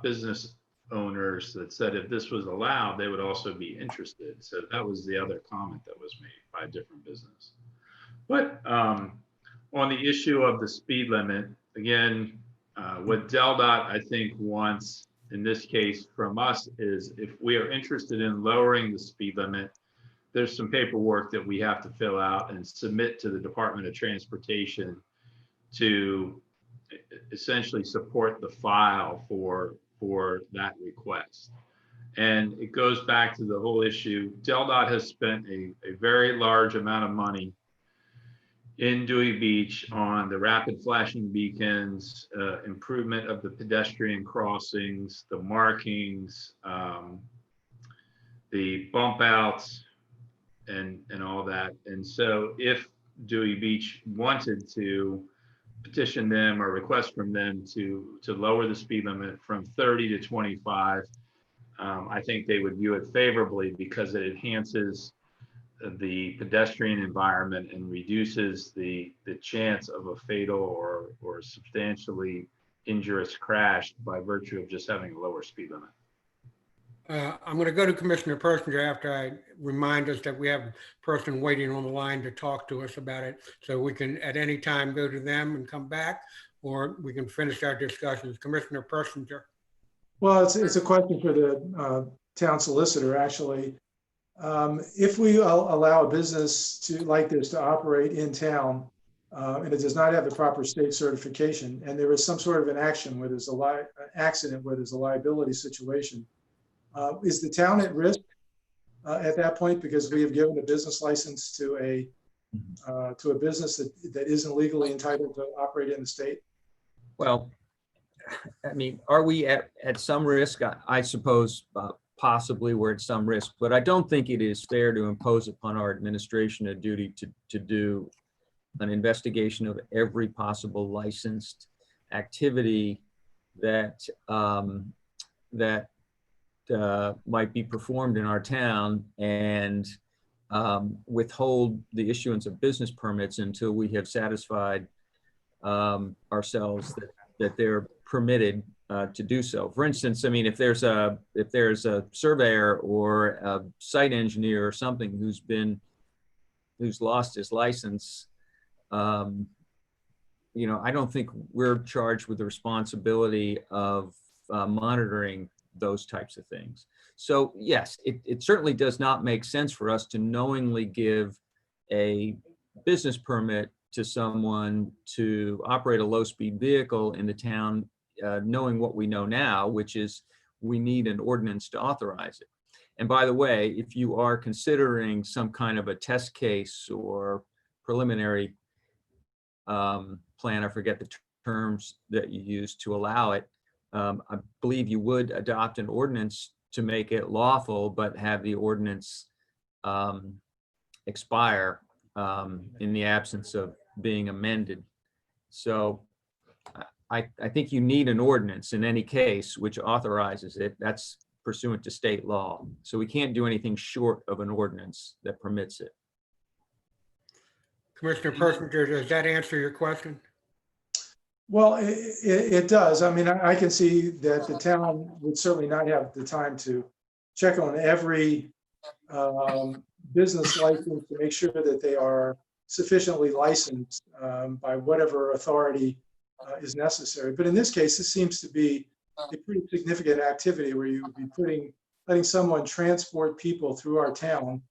business owners that said if this was allowed, they would also be interested. So that was the other comment that was made by a different business. But on the issue of the speed limit, again, what DelDOT, I think, wants in this case from us is if we are interested in lowering the speed limit, there's some paperwork that we have to fill out and submit to the Department of Transportation to essentially support the file for that request. And it goes back to the whole issue. DelDOT has spent a very large amount of money in Dewey Beach on the rapid flashing beacons, improvement of the pedestrian crossings, the markings, the bump outs, and all that. And so if Dewey Beach wanted to petition them or request from them to lower the speed limit from 30 to 25, I think they would view it favorably because it enhances the pedestrian environment and reduces the chance of a fatal or substantially injurious crash by virtue of just having a lower speed limit. I'm going to go to Commissioner Persinger after I remind us that we have a person waiting on the line to talk to us about it. So we can at any time go to them and come back, or we can finish our discussions. Commissioner Persinger. Well, it's a question for the town solicitor, actually. If we allow a business like this to operate in town, and it does not have the proper state certification, and there is some sort of an action where there's an accident where there's a liability situation, is the town at risk at that point because we have given a business license to a to a business that isn't legally entitled to operate in the state? Well, I mean, are we at some risk? I suppose possibly we're at some risk, but I don't think it is fair to impose upon our administration a duty to do an investigation of every possible licensed activity that might be performed in our town and withhold the issuance of business permits until we have satisfied ourselves that they're permitted to do so. For instance, I mean, if there's a surveyor or a site engineer or something who's lost his license, you know, I don't think we're charged with the responsibility of monitoring those types of things. So yes, it certainly does not make sense for us to knowingly give a business permit to someone to operate a low-speed vehicle in the town, knowing what we know now, which is we need an ordinance to authorize it. And by the way, if you are considering some kind of a test case or preliminary plan, I forget the terms that you use to allow it, I believe you would adopt an ordinance to make it lawful, but have the ordinance expire in the absence of being amended. So I think you need an ordinance in any case which authorizes it. That's pursuant to state law. So we can't do anything short of an ordinance that permits it. Commissioner Persinger, does that answer your question? Well, it does. I mean, I can see that the town would certainly not have the time to check on every business license to make sure that they are sufficiently licensed by whatever authority is necessary. But in this case, this seems to be a pretty significant activity where you would be letting someone transport people through our town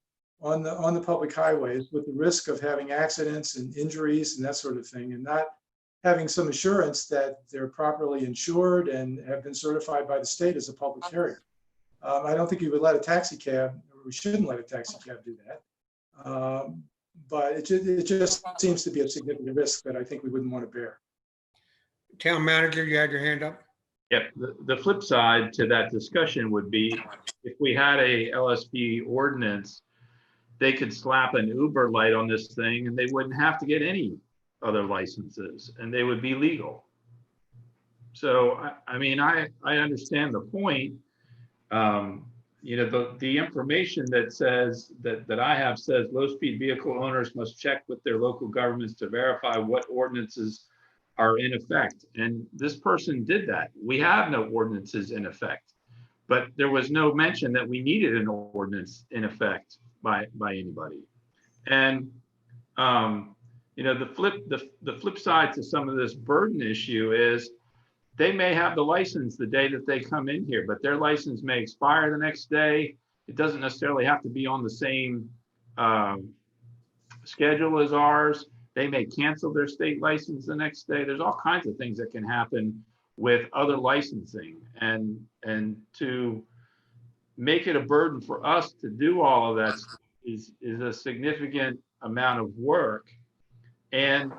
on the public highways with the risk of having accidents and injuries and that sort of thing, and not having some assurance that they're properly insured and have been certified by the state as a public carrier. I don't think you would let a taxi cab, or we shouldn't let a taxi cab do that. But it just seems to be a significant risk that I think we wouldn't want to bear. Town manager, you had your hand up? Yep, the flip side to that discussion would be if we had a LSP ordinance, they could slap an Uber light on this thing and they wouldn't have to get any other licenses and they would be legal. So, I mean, I understand the point. You know, the information that says that I have says low speed vehicle owners must check with their local governments to verify what ordinances are in effect. And this person did that. We have no ordinances in effect, but there was no mention that we needed an ordinance in effect by anybody. And you know, the flip side to some of this burden issue is they may have the license the day that they come in here, but their license may expire the next day. It doesn't necessarily have to be on the same schedule as ours. They may cancel their state license the next day. There's all kinds of things that can happen with other licensing, and to make it a burden for us to do all of that is a significant amount of work. And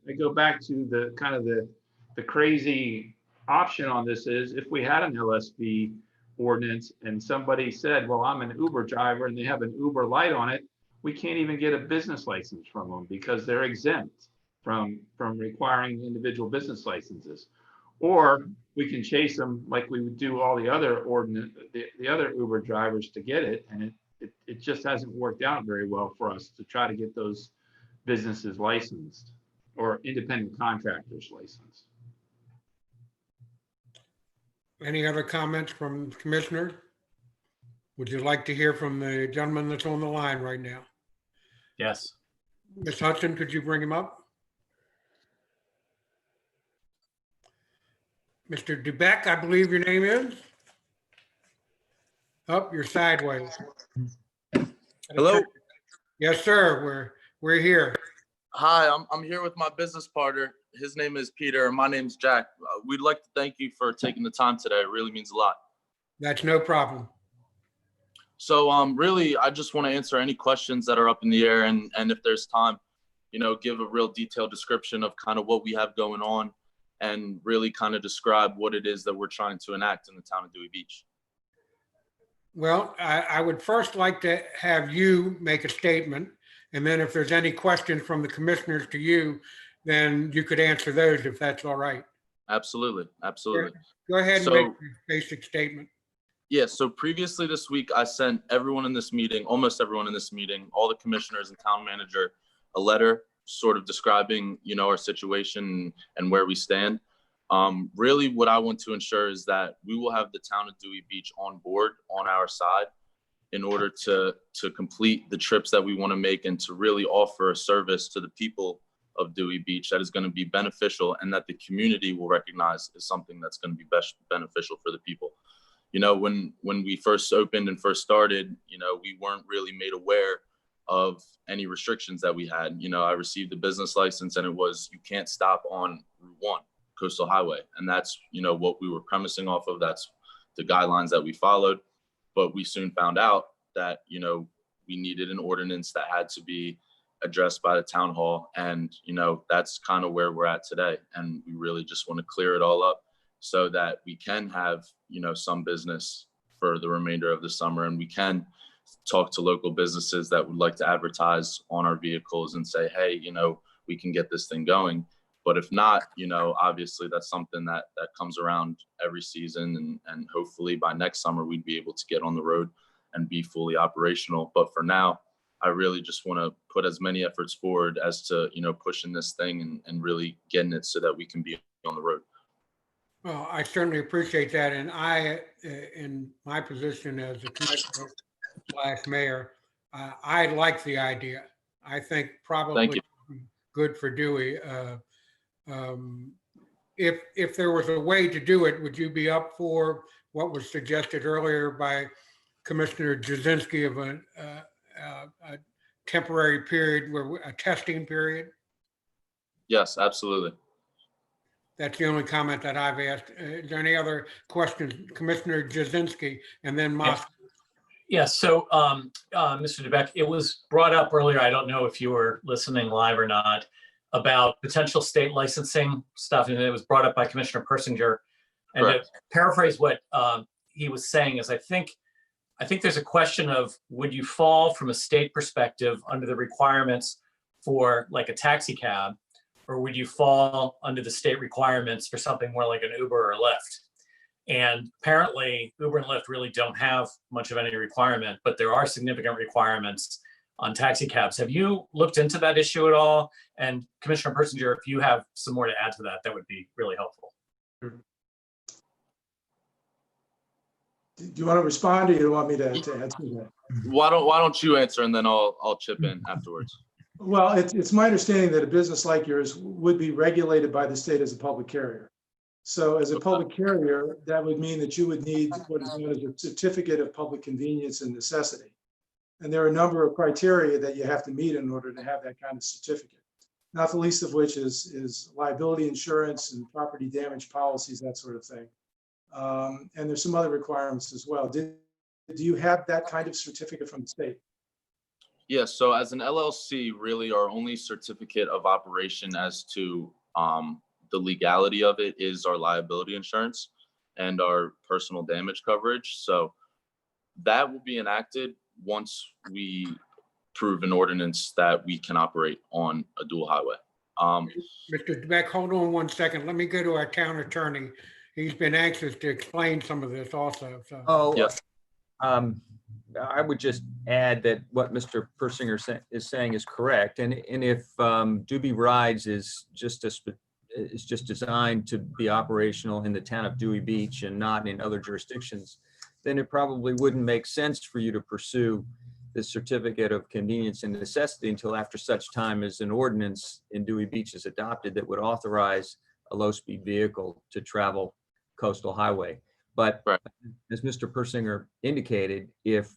I go back to the kind of the crazy option on this is if we had an LSB ordinance and somebody said, well, I'm an Uber driver and they have an Uber light on it, we can't even get a business license from them because they're exempt from requiring individual business licenses. Or we can chase them like we would do all the other the other Uber drivers to get it, and it just hasn't worked out very well for us to try to get those businesses licensed or independent contractors licensed. Any other comments from the commissioner? Would you like to hear from the gentleman that's on the line right now? Yes. Ms. Hudson, could you bring him up? Mr. Dubeck, I believe your name is? Oh, you're sideways. Hello. Yes, sir. We're here. Hi, I'm here with my business partner. His name is Peter, and my name's Jack. We'd like to thank you for taking the time today. It really means a lot. That's no problem. So really, I just want to answer any questions that are up in the air, and if there's time. give a real detailed description of kind of what we have going on and really kind of describe what it is that we're trying to enact in the town of Dewey Beach. Well, I would first like to have you make a statement, and then if there's any questions from the commissioners to you, then you could answer those if that's all right. Absolutely. Absolutely. Go ahead and So- make your basic statement. Yeah, so previously this week, I sent everyone in this meeting, almost everyone in this meeting, all the commissioners and town manager, a letter sort of describing, our situation and where we stand. Really what I want to ensure is that we will have the town of Dewey Beach on board on our side in order to complete the trips that we want to make and to really offer a service to the people of Dewey Beach that is going to be beneficial and that the community will recognize is something that's going to be best beneficial for the people. When we first opened and first started, we weren't really made aware of any restrictions that we had. I received a business license and it was, you can't stop on Route 1 Coastal Highway. And that's, what we were premising off of. That's the guidelines that we followed. But we soon found out that, we needed an ordinance that had to be addressed by the town hall. And, that's kind of where we're at today. And we really just want to clear it all up so that we can have, some business for the remainder of the summer. And we can talk to local businesses that would like to advertise on our vehicles and say, hey, we can get this thing going. But if not, obviously that's something that comes around every season. And hopefully by next summer, we'd be able to get on the road and be fully operational. But for now, I really just want to put as many efforts forward as to, pushing this thing and really getting it so that we can be on the road. Well, I certainly appreciate that. And I, in my position as a commissioner / mayor, I like the idea. I think probably good for Dewey. If there was a way to do it, would you be up for what was suggested earlier by Commissioner Jasinski of a temporary period, a testing period? Yes, absolutely. That's the only comment that I've asked. Is there any other questions? Commissioner Jasinski and then Moss. Yeah, so Mr. DeBeck, it was brought up earlier, I don't know if you were listening live or not, about potential state licensing stuff, and it was brought up by Commissioner Persinger. And Correct. to paraphrase what he was saying is, I think there's a question of, would you fall from a state perspective under the requirements for like a taxi cab, or would you fall under the state requirements for something more like an Uber or Lyft? And apparently Uber and Lyft really don't have much of any requirement, but there are significant requirements on taxi cabs. Have you looked into that issue at all? And Commissioner Persinger, if you have some more to add to that, that would be really helpful. Do you want to respond, or you want me to answer that? Why don't you answer and then I'll chip in afterwards. Well, it's my understanding that a business like yours would be regulated by the state as a public carrier. So as a public carrier, that would mean that you would need what is known as a certificate of public convenience and necessity. And there are a number of criteria that you have to meet in order to have that kind of certificate, not the least of which is liability insurance and property damage policies, that sort of thing. And there's some other requirements as well. Do you have that kind of certificate from the state? Yes, so as an LLC, really our only certificate of operation as to the legality of it is our liability insurance and our personal damage coverage. So that will be enacted once we prove an ordinance that we can operate on a dual highway. Mr. DeBeck, hold on one second. Let me go to our town attorney. He's been anxious to explain some of this also. So. Oh, Yes. I would just add that what Mr. Persinger is saying is correct. And if Doobie Rides is just designed to be operational in the town of Dewey Beach and not in other jurisdictions, then it probably wouldn't make sense for you to pursue the certificate of convenience and necessity until after such time as an ordinance in Dewey Beach is adopted that would authorize a low-speed vehicle to travel coastal highway. But right. As Mr. Persinger indicated, if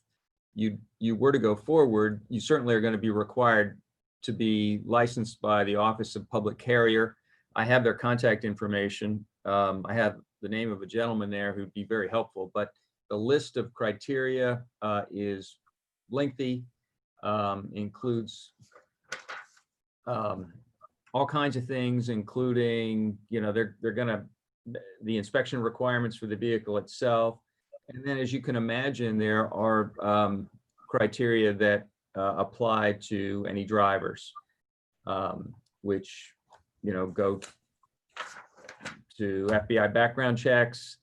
you were to go forward, you certainly are going to be required to be licensed by the Office of Public Carrier. I have their contact information. I have the name of a gentleman there who'd be very helpful, but the list of criteria is lengthy, includes all kinds of things, including, they're gonna, the inspection requirements for the vehicle itself. And then, as you can imagine, there are criteria that apply to any drivers, which, go to FBI background checks,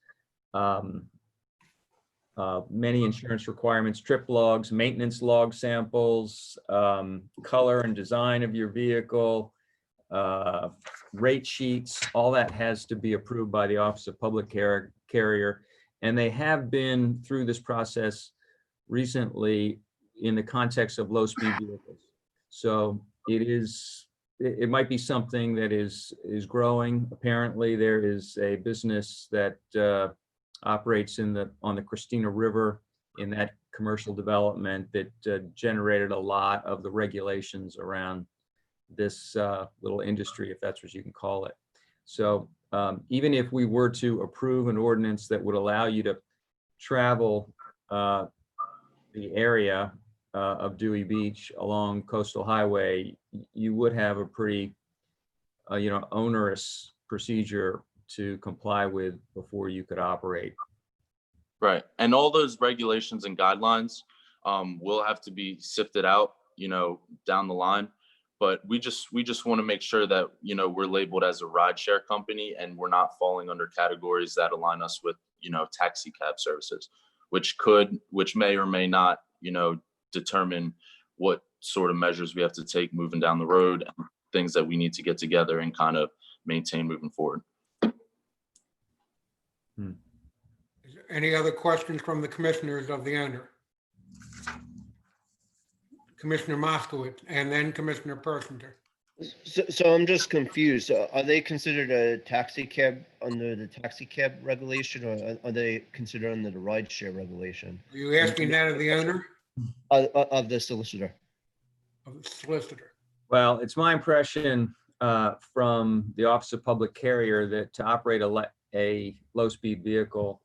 many insurance requirements, trip logs, maintenance log samples, color and design of your vehicle, rate sheets, all that has to be approved by the Office of Public Carrier. And they have been through this process recently in the context of low-speed vehicles. So it might be something that is growing. Apparently, there is a business that operates on the Christina River in that commercial development that generated a lot of the regulations around this little industry, if that's what you can call it. So even if we were to approve an ordinance that would allow you to travel the area of Dewey Beach along Coastal Highway, you would have a pretty, onerous procedure to comply with before you could operate. Right. And all those regulations and guidelines will have to be sifted out, down the line. But we just want to make sure that, we're labeled as a rideshare company and we're not falling under categories that align us with, taxi cab services, which may or may not, determine what sort of measures we have to take moving down the road and things that we need to get together and kind of maintain moving forward. Any other questions from the commissioners of the owner? Commissioner Moskowitz and then Commissioner Persinger. So I'm just confused. Are they considered a taxi cab under the taxi cab regulation, or are they considered under the rideshare regulation? Are you asking that of the owner? Of the solicitor. Of the solicitor. Well, it's my impression from the Office of Public Carrier that to operate a low-speed vehicle,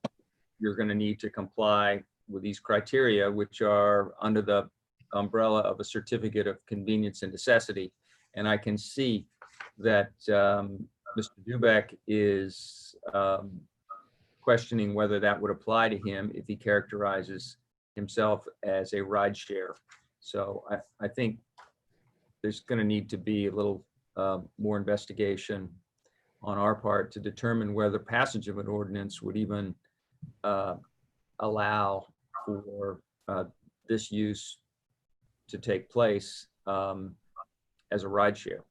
you're going to need to comply with these criteria, which are under the umbrella of a certificate of convenience and necessity. And I can see that Mr. Dubek is questioning whether that would apply to him if he characterizes himself as a rideshare. So I think there's going to need to be a little more investigation on our part to determine whether passage of an ordinance would even allow for this use to take place as a rideshare.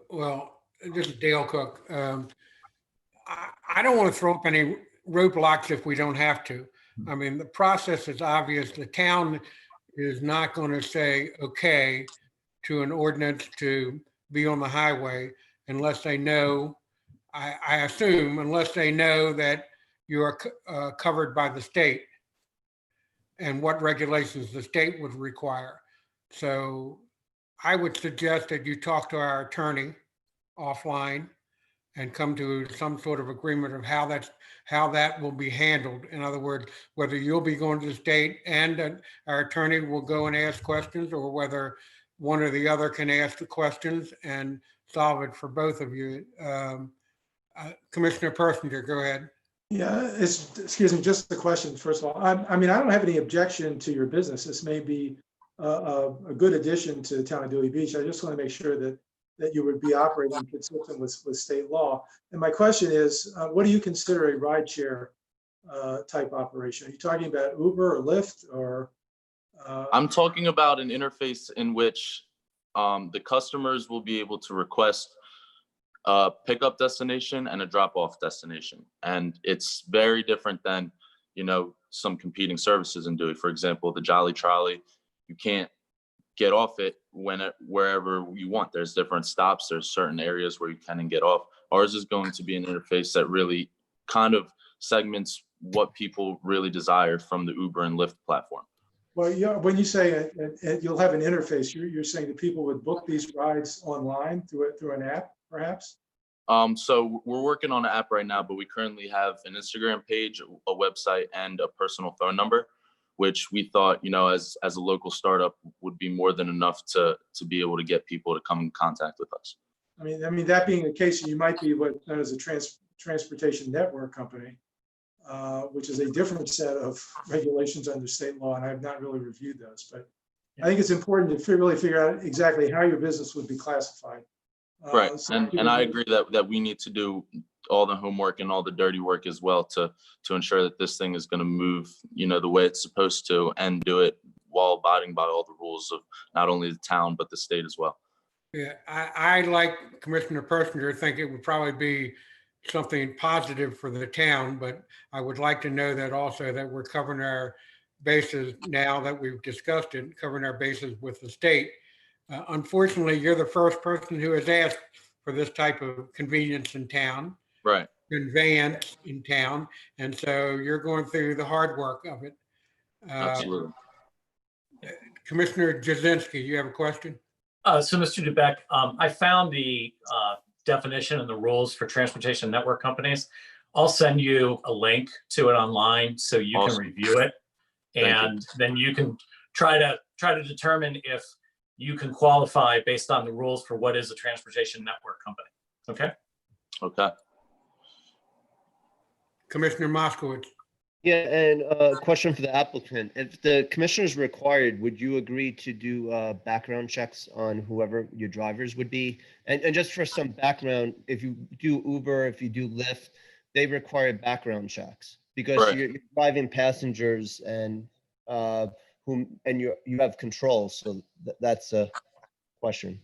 Well, this is Dale Cook. I don't want to throw up any roadblocks if we don't have to. I mean, the process is obvious. The town is not going to say okay to an ordinance to be on the highway unless they know, I assume, unless they know that you are covered by the state and what regulations the state would require. So I would suggest that you talk to our attorney offline and come to some sort of agreement of how that will be handled. In other words, whether you'll be going to the state and our attorney will go and ask questions, or whether one or the other can ask the questions and solve it for both of you. Commissioner Persinger, go ahead. Yeah, excuse me, just the question, first of all. I mean, I don't have any objection to your business. This may be a good addition to the town of Dewey Beach. I just want to make sure that you would be operating consistent with state law. And my question is, what do you consider a rideshare type operation? Are you talking about Uber or Lyft or? I'm talking about an interface in which the customers will be able to request a pickup destination and a drop-off destination. And it's very different than, some competing services in Dewey. For example, the Jolly Trolley, you can't get off it wherever you want. There's different stops. There's certain areas where you can and get off. Ours is going to be an interface that really kind of segments what people really desire from the Uber and Lyft platform. Well, yeah, when you say you'll have an interface, you're saying that people would book these rides online through an app, perhaps? So we're working on an app right now, but we currently have an Instagram page, a website, and a personal phone number, which we thought, as a local startup would be more than enough to be able to get people to come in contact with us. I mean, that being the case, you might be what known as a transportation network company, which is a different set of regulations under state law, and I have not really reviewed those. But I think it's important to really figure out exactly how your business would be classified. Right, so and I agree that we need to do all the homework and all the dirty work as well to ensure that this thing is going to move, the way it's supposed to, and do it while abiding by all the rules of not only the town but the state as well. Yeah, I like Commissioner Persinger, think it would probably be something positive for the town, but I would like to know that also that we're covering our bases now that we've discussed it, covering our bases with the state. Unfortunately, you're the first person who has asked for this type of convenience in town, Right. conveyance in town, and so you're going through the hard work of it. Absolutely. Commissioner Jazinski, you have a question? So Mr. Dubeck, I found the definition and the rules for transportation network companies. I'll send you a link to it online so you Awesome. can review it. Thank And then you can try to determine if you can qualify based on the rules for what is a transportation network company. Okay? Okay. Commissioner Moskowitz. Yeah, and a question for the applicant. If the commissioner is required, would you agree to do background checks on whoever your drivers would be? And just for some background, if you do Uber, if you do Lyft, they require background checks because Right. you're driving passengers and you have control. So that's a question.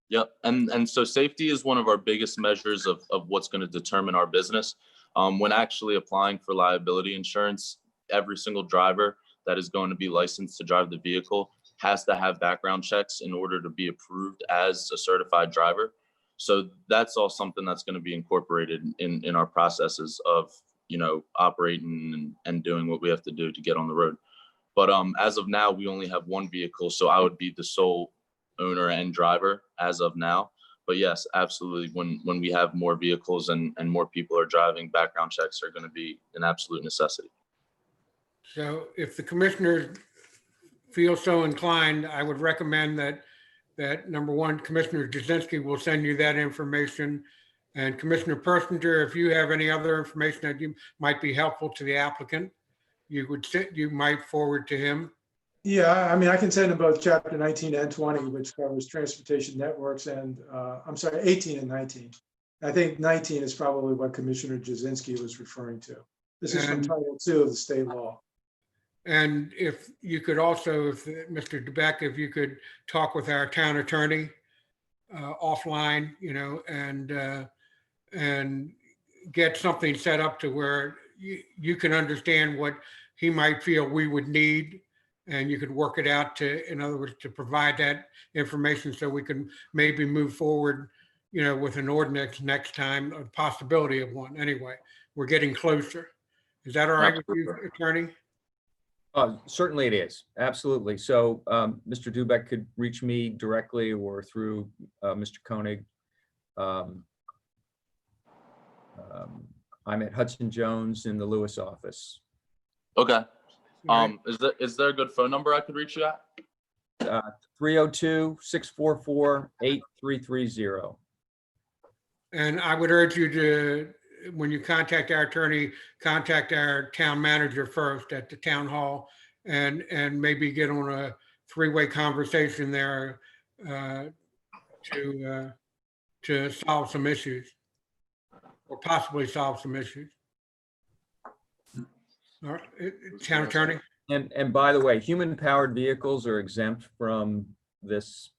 Yep. And so safety is one of our biggest measures of what's going to determine our business. When actually applying for liability insurance, every single driver that is going to be licensed to drive the vehicle has to have background checks in order to be approved as a certified driver. So that's all something that's going to be incorporated in our processes of, operating and doing what we have to do to get on the road. But as of now, we only have one vehicle, so I would be the sole owner and driver as of now. But yes, absolutely. When we have more vehicles and more people are driving, background checks are going to be an absolute necessity. So if the commissioners feel so inclined, I would recommend that number one, Commissioner Jazinski will send you that information. And Commissioner Persinger, if you have any other information that you might be helpful to the applicant, you might forward to him. Yeah, I mean, I can send them both chapter 19 and 20, which covers transportation networks, and I'm sorry, 18 and 19. I think 19 is probably what Commissioner Jazinski was referring to. This is from Title II of the state law. And if you could also, Mr. Dubeck, if you could talk with our town attorney offline, and get something set up to where you can understand what he might feel we would need. And you could work it out in other words, to provide that information so we can maybe move forward, with an ordinance next time, a possibility of one. Anyway, we're getting closer. Is that all right with you, attorney? Certainly it is. Absolutely. So Mr. Dubeck could reach me directly or through Mr. Koenig. I'm at Hudson Jones in the Lewis office. Okay. Is there a good phone number I could reach you at? 302-644-8330. And I would urge you to, when you contact our attorney, contact our town manager first at the town hall and maybe get on a three-way conversation there to solve some issues or possibly solve some issues. All right, town attorney. And by the way, human-powered vehicles are exempt from this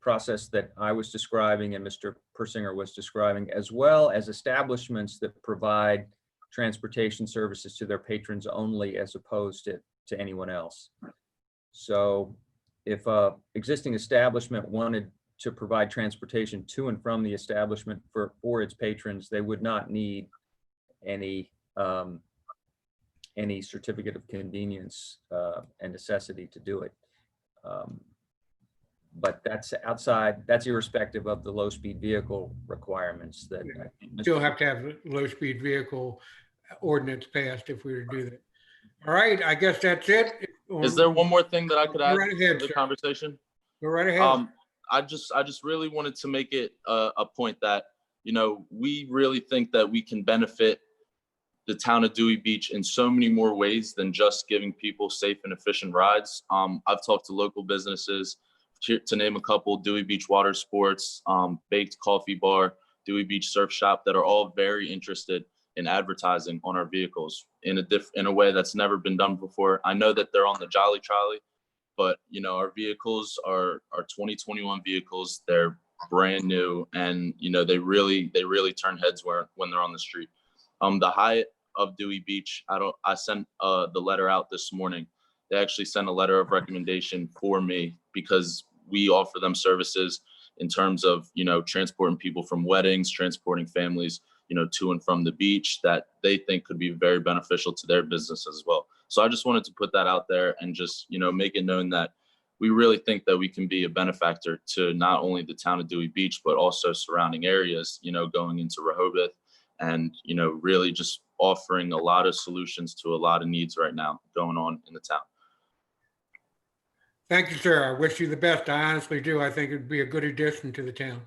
process that I was describing and Mr. Persinger was describing, as well as establishments that provide transportation services to their patrons only as opposed to anyone else. So if a existing establishment wanted to provide transportation to and from the establishment for its patrons, they would not need any certificate of convenience and necessity to do it. But that's irrespective of the low-speed vehicle requirements that Still have to have a low-speed vehicle ordinance passed if we were to do that. All right, I guess that's it. Is there one more thing that I could Go add right ahead, to the sir. conversation? Go right ahead. I just really wanted to make it a point that, you know, we really think that we can benefit the town of Dewey Beach in so many more ways than just giving people safe and efficient rides. I've talked to local businesses, to name a couple: Dewey Beach Water Sports, Baked Coffee Bar, Dewey Beach Surf Shop, that are all very interested in advertising on our vehicles in a way that's never been done before. I know that they're on the Jolly Trolley, but you know, our vehicles are 2021 vehicles. They're brand new, and you know, they really turn heads when they're on the street. The Hyatt of Dewey Beach, I sent the letter out this morning. They actually sent a letter of recommendation for me because we offer them services in terms of, you know, transporting people from weddings, transporting families, you know, to and from the beach, that they think could be very beneficial to their business as well. So I just wanted to put that out there and just, you know, make it known that we really think that we can be a benefactor to not only the town of Dewey Beach, but also surrounding areas, you know, going into Rehoboth, and, you know, really just offering a lot of solutions to a lot of needs right now going on in the town. Thank you, sir. I wish you the best. I honestly do. I think it'd be a good addition to the town.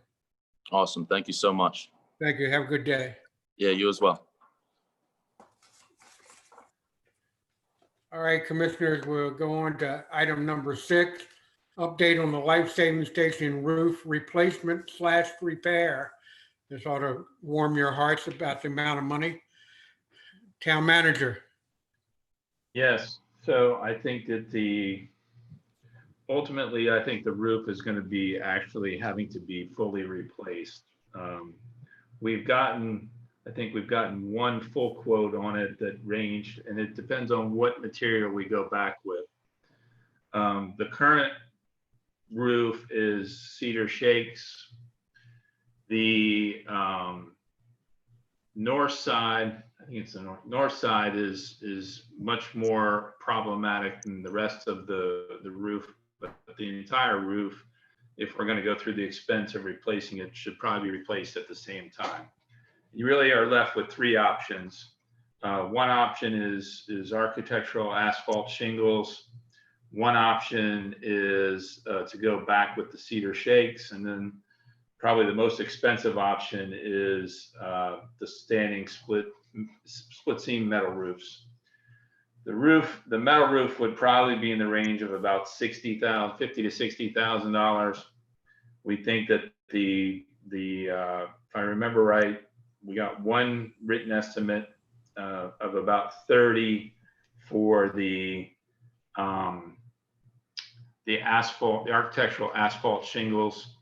Awesome. Thank you so much. Thank you. Have a good day. Yeah, you as well. All right, commissioners, we'll go on to item number 6, update on the life-saving station roof replacement / repair. This ought to warm your hearts about the amount of money. Town manager. Yes, so I think that ultimately, I think the roof is going to be actually having to be fully replaced. I think we've gotten one full quote on it that ranged, and it depends on what material we go back with. The current roof is cedar shakes. The north side, I think it's the north side, is much more problematic than the rest of the roof, but the entire roof, if we're going to go through the expense of replacing it, should probably be replaced at the same time. You really are left with 3 options. One option is architectural asphalt shingles. One option is to go back with the cedar shakes, and then probably the most expensive option is the standing split seam metal roofs. The metal roof would probably be in the range of about $50,000 to $60,000. We think that if I remember right, we got one written estimate of about 30 for the architectural asphalt shingles.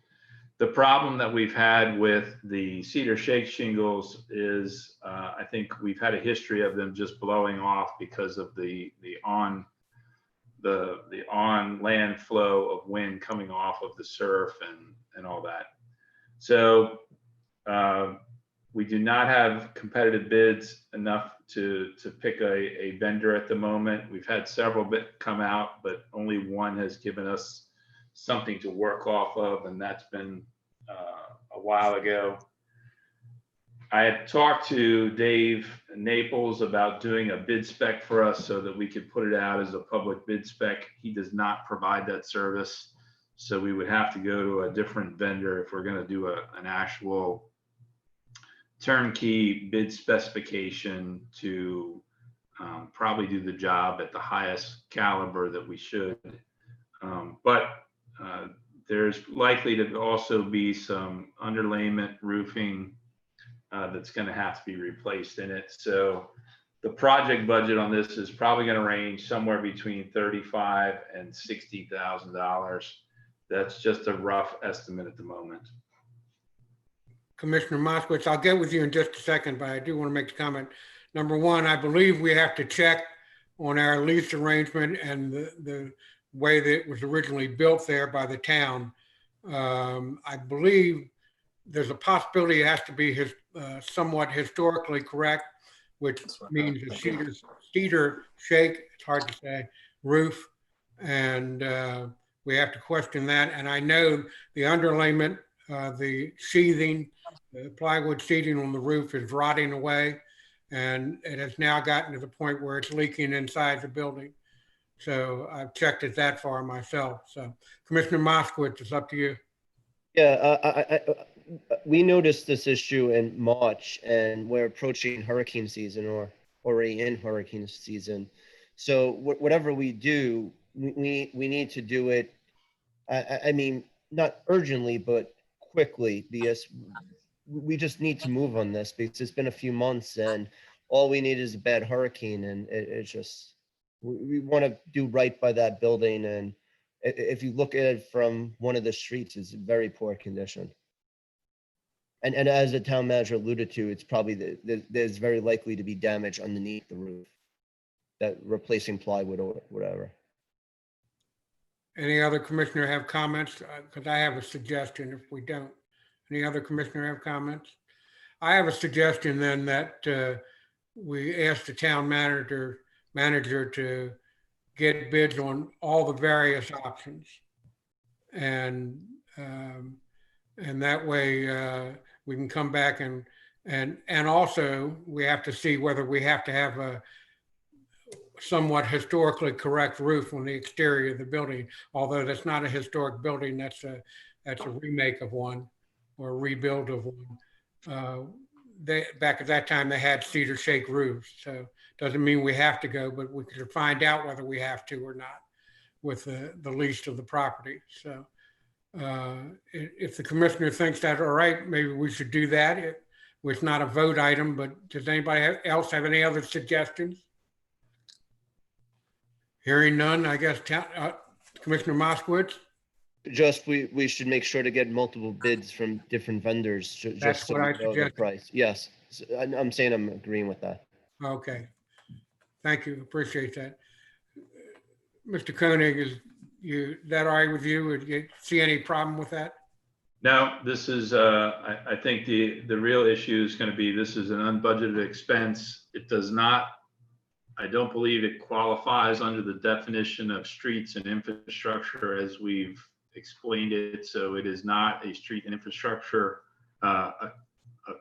The problem that we've had with the cedar shake shingles is I think we've had a history of them just blowing off because of the on land flow of wind coming off of the surf and all that. So we do not have competitive bids enough to pick a vendor at the moment. We've had several come out, but only one has given us something to work off of, and that's been a while ago. I had talked to Dave Naples about doing a bid spec for us so that we could put it out as a public bid spec. He does not provide that service, so we would have to go to a different vendor if we're going to do an actual turnkey bid specification to probably do the job at the highest caliber that we should. But there's likely to also be some underlayment roofing that's going to have to be replaced in it. So the project budget on this is probably going to range somewhere between $35,000 and $60,000. That's just a rough estimate at the moment. Commissioner Moskowitz, I'll get with you in just a second, but I do want to make a comment. Number one, I believe we have to check on our lease arrangement and the way that it was originally built there by the town. I believe there's a possibility it has to be somewhat historically correct, which means a cedar shake, it's hard to say, roof, and we have to question that. And I know the underlayment, the sheathing, the plywood sheathing on the roof is rotting away. and it has now gotten to the point where it's leaking inside the building. So I've checked it that far myself. So Commissioner Moskowitz, it's up to you. Yeah, we noticed this issue in March, and we're approaching hurricane season or already in hurricane season. So whatever we do, we need to do it. I mean, not urgently, but quickly, because we just need to move on this, because it's been a few months and all we need is a bad hurricane, and it's just, we want to do right by that building. And if you look at it from one of the streets, it's in very poor condition. And as the town manager alluded to, it's probably there's very likely to be damage underneath the roof, that replacing plywood or whatever. Any other commissioner have comments? Because I have a suggestion if we don't. Any other commissioner have comments? I have a suggestion then that we ask the town manager to get bids on all the various options. And that way we can come back and also we have to see whether we have to have a somewhat historically correct roof on the exterior of the building. Although that's not a historic building, that's a remake of one or a rebuild of one. Back at that time they had cedar shake roofs, so doesn't mean we have to go, but we could find out whether we have to or not with the lease of the property. So if the commissioner thinks that all right, maybe we should do that. It's not a vote item, but does anybody else have any other suggestions? Hearing none, I guess Commissioner Moskowitz. Just we should make sure to get multiple bids from different vendors. That's just so what I we know the suggested. price. Yes, so I'm saying I'm agreeing with that. Okay, thank you, appreciate that. Mr. Koenig, is that all right with you? Would you see any problem with that? No, this is, I think the real issue is going to be, this is an unbudgeted expense. It does not, I don't believe it qualifies under the definition of streets and infrastructure as we've explained it. So it is not a street and infrastructure a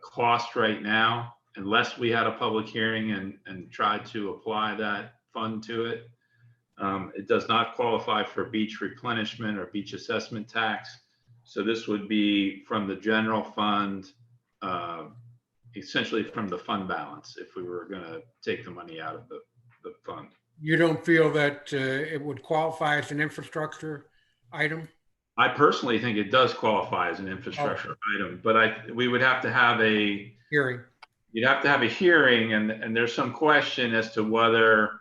cost right now, unless we had a public hearing and tried to apply that fund to it. It does not qualify for beach replenishment or beach assessment tax. So this would be from the general fund, essentially from the fund balance, if we were going to take the money out of the fund. You don't feel that it would qualify as an infrastructure item? I personally think it does qualify as an infrastructure item, but we would have to have a hearing. You'd have to have a hearing, and there's some question as to whether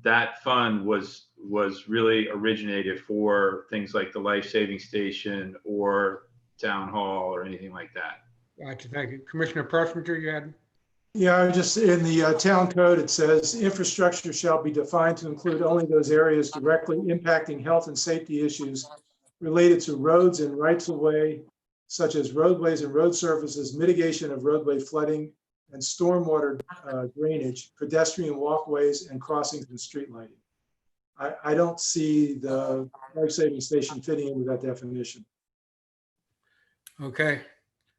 that fund was really originated for things like the life-saving station or town hall or anything like that. Gotcha, thank you. Commissioner Persinger, you had? Yeah, just in the town code, it says infrastructure shall be defined to include only those areas directly impacting health and safety issues related to roads and rights of way, such as roadways and road surfaces, mitigation of roadway flooding and stormwater drainage, pedestrian walkways and crossings and street lighting. I don't see the life-saving station fitting into that definition. Okay.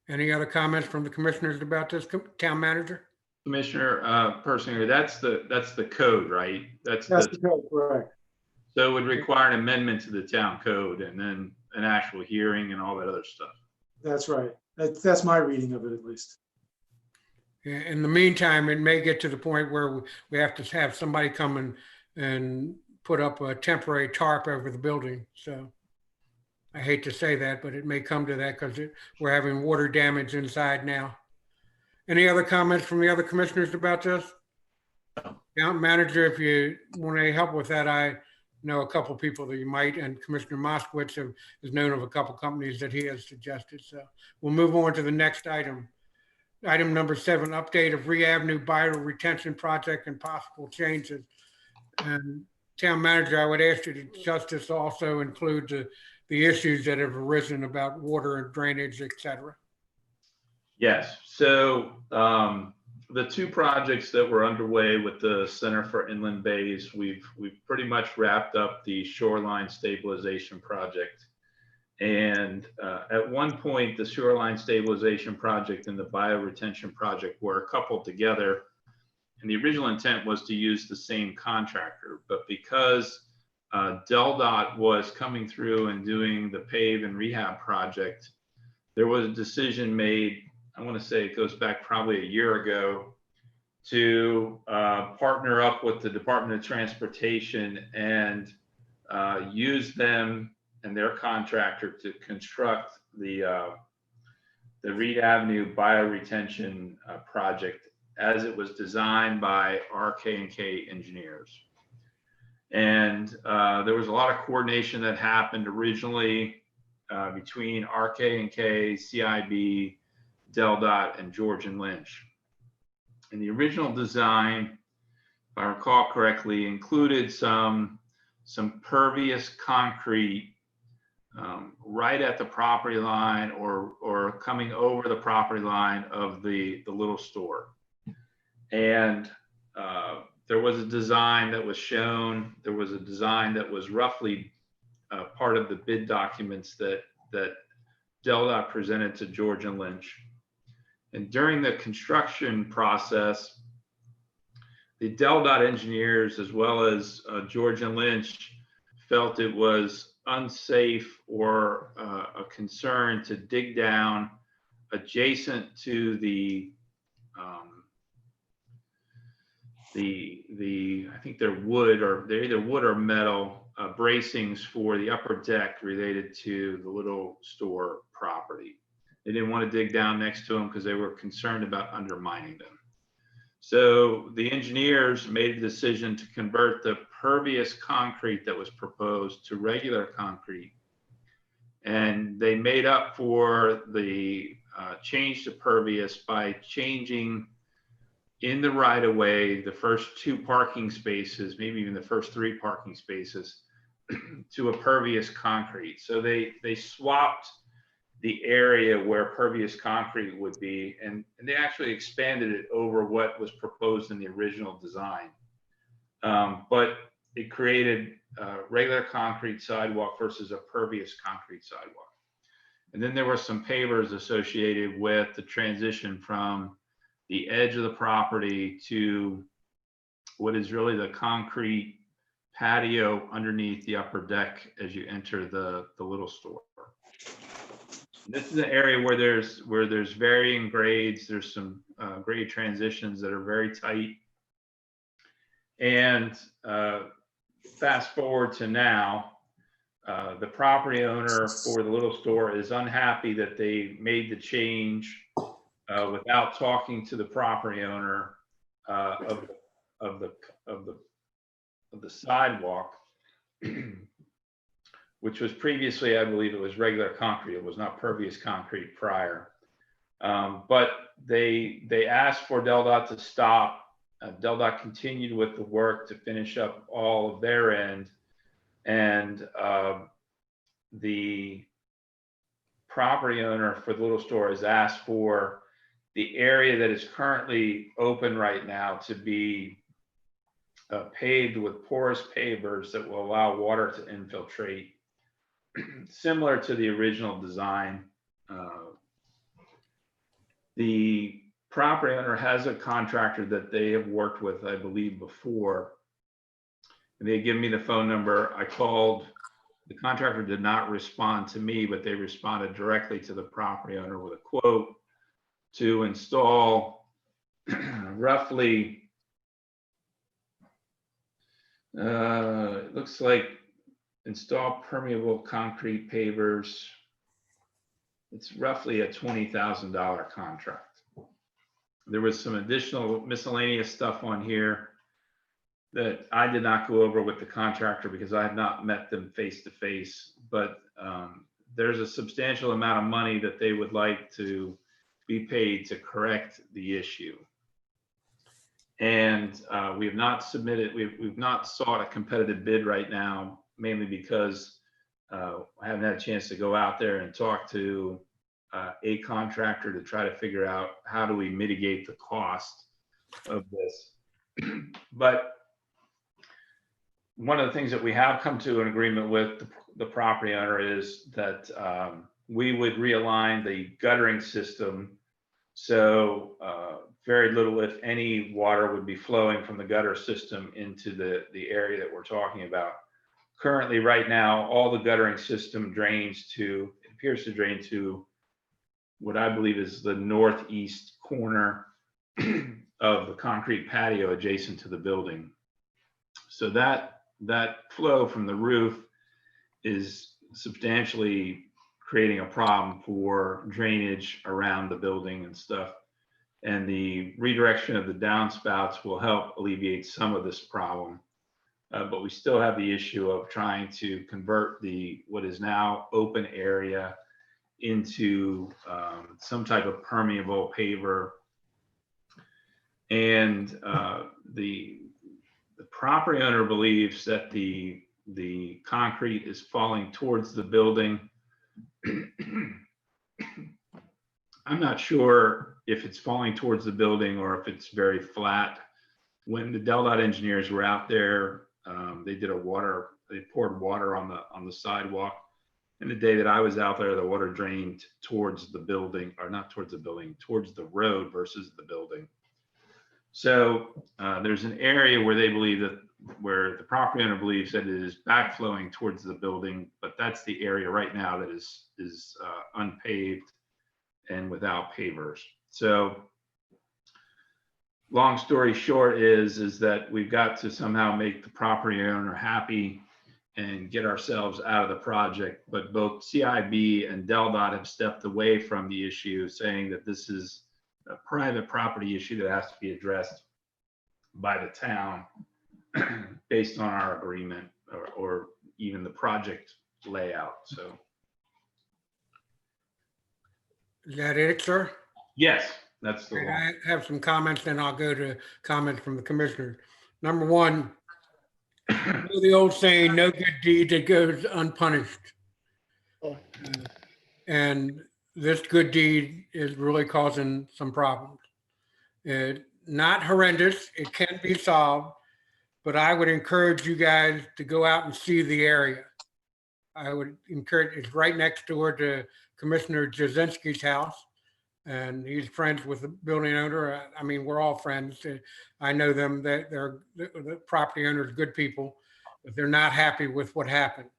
Any other comments from the commissioners about this, town manager? Commissioner Persinger, that's the code, right? That's the code, correct. So it would require an amendment to the town code and then an actual hearing and all that other stuff. That's right. That's my reading of it, at least. In the meantime, it may get to the point where we have to have somebody come and put up a temporary tarp over the building. So I hate to say that, but it may come to that because we're having water damage inside now. Any other comments from the other commissioners about this? Town manager, if you want any help with that, I know a couple people that you might, and Commissioner Moskowitz has known of a couple companies that he has suggested. So we'll move on to the next item. Item number 7, update of Ree Avenue Bio Retention Project and possible changes. And town manager, I would ask you to just this also include the issues that have arisen about water and drainage, et cetera. Yes. So the 2 projects that were underway with the Center for Inland Bays, we've pretty much wrapped up the shoreline stabilization project. And at one point, the shoreline stabilization project and the bioretention project were coupled together And the original intent was to use the same contractor, but because DelDOT was coming through and doing the pave and rehab project, there was a decision made, I want to say it goes back probably a year ago, to partner up with the Department of Transportation and use them and their contractor to construct the Reed Avenue bioretention project as it was designed by RK&K engineers. And there was a lot of coordination that happened originally between RK&K, CIB, DelDOT, and George and Lynch. And the original design, if I recall correctly, included some pervious concrete right at the property line or coming over the property line of the little store. And there was a design that was shown. There was a design that was roughly part of the bid documents that DelDOT presented to George and Lynch. And during the construction process, the DelDOT engineers, as well as George and Lynch, felt it was unsafe or a concern to dig down adjacent to I think they're either wood or metal bracings for the upper deck related to the little store property. They didn't want to dig down next to them because they were concerned about undermining them. So the engineers made a decision to convert the pervious concrete that was proposed to regular concrete. And they made up for the change to pervious by changing in the right of way the first 2 parking spaces, maybe even the first 3 parking spaces, to a pervious concrete. So they swapped the area where pervious concrete would be, and they actually expanded it over what was proposed in the original design. But it created a regular concrete sidewalk versus a pervious concrete sidewalk. And then there were some pavers associated with the transition from the edge of the property to what is really the concrete patio underneath the upper deck as you enter the little store. This is an area where there's varying grades. There's some grade transitions that are very tight. And fast forward to now, the property owner for the little store is unhappy that they made the change without talking to the property owner of the sidewalk, which was previously, I believe it was regular concrete. It was not pervious concrete prior. But they asked for DelDOT to stop. DelDOT continued with the work to finish up all of their end. And the property owner for the little store has asked for the area that is currently open right now to be paved with porous pavers that will allow water to infiltrate, similar to the original design. The property owner has a contractor that they have worked with, I believe, before. And they gave me the phone number. I called. The contractor did not respond to me, but they responded directly to the property owner with a quote to install roughly, it looks like install permeable concrete pavers. It's roughly a $20,000 contract. There was some additional miscellaneous stuff on here that I did not go over with the contractor because I have not met them face to face, but there's a substantial amount of money that they would like to be paid to correct the issue. And we have not submitted, we've not sought a competitive bid right now, mainly because I haven't had a chance to go out there and talk to a contractor to try to figure out how do we mitigate the cost of this. But one of the things that we have come to an agreement with the property owner is that we would realign the guttering system. So very little, if any, water would be flowing from the gutter system into the area that we're talking about. Currently, right now, all the guttering system drains to, it appears to drain to what I believe is the northeast corner of the concrete patio adjacent to the building. So that flow from the roof is substantially creating a problem for drainage around the building and stuff. And the redirection of the downspouts will help alleviate some of this problem. But we still have the issue of trying to convert what is now open area into some type of permeable paver. And the property owner believes that the concrete is falling towards the building. I'm not sure if it's falling towards the building or if it's very flat. When the DelDOT engineers were out there, they poured water on the sidewalk. And the day that I was out there, the water drained towards the building, or not towards the building, towards the road versus the building. So there's an area where they believe that, where the property owner believes that it is backflowing towards the building, but that's the area right now that is unpaved and without pavers. So long story short is that we've got to somehow make the property owner happy and get ourselves out of the project. But both CIB and DelDOT have stepped away from the issue, saying that this is a private property issue that has to be addressed by the town based on our agreement or even the project layout. So. Is that it, sir? Yes, that's the one. I have some comments, then I'll go to comments from the commissioners. Number one, the old saying, no good deed that goes unpunished. And this good deed is really causing some problems. Not horrendous, it can be solved, but I would encourage you guys to go out and see the area. I would encourage, it's right next door to Commissioner Jasinski's house, and he's friends with the building owner. I mean, we're all friends. I know them, that the property owners, good people, but they're not happy with what happened.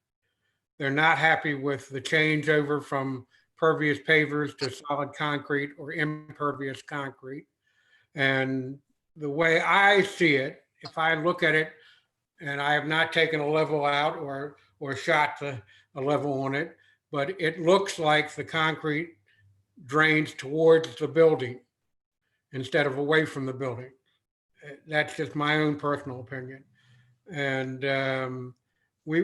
They're not happy with the changeover from pervious pavers to solid concrete or impervious concrete. And the way I see it, if I look at it, and I have not taken a level out or shot a level on it, but it looks like the concrete drains towards the building instead of away from the building. That's just my own personal opinion. And we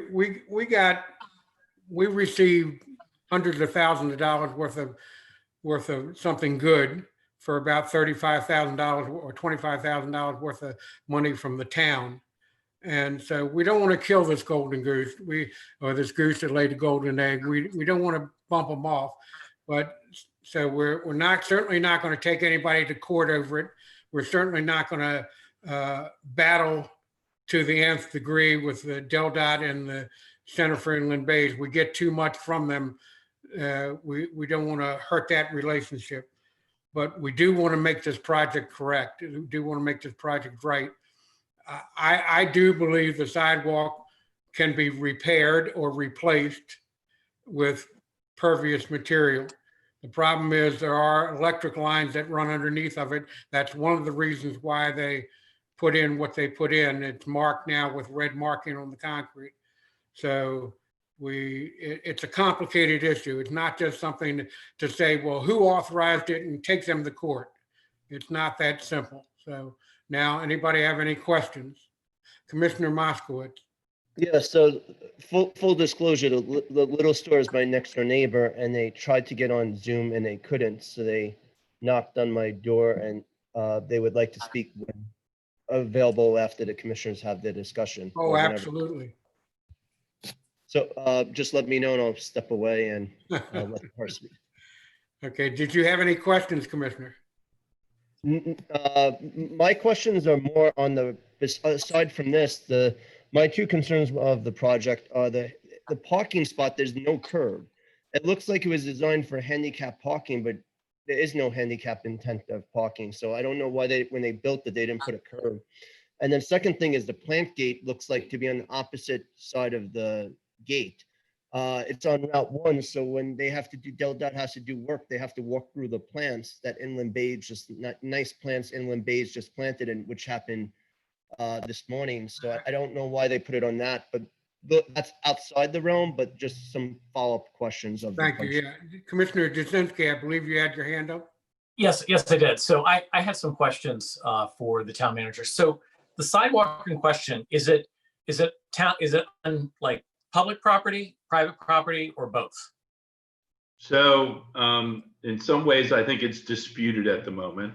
received hundreds of thousands of dollars worth of something good for about $35,000 or $25,000 worth of money from the town. And so we don't want to kill this golden goose, or this goose that laid the golden egg. We don't want to bump them off. But so we're certainly not going to take anybody to court over it. We're certainly not going to battle to the nth degree with the DelDOT and the Center for Inland Bays. We get too much from them. We don't want to hurt that relationship. But we do want to make this project correct. We do want to make this project right. I do believe the sidewalk can be repaired or replaced with pervious material. The problem is there are electric lines that run underneath of it. That's one of the reasons why they put in what they put in. It's marked now with red marking on the concrete. So it's a complicated issue. It's not just something to say, well, who authorized it and take them to court. It's not that simple. So now, anybody have any questions? Commissioner Moskowitz. Yeah, so full disclosure, the little store is my next door neighbor, and they tried to get on Zoom and they couldn't. So they knocked on my door, and they would like to speak when available after the commissioners have their discussion. Oh, absolutely. So just let me know and I'll step away and let the person speak. Okay, did you have any questions, Commissioner? My questions are more on aside from this, my two concerns of the project are the parking spot, there's no curb. It looks like it was designed for handicap parking, but there is no handicap intent of parking. So I don't know why they, when they built it, they didn't put a curb. And then second thing is the plant gate looks like to be on the opposite side of the gate. It's on Route 1, so when they have to do, DelDOT has to do work, they have to walk through the plants that Inland Bays just, nice plants Inland Bays just planted, and which happened this morning. So I don't know why they put it on that, but that's outside the realm, but just some follow-up questions of. Thank you. Yeah, Commissioner Jasinski, I believe you had your hand up. Yes, I did. So I had some questions for the town manager. So the sidewalk in question, is it on like public property, private property, or both? So in some ways, I think it's disputed at the moment.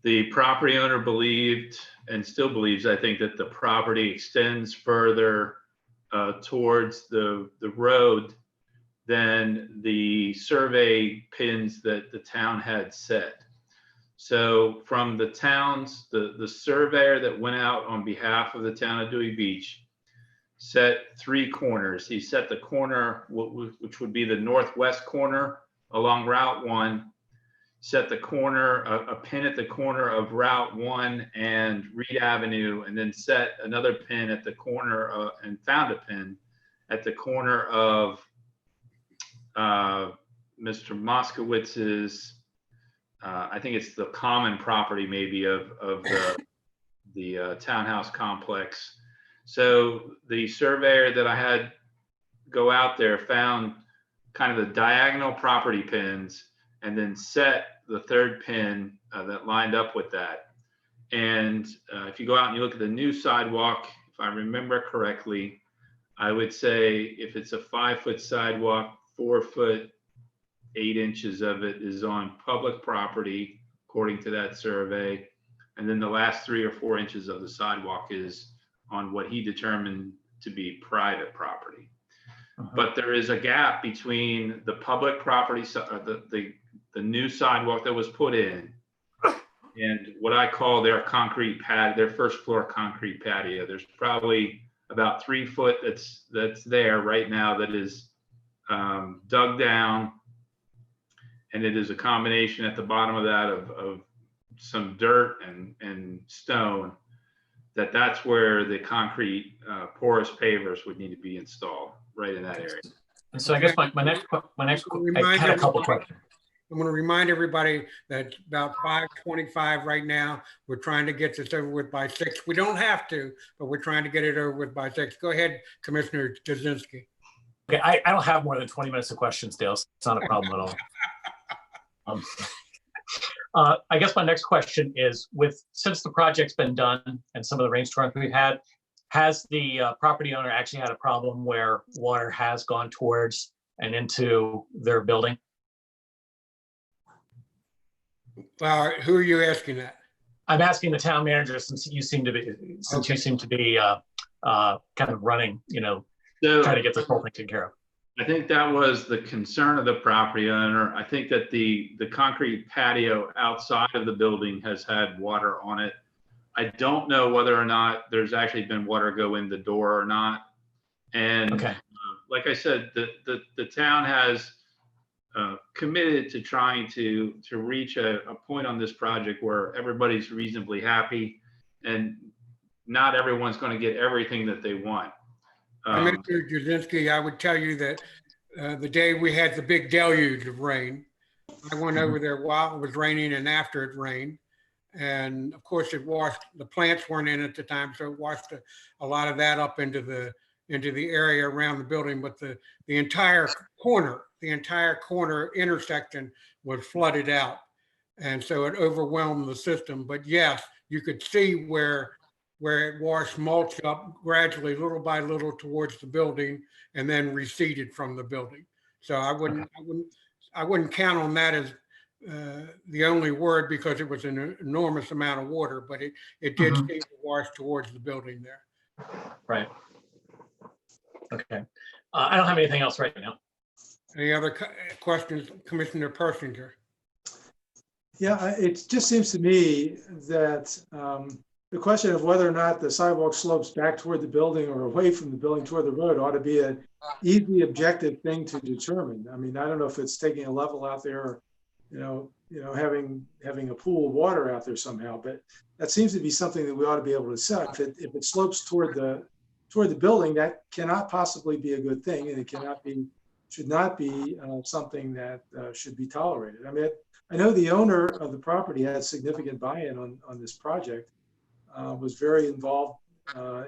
The property owner believed and still believes, I think, that the property extends further towards the road than the survey pins that the town had set. So from the town's, the surveyor that went out on behalf of the town of Dewey Beach set 3 corners. He set the corner, which would be the northwest corner along Route 1, set the corner, a pin at the corner of Route 1 and Reed Avenue, and then set another pin at the corner and found a pin at the corner of Mr. Moskowitz's, I think it's the common property maybe of the townhouse complex. So the surveyor that I had go out there found kind of the diagonal property pins and then set the 3rd pin that lined up with that. And if you go out and you look at the new sidewalk, if I remember correctly, I would say if it's a 5-foot sidewalk, 4 foot 8 inches of it is on public property, according to that survey. And then the last 3 or 4 inches of the sidewalk is on what he determined to be private property. But there is a gap between the public property, the new sidewalk that was put in, and what I call their concrete pad, their first floor concrete patio. There's probably about 3 foot that's there right now that is dug down, and it is a combination at the bottom of that of some dirt and stone. That's where the concrete porous pavers would need to be installed, right in that area. And so I guess my next I had a couple questions. I'm going to remind everybody that it's about 5:25 right now. We're trying to get this over with by 6. We don't have to, but we're trying to get it over with by 6. Go ahead, Commissioner Jasinski. Okay, I don't have more than 20 minutes of questions, Dale. So it's not a problem at all. I guess my next question is, since the project's been done and some of the rainstorms we've had, has the property owner actually had a problem where water has gone towards and into their building? Who are you asking that? I'm asking the town manager, since you seem to be kind of running, trying to get this whole thing taken care of. I think that was the concern of the property owner. I think that the concrete patio outside of the building has had water on it. I don't know whether or not there's actually been water go in the door or not. And okay. Like I said, the town has committed to trying to reach a point on this project where everybody's reasonably happy, and not everyone's going to get everything that they want. Mr. Jasinski, I would tell you that the day we had the big deluge of rain, I went over there while it was raining and after it rained. And of course it washed, the plants weren't in at the time, so it washed a lot of that up into the area around the building. But the entire corner intersection was flooded out. And so it overwhelmed the system. But yes, you could see where it washed mulch up gradually, little by little, towards the building, and then receded from the building. So I wouldn't count on that as the only word, because it was an enormous amount of water, but it did seem to wash towards the building there. Right. Okay. I don't have anything else right now. Any other questions, Commissioner Persinger? Yeah, it just seems to me that the question of whether or not the sidewalk slopes back toward the building or away from the building toward the road ought to be an easy, objective thing to determine. I mean, I don't know if it's taking a level out there having a pool of water out there somehow. But that seems to be something that we ought to be able to set. If it slopes toward the building, that cannot possibly be a good thing, and it should not be something that should be tolerated. I mean, I know the owner of the property had significant buy-in on this project, was very involved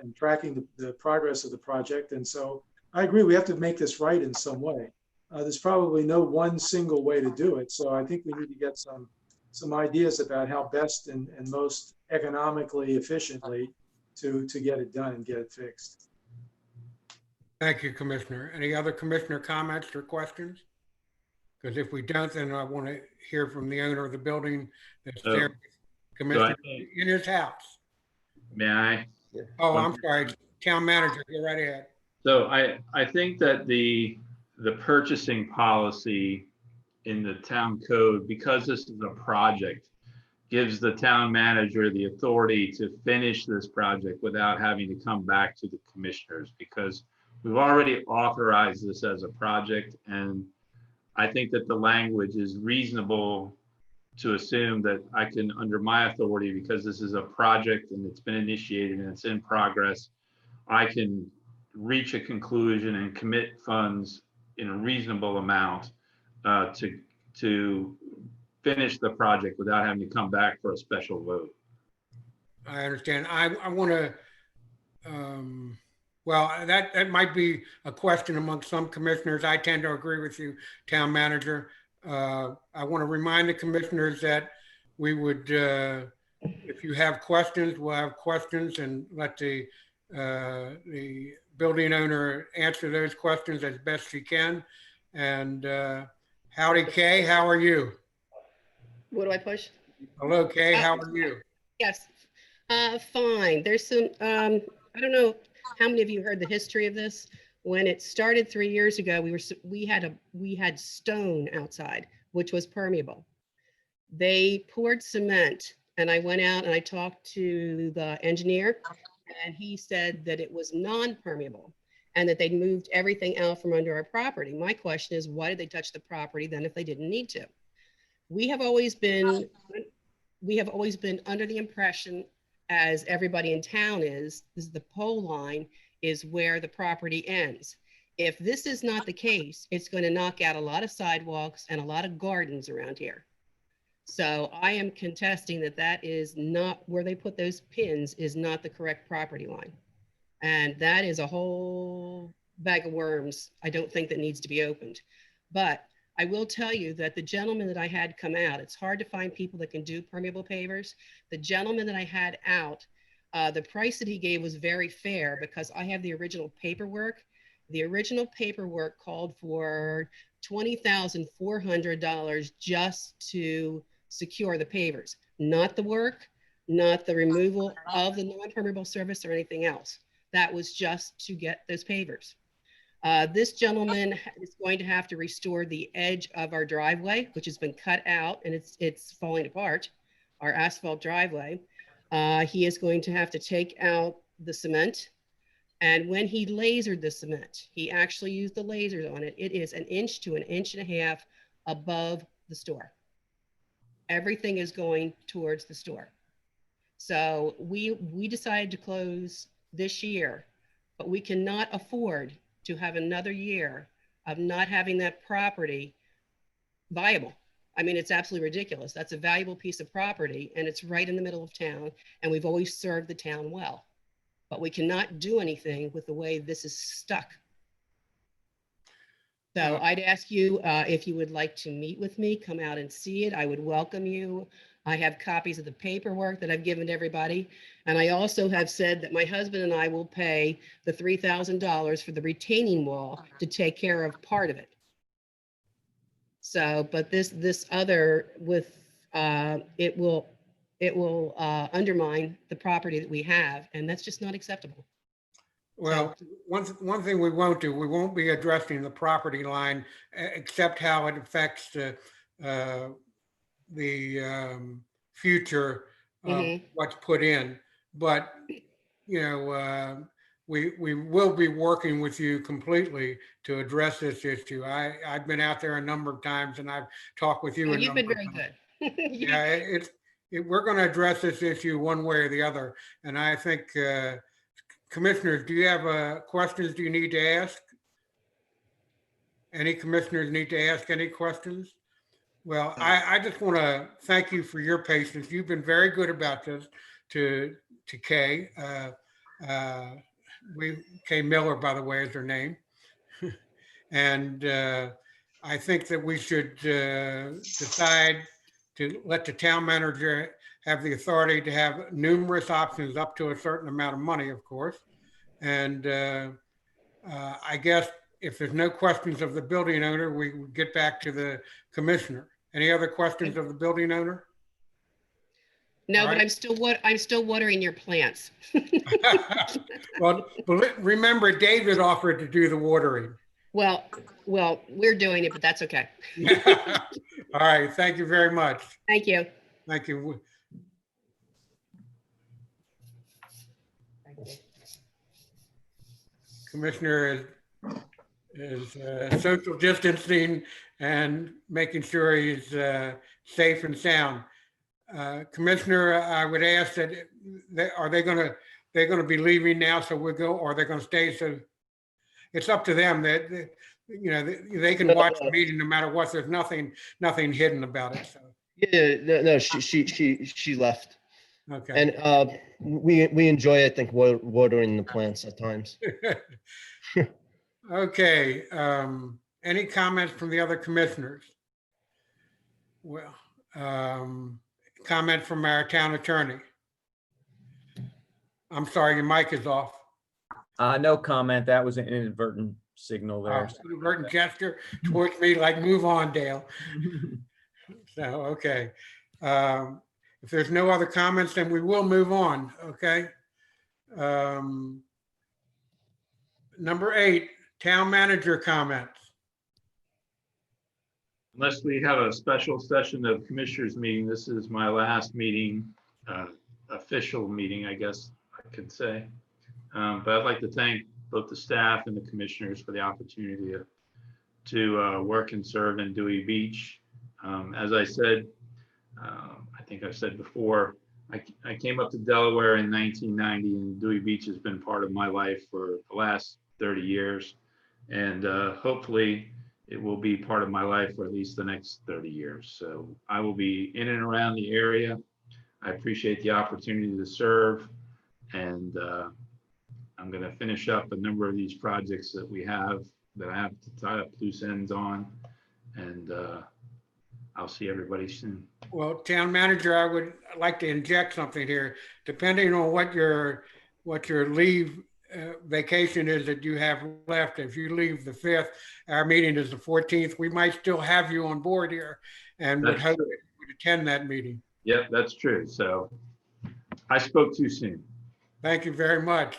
in tracking the progress of the project. And so I agree, we have to make this right in some way. There's probably no one single way to do it. So I think we need to get some ideas about how best and most economically efficiently to get it done and get it fixed. Thank you, Commissioner. Any other commissioner comments or questions? Because if we don't, then I want to hear from the owner of the building that's there, Commissioner, in his house. May I? Oh, I'm sorry, town manager, go right ahead. So I think that the purchasing policy in the town code, because this is a project, gives the town manager the authority to finish this project without having to come back to the commissioners, because we've already authorized this as a project. And I think that the language is reasonable to assume that I can, under my authority, because this is a project and it's been initiated and it's in progress, I can reach a conclusion and commit funds in a reasonable amount to finish the project without having to come back for a special vote. I understand. I want to, well, that might be a question among some commissioners. I tend to agree with you, town manager. I want to remind the commissioners that we would, if you have questions, we'll have questions, and let the building owner answer those questions as best she can. And howdy, Kay, how are you? What do I push? Hello, Kay, how are you? Yes, fine. There's some, I don't know how many of you heard the history of this. When it started 3 years ago, we had stone outside, which was permeable. They poured cement, and I went out and I talked to the engineer, and he said that it was non-permeable and that they'd moved everything out from under our property. My question is, why did they touch the property then if they didn't need to? We have always been under the impression, as everybody in town is the pole line is where the property ends. If this is not the case, it's going to knock out a lot of sidewalks and a lot of gardens around here. So I am contesting that is not where they put those pins, is not the correct property line. And that is a whole bag of worms I don't think that needs to be opened. But I will tell you that the gentleman that I had come out, it's hard to find people that can do permeable pavers. The gentleman that I had out, the price that he gave was very fair, because I have the original paperwork. The original paperwork called for $20,400 just to secure the pavers, not the work, not the removal of the non-permeable surface or anything else. That was just to get those pavers. This gentleman is going to have to restore the edge of our driveway, which has been cut out and it's falling apart, our asphalt driveway. He is going to have to take out the cement. And when he lasered the cement, he actually used the lasers on it. It is 1 inch to 1.5 inches above the store. Everything is going towards the store. So we decided to close this year, but we cannot afford to have another year of not having that property viable. I mean, it's absolutely ridiculous. That's a valuable piece of property and it's right in the middle of town, and we've always served the town well, but we cannot do anything with the way this is stuck. So I'd ask you if you would like to meet with me, come out and see it. I would welcome you. I have copies of the paperwork that I've given to everybody. And I also have said that my husband and I will pay the $3,000 for the retaining wall to take care of part of it. So, but this other with, it will undermine the property that we have, and that's just not acceptable. Well, one thing we won't do, we won't be addressing the property line except how it affects the future of what's put in. But, you know, we will be working with you completely to address this issue. I've been out there a number of times and I've talked with you. Oh, a you've been number very of times. good. Yeah, we're going to address this issue one way or the other. And I think, commissioners, do you have questions do you need to ask? Any commissioners need to ask any questions? Well, I just want to thank you for your patience. You've been very good about this to Kay. Kay Miller, by the way, is her name. And I think that we should decide to let the town manager have the authority to have numerous options up to a certain amount of money, of course. And I guess if there's no questions of the building owner, we would get back to the commissioner. Any other questions of the building owner? No, All but right. I'm still watering your plants. Well, remember, David offered to do the watering. Well, we're doing it, but that's okay. All right. Thank you very much. Thank you. Thank you. Commissioner is social distancing and making sure he's safe and sound. Commissioner, I would ask that they're going to be leaving now, so we'll go, or they're going to stay. So it's up to them. That they can watch the meeting no matter what. There's nothing hidden about it. So. Yeah, no, she left. Okay. And we enjoy, I think, watering the plants at times. Okay. Any comments from the other commissioners? Well, comment from our town attorney. I'm sorry, your mic is off. No comment. That was an inadvertent signal there. Inadvertent gesture towards me, like move on, Dale. So, okay. If there's no other comments, then we will move on, okay? Number 8, town manager comments. Unless we have a special session of commissioners meeting, this is my last meeting, official meeting, I guess I could say. But I'd like to thank both the staff and the commissioners for the opportunity to work and serve in Dewey Beach. As I said, I think I've said before, I came up to Delaware in 1990, and Dewey Beach has been part of my life for the last 30 years. And hopefully it will be part of my life for at least the next 30 years. So I will be in and around the area. I appreciate the opportunity to serve. And I'm going to finish up a number of these projects that we have that I have to tie up loose ends on. And I'll see everybody soon. Well, town manager, I would like to inject something here. Depending on what your leave vacation is that you have left, if you leave the 5th, our meeting is the 14th. We might still have you on board here, and would hope that you would attend that meeting. Yep, that's true. So I spoke too soon. Thank you very much.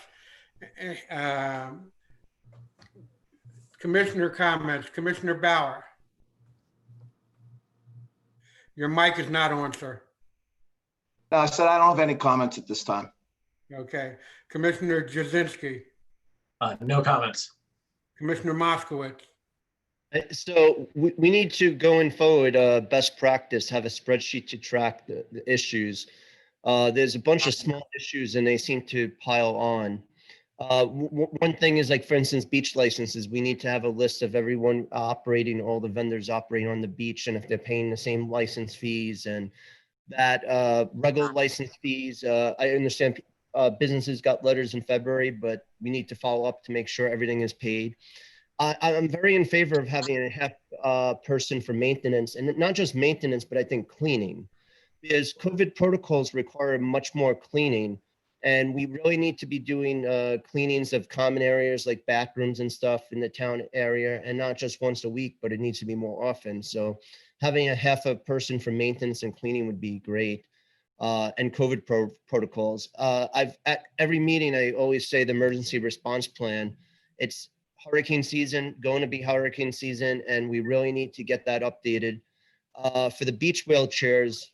Commissioner comments. Commissioner Bauer. Your mic is not on, sir. No, I said I don't have any comments at this time. Okay. Commissioner Jazinski. No comments. Commissioner Moskowitz. So we need to, going forward, best practice, have a spreadsheet to track the issues. There's a bunch of small issues and they seem to pile on. One thing is, like, for instance, beach licenses. We need to have a list of everyone operating, all the vendors operating on the beach, and if they're paying the same license fees and that regular license fees. I understand businesses got letters in February, but we need to follow up to make sure everything is paid. I'm very in favor of having a half person for maintenance, and not just maintenance, but I think cleaning, because COVID protocols require much more cleaning. And we really need to be doing cleanings of common areas like bathrooms and stuff in the town area, and not just once a week, but it needs to be more often. So having a half a person for maintenance and cleaning would be great. And COVID protocols. At every meeting, I always say the emergency response plan. It's hurricane season, going to be hurricane season, and we really need to get that updated. For the beach wheelchairs,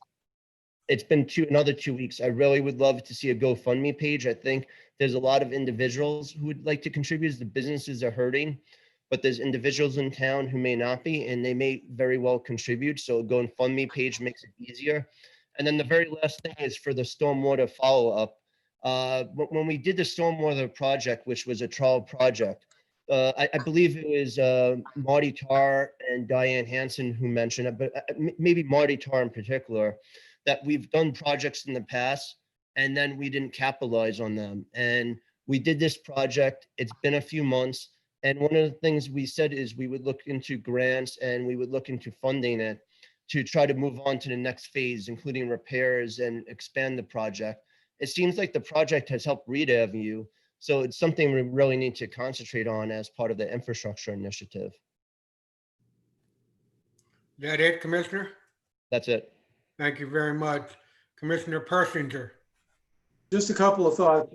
it's been another 2 weeks. I really would love to see a GoFundMe page. I think there's a lot of individuals who would like to contribute. The businesses are hurting, but there's individuals in town who may not be, and they may very well contribute. So a GoFundMe page makes it easier. And then the very last thing is for the stormwater follow-up. When we did the stormwater project, which was a trial project, I believe it was Marty Tarr and Diane Hansen who mentioned it, but maybe Marty Tarr in particular, that we've done projects in the past and then we didn't capitalize on them. And we did this project. It's been a few months. And one of the things we said is we would look into grants and we would look into funding it to try to move on to the next phase, including repairs and expand the project. It seems like the project has helped Reed Avenue. So it's something we really need to concentrate on as part of the infrastructure initiative. Is that it, Commissioner? That's it. Thank you very much. Commissioner Persinger. Just a couple of thoughts.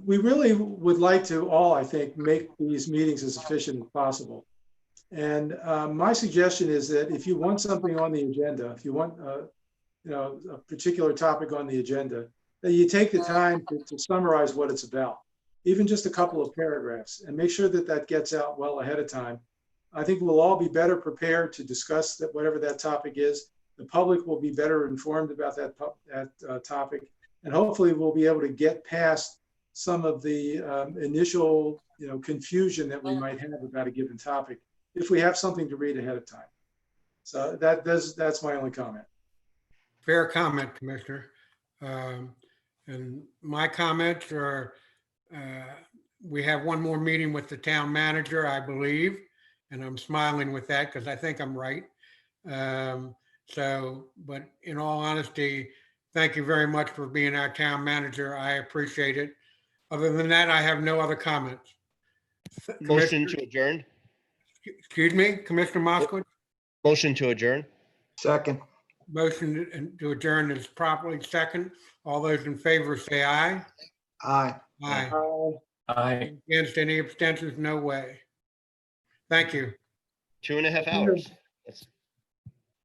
We really would like to all, I think, make these meetings as efficient as possible. And my suggestion is that if you want something on the agenda, if you want a particular topic on the agenda, that you take the time to summarize what it's about, even just a couple of paragraphs, and make sure that that gets out well ahead of time. I think we'll all be better prepared to discuss that, whatever that topic is. The public will be better informed about that topic, and hopefully we'll be able to get past some of the initial confusion that we might have about a given topic if we have something to read ahead of time. So that's my only comment. Fair comment, Commissioner. And my comments are, we have one more meeting with the town manager, I believe, and I'm smiling with that because I think I'm right. But in all honesty, thank you very much for being our town manager. I appreciate it. Other than that, I have no other comments. Motion to adjourn. Excuse me, Commissioner Moskowitz? Motion to adjourn. Second. Motion to adjourn is properly second. All those in favor say aye. Aye. Aye. Aye. Against, any abstentions? No way. Thank you. 2.5 hours. That's